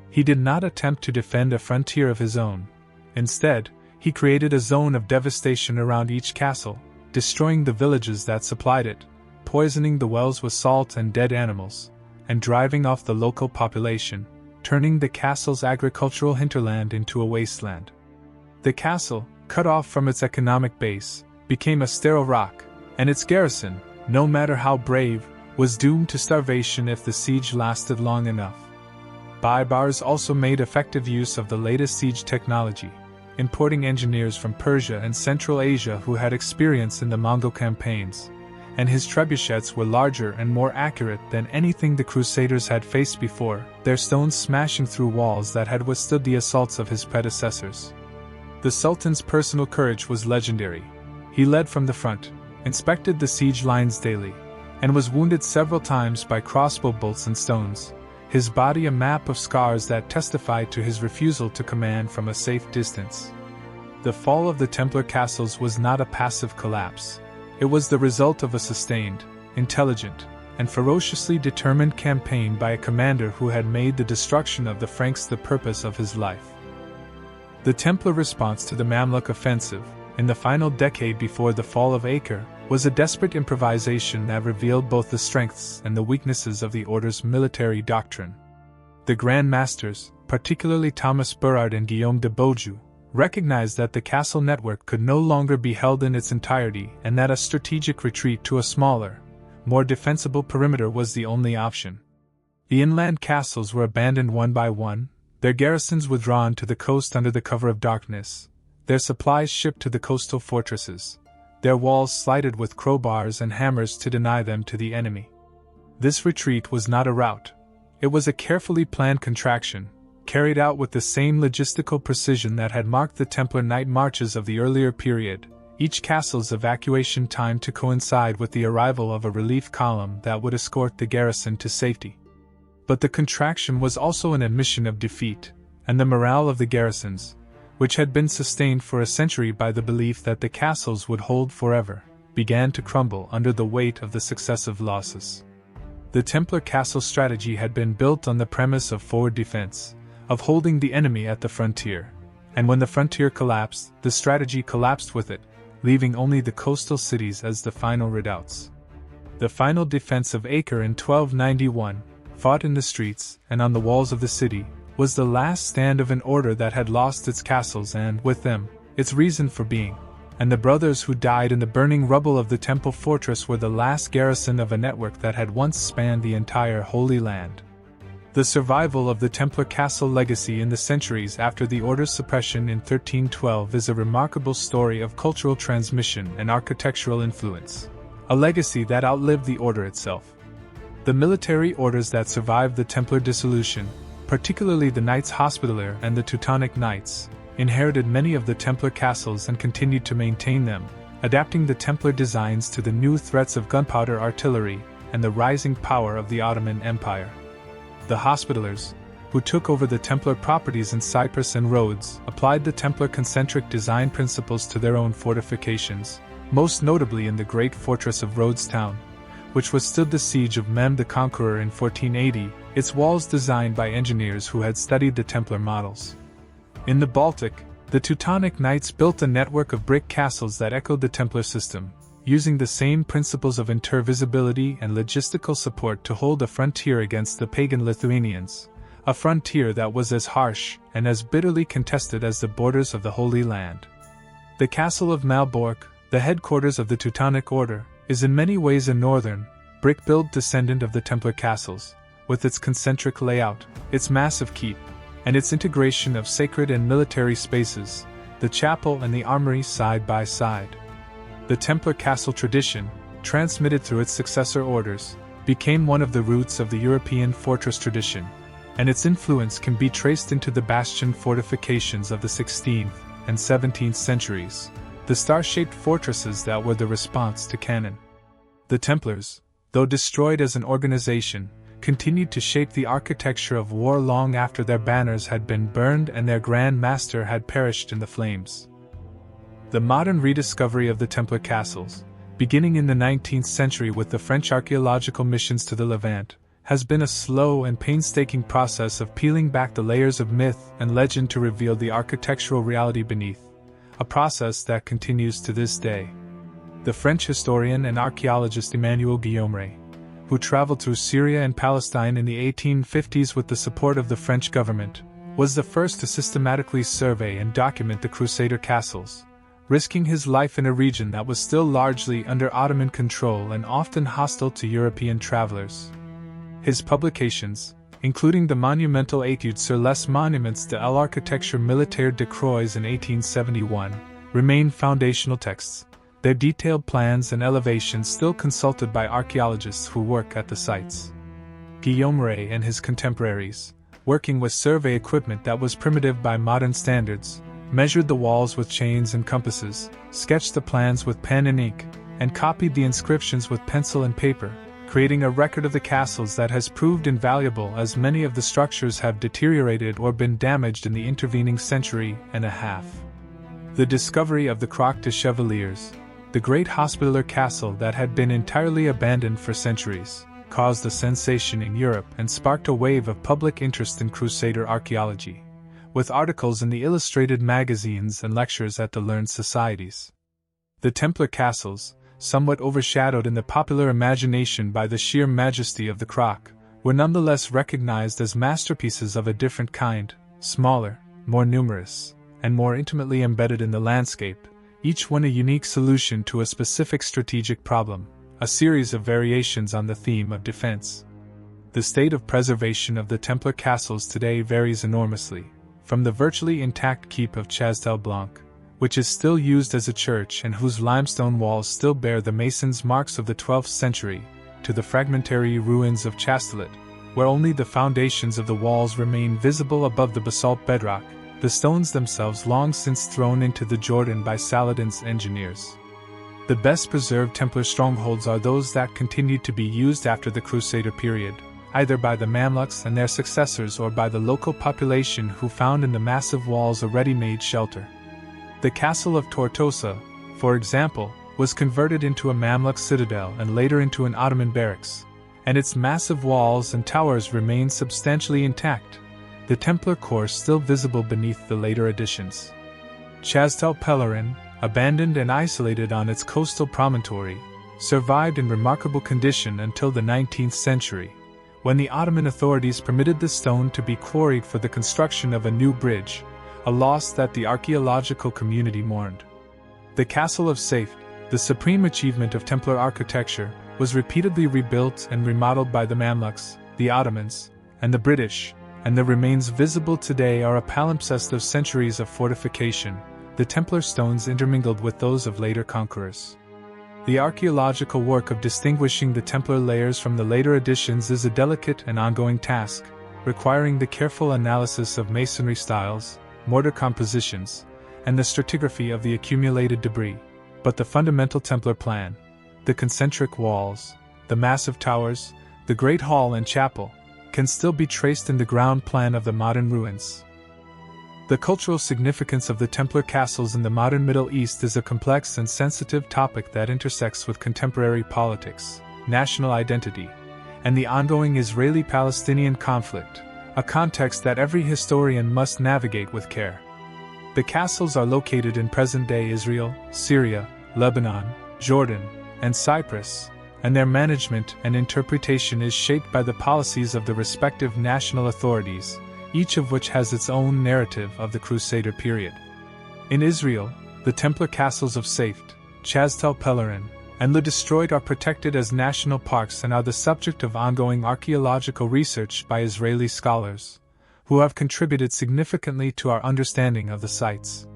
He did not attempt to defend a frontier of his own. Instead, he created a zone of devastation around each castle, destroying the villages that supplied it, poisoning the wells with salt and dead animals, and driving off the local population, turning the castle's agricultural hinterland into a wasteland. The castle, cut off from its economic base, became a sterile rock, and its garrison, no matter how brave, was doomed to starvation if the siege lasted long enough. Baibars also made effective use of the latest siege technology, importing engineers from Persia and Central Asia who had experience in the Mongol campaigns, and his trebuchets were larger and more accurate than anything the Crusaders had faced before, their stones smashing through walls that had withstood the assaults of his predecessors. The Sultan's personal courage was legendary. He led from the front, inspected the siege lines daily, and was wounded several times by crossbow bolts and stones, his body a map of scars that testified to his refusal to command from a safe distance. The fall of the Templar castles was not a passive collapse. It was the result of a sustained, intelligent, and ferociously determined campaign by a commander who had made the destruction of the Franks the purpose of his life. The Templar response to the Mamluk offensive, in the final decade before the fall of Acre, was a desperate improvisation that revealed both the strengths and the weaknesses of the order's military doctrine. The Grand Masters, particularly Thomas Burrard and Guillaume de Beaujeu, recognized that the castle network could no longer be held in its entirety and that a strategic retreat to a smaller, more defensible perimeter was the only option. The inland castles were abandoned one by one, their garrisons withdrawn to the coast under the cover of darkness, their supplies shipped to the coastal fortresses, their walls slighted with crowbars and hammers to deny them to the enemy. This retreat was not a rout. It was a carefully planned contraction, carried out with the same logistical precision that had marked the Templar night marches of the earlier period, each castle's evacuation time to coincide with the arrival of a relief column that would escort the garrison to safety. But the contraction was also an admission of defeat, and the morale of the garrisons, which had been sustained for a century by the belief that the castles would hold forever, began to crumble under the weight of the successive losses. The Templar castle strategy had been built on the premise of forward defense, of holding the enemy at the frontier, and when the frontier collapsed, the strategy collapsed with it, leaving only the coastal cities as the final redoubts. The final defense of Acre in 1291, fought in the streets and on the walls of the city, was the last stand of an order that had lost its castles and, with them, its reason for being, and the brothers who died in the burning rubble of the temple fortress were the last garrison of a network that had once spanned the entire Holy Land. The survival of the Templar castle legacy in the centuries after the order's suppression in 1312 is a remarkable story of cultural transmission and architectural influence, a legacy that outlived the order itself. The military orders that survived the Templar dissolution, particularly the Knights Hospitaller and the Teutonic Knights, inherited many of the Templar castles and continued to maintain them, adapting the Templar designs to the new threats of gunpowder artillery and the rising power of the Ottoman Empire. The Hospitallers, who took over the Templar properties in Cyprus and Rhodes, applied the Templar concentric design principles to their own fortifications, most notably in the great fortress of Rhodes town, which withstood the siege of Mem the Conqueror in 1480, its walls designed by engineers who had studied the Templar models. In the Baltic, the Teutonic Knights built a network of brick castles that echoed the Templar system, using the same principles of intervisibility and logistical support to hold a frontier against the pagan Lithuanians, a frontier that was as harsh and as bitterly contested as the borders of the Holy Land. The castle of Malbork, the headquarters of the Teutonic Order, is in many ways a northern, brick-built descendant of the Templar castles, with its concentric layout, its massive keep, and its integration of sacred and military spaces, the chapel and the armory side by side. The Templar castle tradition, transmitted through its successor orders, became one of the roots of the European fortress tradition, and its influence can be traced into the bastion fortifications of the 16th and 17th centuries, the star-shaped fortresses that were the response to cannon. The Templars, though destroyed as an organization, continued to shape the architecture of war long after their banners had been burned and their Grand Master had perished in the flames. The modern rediscovery of the Templar castles, beginning in the 19th century with the French archaeological missions to the Levant, has been a slow and painstaking process of peeling back the layers of myth and legend to reveal the architectural reality beneath, a process that continues to this day. The French historian and archaeologist Emmanuel Guillaume, who traveled through Syria and Palestine in the 1850s with the support of the French government, was the first to systematically survey and document the Crusader castles, risking his life in a region that was still largely under Ottoman control and often hostile to European travelers. His publications, including the monumental Études sur les monuments de l'architecture militaire de Croix in 1871, remain foundational texts, their detailed plans and elevations still consulted by archaeologists who work at the sites. Guillaume and his contemporaries, working with survey equipment that was primitive by modern standards, measured the walls with chains and compasses, sketched the plans with pen and ink, and copied the inscriptions with pencil and paper, creating a record of the castles that has proved invaluable as many of the structures have deteriorated or been damaged in the intervening century and a half. The discovery of the Croix des Chevaliers, the great hospitaller castle that had been entirely abandoned for centuries, caused a sensation in Europe and sparked a wave of public interest in Crusader archaeology, with articles in the illustrated magazines and lectures at the learned societies. The Templar castles, somewhat overshadowed in the popular imagination by the sheer majesty of the Croix, were nonetheless recognized as masterpieces of a different kind, smaller, more numerous, and more intimately embedded in the landscape, each one a unique solution to a specific strategic problem, a series of variations on the theme of defense. The state of preservation of the Templar castles today varies enormously, from the virtually intact keep of Chastel-Blanc, which is still used as a church and whose limestone walls still bear the mason's marks of the 12th century, to the fragmentary ruins of Chastelet, where only the foundations of the walls remain visible above the basalt bedrock, the stones themselves long since thrown into the Jordan by Saladin's engineers. The best preserved Templar strongholds are those that continued to be used after the Crusader period, either by the Mamluks and their successors or by the local population who found in the massive walls a ready-made shelter. The castle of Tortosa, for example, was converted into a Mamluk citadel and later into an Ottoman barracks, and its massive walls and towers remain substantially intact, the Templar core still visible beneath the later additions. Chastel-Pellerin, abandoned and isolated on its coastal promontory, survived in remarkable condition until the 19th century, when the Ottoman authorities permitted the stone to be quarried for the construction of a new bridge, a loss that the archaeological community mourned. The Castle of Safed, the supreme achievement of Templar architecture, was repeatedly rebuilt and remodeled by the Mamluks, the Ottomans, and the British, and the remains visible today are a palimpsest of centuries of fortification, the Templar stones intermingled with those of later conquerors. The archaeological work of distinguishing the Templar layers from the later additions is a delicate and ongoing task, requiring the careful analysis of masonry styles, mortar compositions, and the stratigraphy of the accumulated debris, but the fundamental Templar plan, the concentric walls, the massive towers, the great hall and chapel, can still be traced in the ground plan of the modern ruins. The cultural significance of the Templar castles in the modern Middle East is a complex and sensitive topic that intersects with contemporary politics, national identity, and the ongoing Israeli-Palestinian conflict, a context that every historian must navigate with care. The castles are located in present-day Israel, Syria, Lebanon, Jordan, and Cyprus, and their management and interpretation is shaped by the policies of the respective national authorities, each of which has its own narrative of the Crusader period. In Israel, the Templar castles of Safed, Chastel-Pellerin, and Le Destroyed are protected as national parks and are the subject of ongoing archaeological research by Israeli scholars, who have contributed significantly to our understanding of the sites.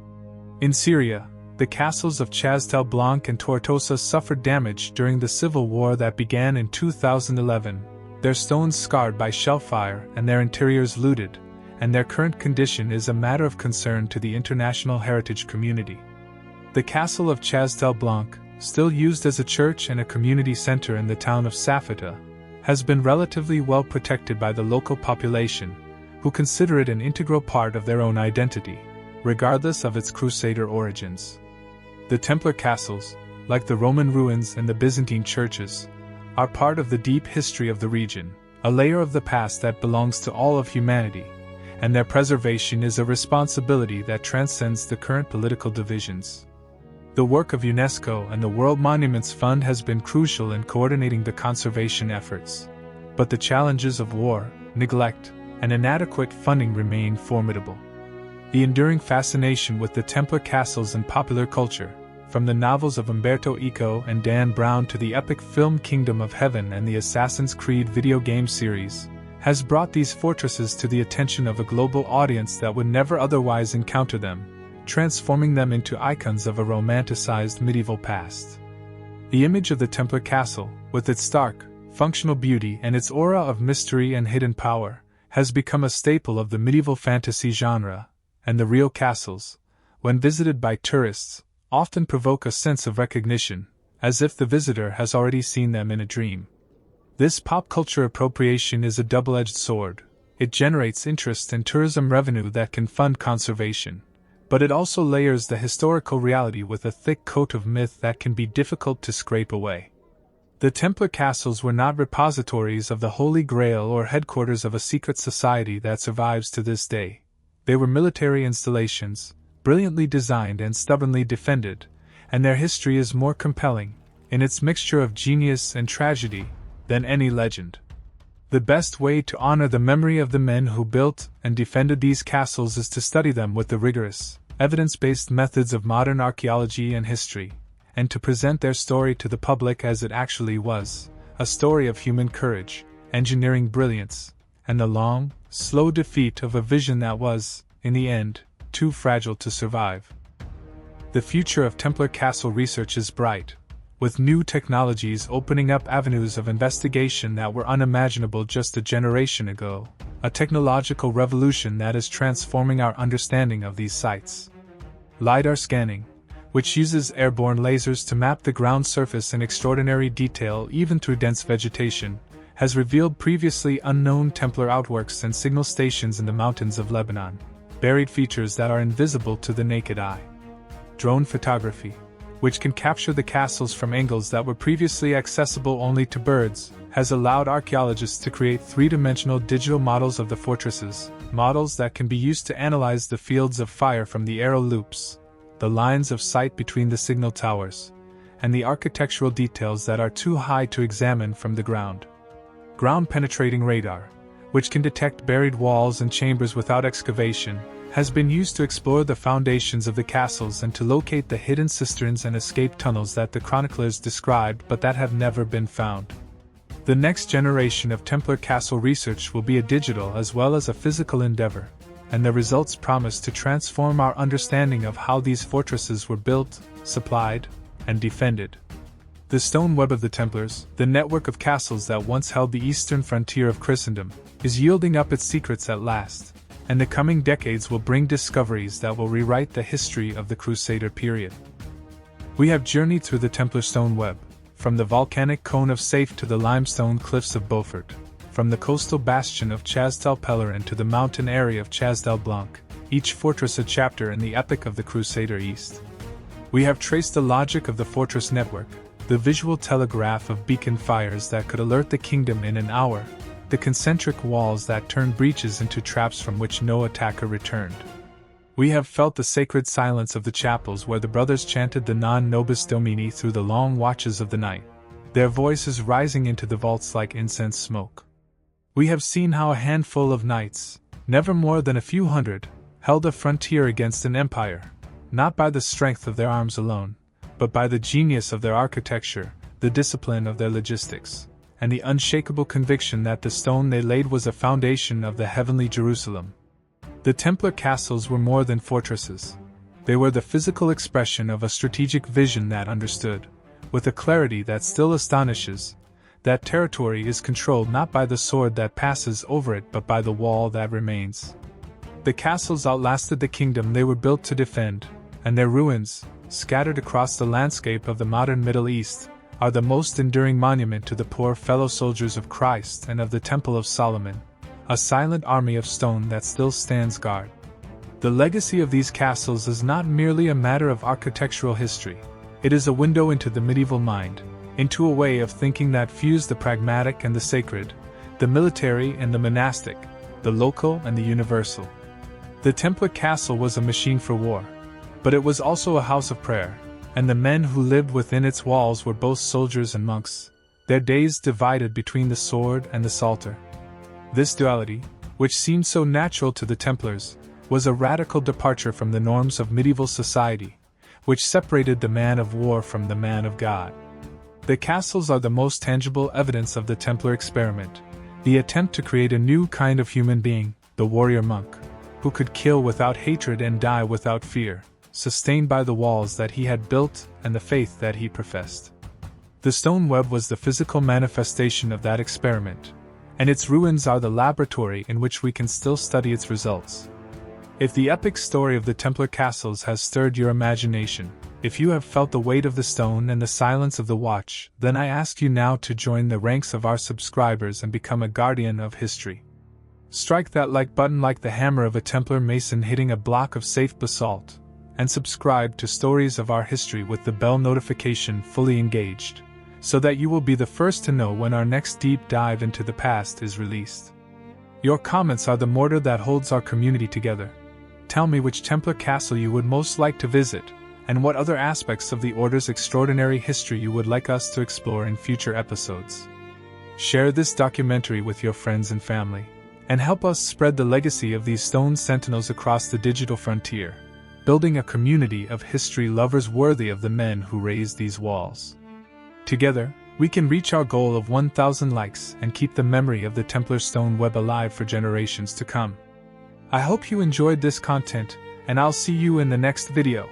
In Syria, the castles of Chastel-Blanc and Tortosa suffered damage during the civil war that began in 2011, their stones scarred by shellfire and their interiors looted, and their current condition is a matter of concern to the international heritage community. The castle of Chastel-Blanc, still used as a church and a community center in the town of Safata, has been relatively well protected by the local population, who consider it an integral part of their own identity, regardless of its Crusader origins. The Templar castles, like the Roman ruins and the Byzantine churches, are part of the deep history of the region, a layer of the past that belongs to all of humanity, and their preservation is a responsibility that transcends the current political divisions. The work of UNESCO and the World Monuments Fund has been crucial in coordinating the conservation efforts, but the challenges of war, neglect, and inadequate funding remain formidable. The enduring fascination with the Templar castles in popular culture, from the novels of Umberto Eco and Dan Brown to the epic film Kingdom of Heaven and the Assassin's Creed video game series, has brought these fortresses to the attention of a global audience that would never otherwise encounter them, transforming them into icons of a romanticized medieval past. The image of the Templar castle, with its stark, functional beauty and its aura of mystery and hidden power, has become a staple of the medieval fantasy genre, and the real castles, when visited by tourists, often provoke a sense of recognition, as if the visitor has already seen them in a dream. This pop culture appropriation is a double-edged sword. It generates interest and tourism revenue that can fund conservation, but it also layers the historical reality with a thick coat of myth that can be difficult to scrape away. The Templar castles were not repositories of the Holy Grail or headquarters of a secret society that survives to this day. They were military installations, brilliantly designed and stubbornly defended, and their history is more compelling, in its mixture of genius and tragedy, than any legend. The best way to honor the memory of the men who built and defended these castles is to study them with the rigorous, evidence-based methods of modern archaeology and history, and to present their story to the public as it actually was, a story of human courage, engineering brilliance, and the long, slow defeat of a vision that was, in the end, too fragile to survive. The future of Templar castle research is bright, with new technologies opening up avenues of investigation that were unimaginable just a generation ago, a technological revolution that is transforming our understanding of these sites. LiDAR scanning, which uses airborne lasers to map the ground surface in extraordinary detail even through dense vegetation, has revealed previously unknown Templar outworks and signal stations in the mountains of Lebanon, buried features that are invisible to the naked eye. Drone photography, which can capture the castles from angles that were previously accessible only to birds, has allowed archaeologists to create three-dimensional digital models of the fortresses, models that can be used to analyze the fields of fire from the arrow loops, the lines of sight between the signal towers, and the architectural details that are too high to examine from the ground. Ground-penetrating radar, which can detect buried walls and chambers without excavation, has been used to explore the foundations of the castles and to locate the hidden cisterns and escape tunnels that the chroniclers described but that have never been found. The next generation of Templar castle research will be a digital as well as a physical endeavor, and the results promise to transform our understanding of how these fortresses were built, supplied, and defended. The stone web of the Templars, the network of castles that once held the eastern frontier of Christendom, is yielding up its secrets at last, and the coming decades will bring discoveries that will rewrite the history of the Crusader period. We have journeyed through the Templar stone web, from the volcanic cone of Saif to the limestone cliffs of Beaufort, from the coastal bastion of Chas del Pellerin to the mountain area of Chas del Blanc, each fortress a chapter in the epic of the Crusader East. We have traced the logic of the fortress network, the visual telegraph of beacon fires that could alert the kingdom in an hour, the concentric walls that turned breaches into traps from which no attacker returned. We have felt the sacred silence of the chapels where the brothers chanted the Non Nobis Domini through the long watches of the night, their voices rising into the vaults like incense smoke. We have seen how a handful of knights, never more than a few hundred, held a frontier against an empire, not by the strength of their arms alone, but by the genius of their architecture, the discipline of their logistics, and the unshakable conviction that the stone they laid was a foundation of the heavenly Jerusalem. The Templar castles were more than fortresses. They were the physical expression of a strategic vision that understood, with a clarity that still astonishes, that territory is controlled not by the sword that passes over it but by the wall that remains. The castles outlasted the kingdom they were built to defend, and their ruins, scattered across the landscape of the modern Middle East, are the most enduring monument to the poor fellow soldiers of Christ and of the Temple of Solomon, a silent army of stone that still stands guard. The legacy of these castles is not merely a matter of architectural history, It is a window into the medieval mind, into a way of thinking that fused the pragmatic and the sacred, the military and the monastic, the local and the universal. The Templar castle was a machine for war, but it was also a house of prayer, and the men who lived within its walls were both soldiers and monks, their days divided between the sword and the psalter. This duality, which seemed so natural to the Templars, was a radical departure from the norms of medieval society, which separated the man of war from the man of God. The castles are the most tangible evidence of the Templar experiment, the attempt to create a new kind of human being, the warrior monk, who could kill without hatred and die without fear, sustained by the walls that he had built and the faith that he professed. The stone web was the physical manifestation of that experiment, and its ruins are the laboratory in which we can still study its results. If the epic story of the Templar castles has stirred your imagination, if you have felt the weight of the stone and the silence of the watch, then I ask you now to join the ranks of our subscribers and become a guardian of history. Strike that like button like the hammer of a Templar mason hitting a block of safe basalt, and subscribe to Stories of Our History with the bell notification fully engaged, so that you will be the first to know when our next deep dive into the past is released. Your comments are the mortar that holds our community together. Tell me which Templar castle you would most like to visit, and what other aspects of the Order's extraordinary history you would like us to explore in future episodes. Share this documentary with your friends and family, and help us spread the legacy of these stone sentinels across the digital frontier, building a community of history lovers worthy of the men who raised these walls. Together, we can reach our goal of 1,000 likes and keep the memory of the Templar stone web alive for generations to come. I hope you enjoyed this content, and I'll see you in the next video.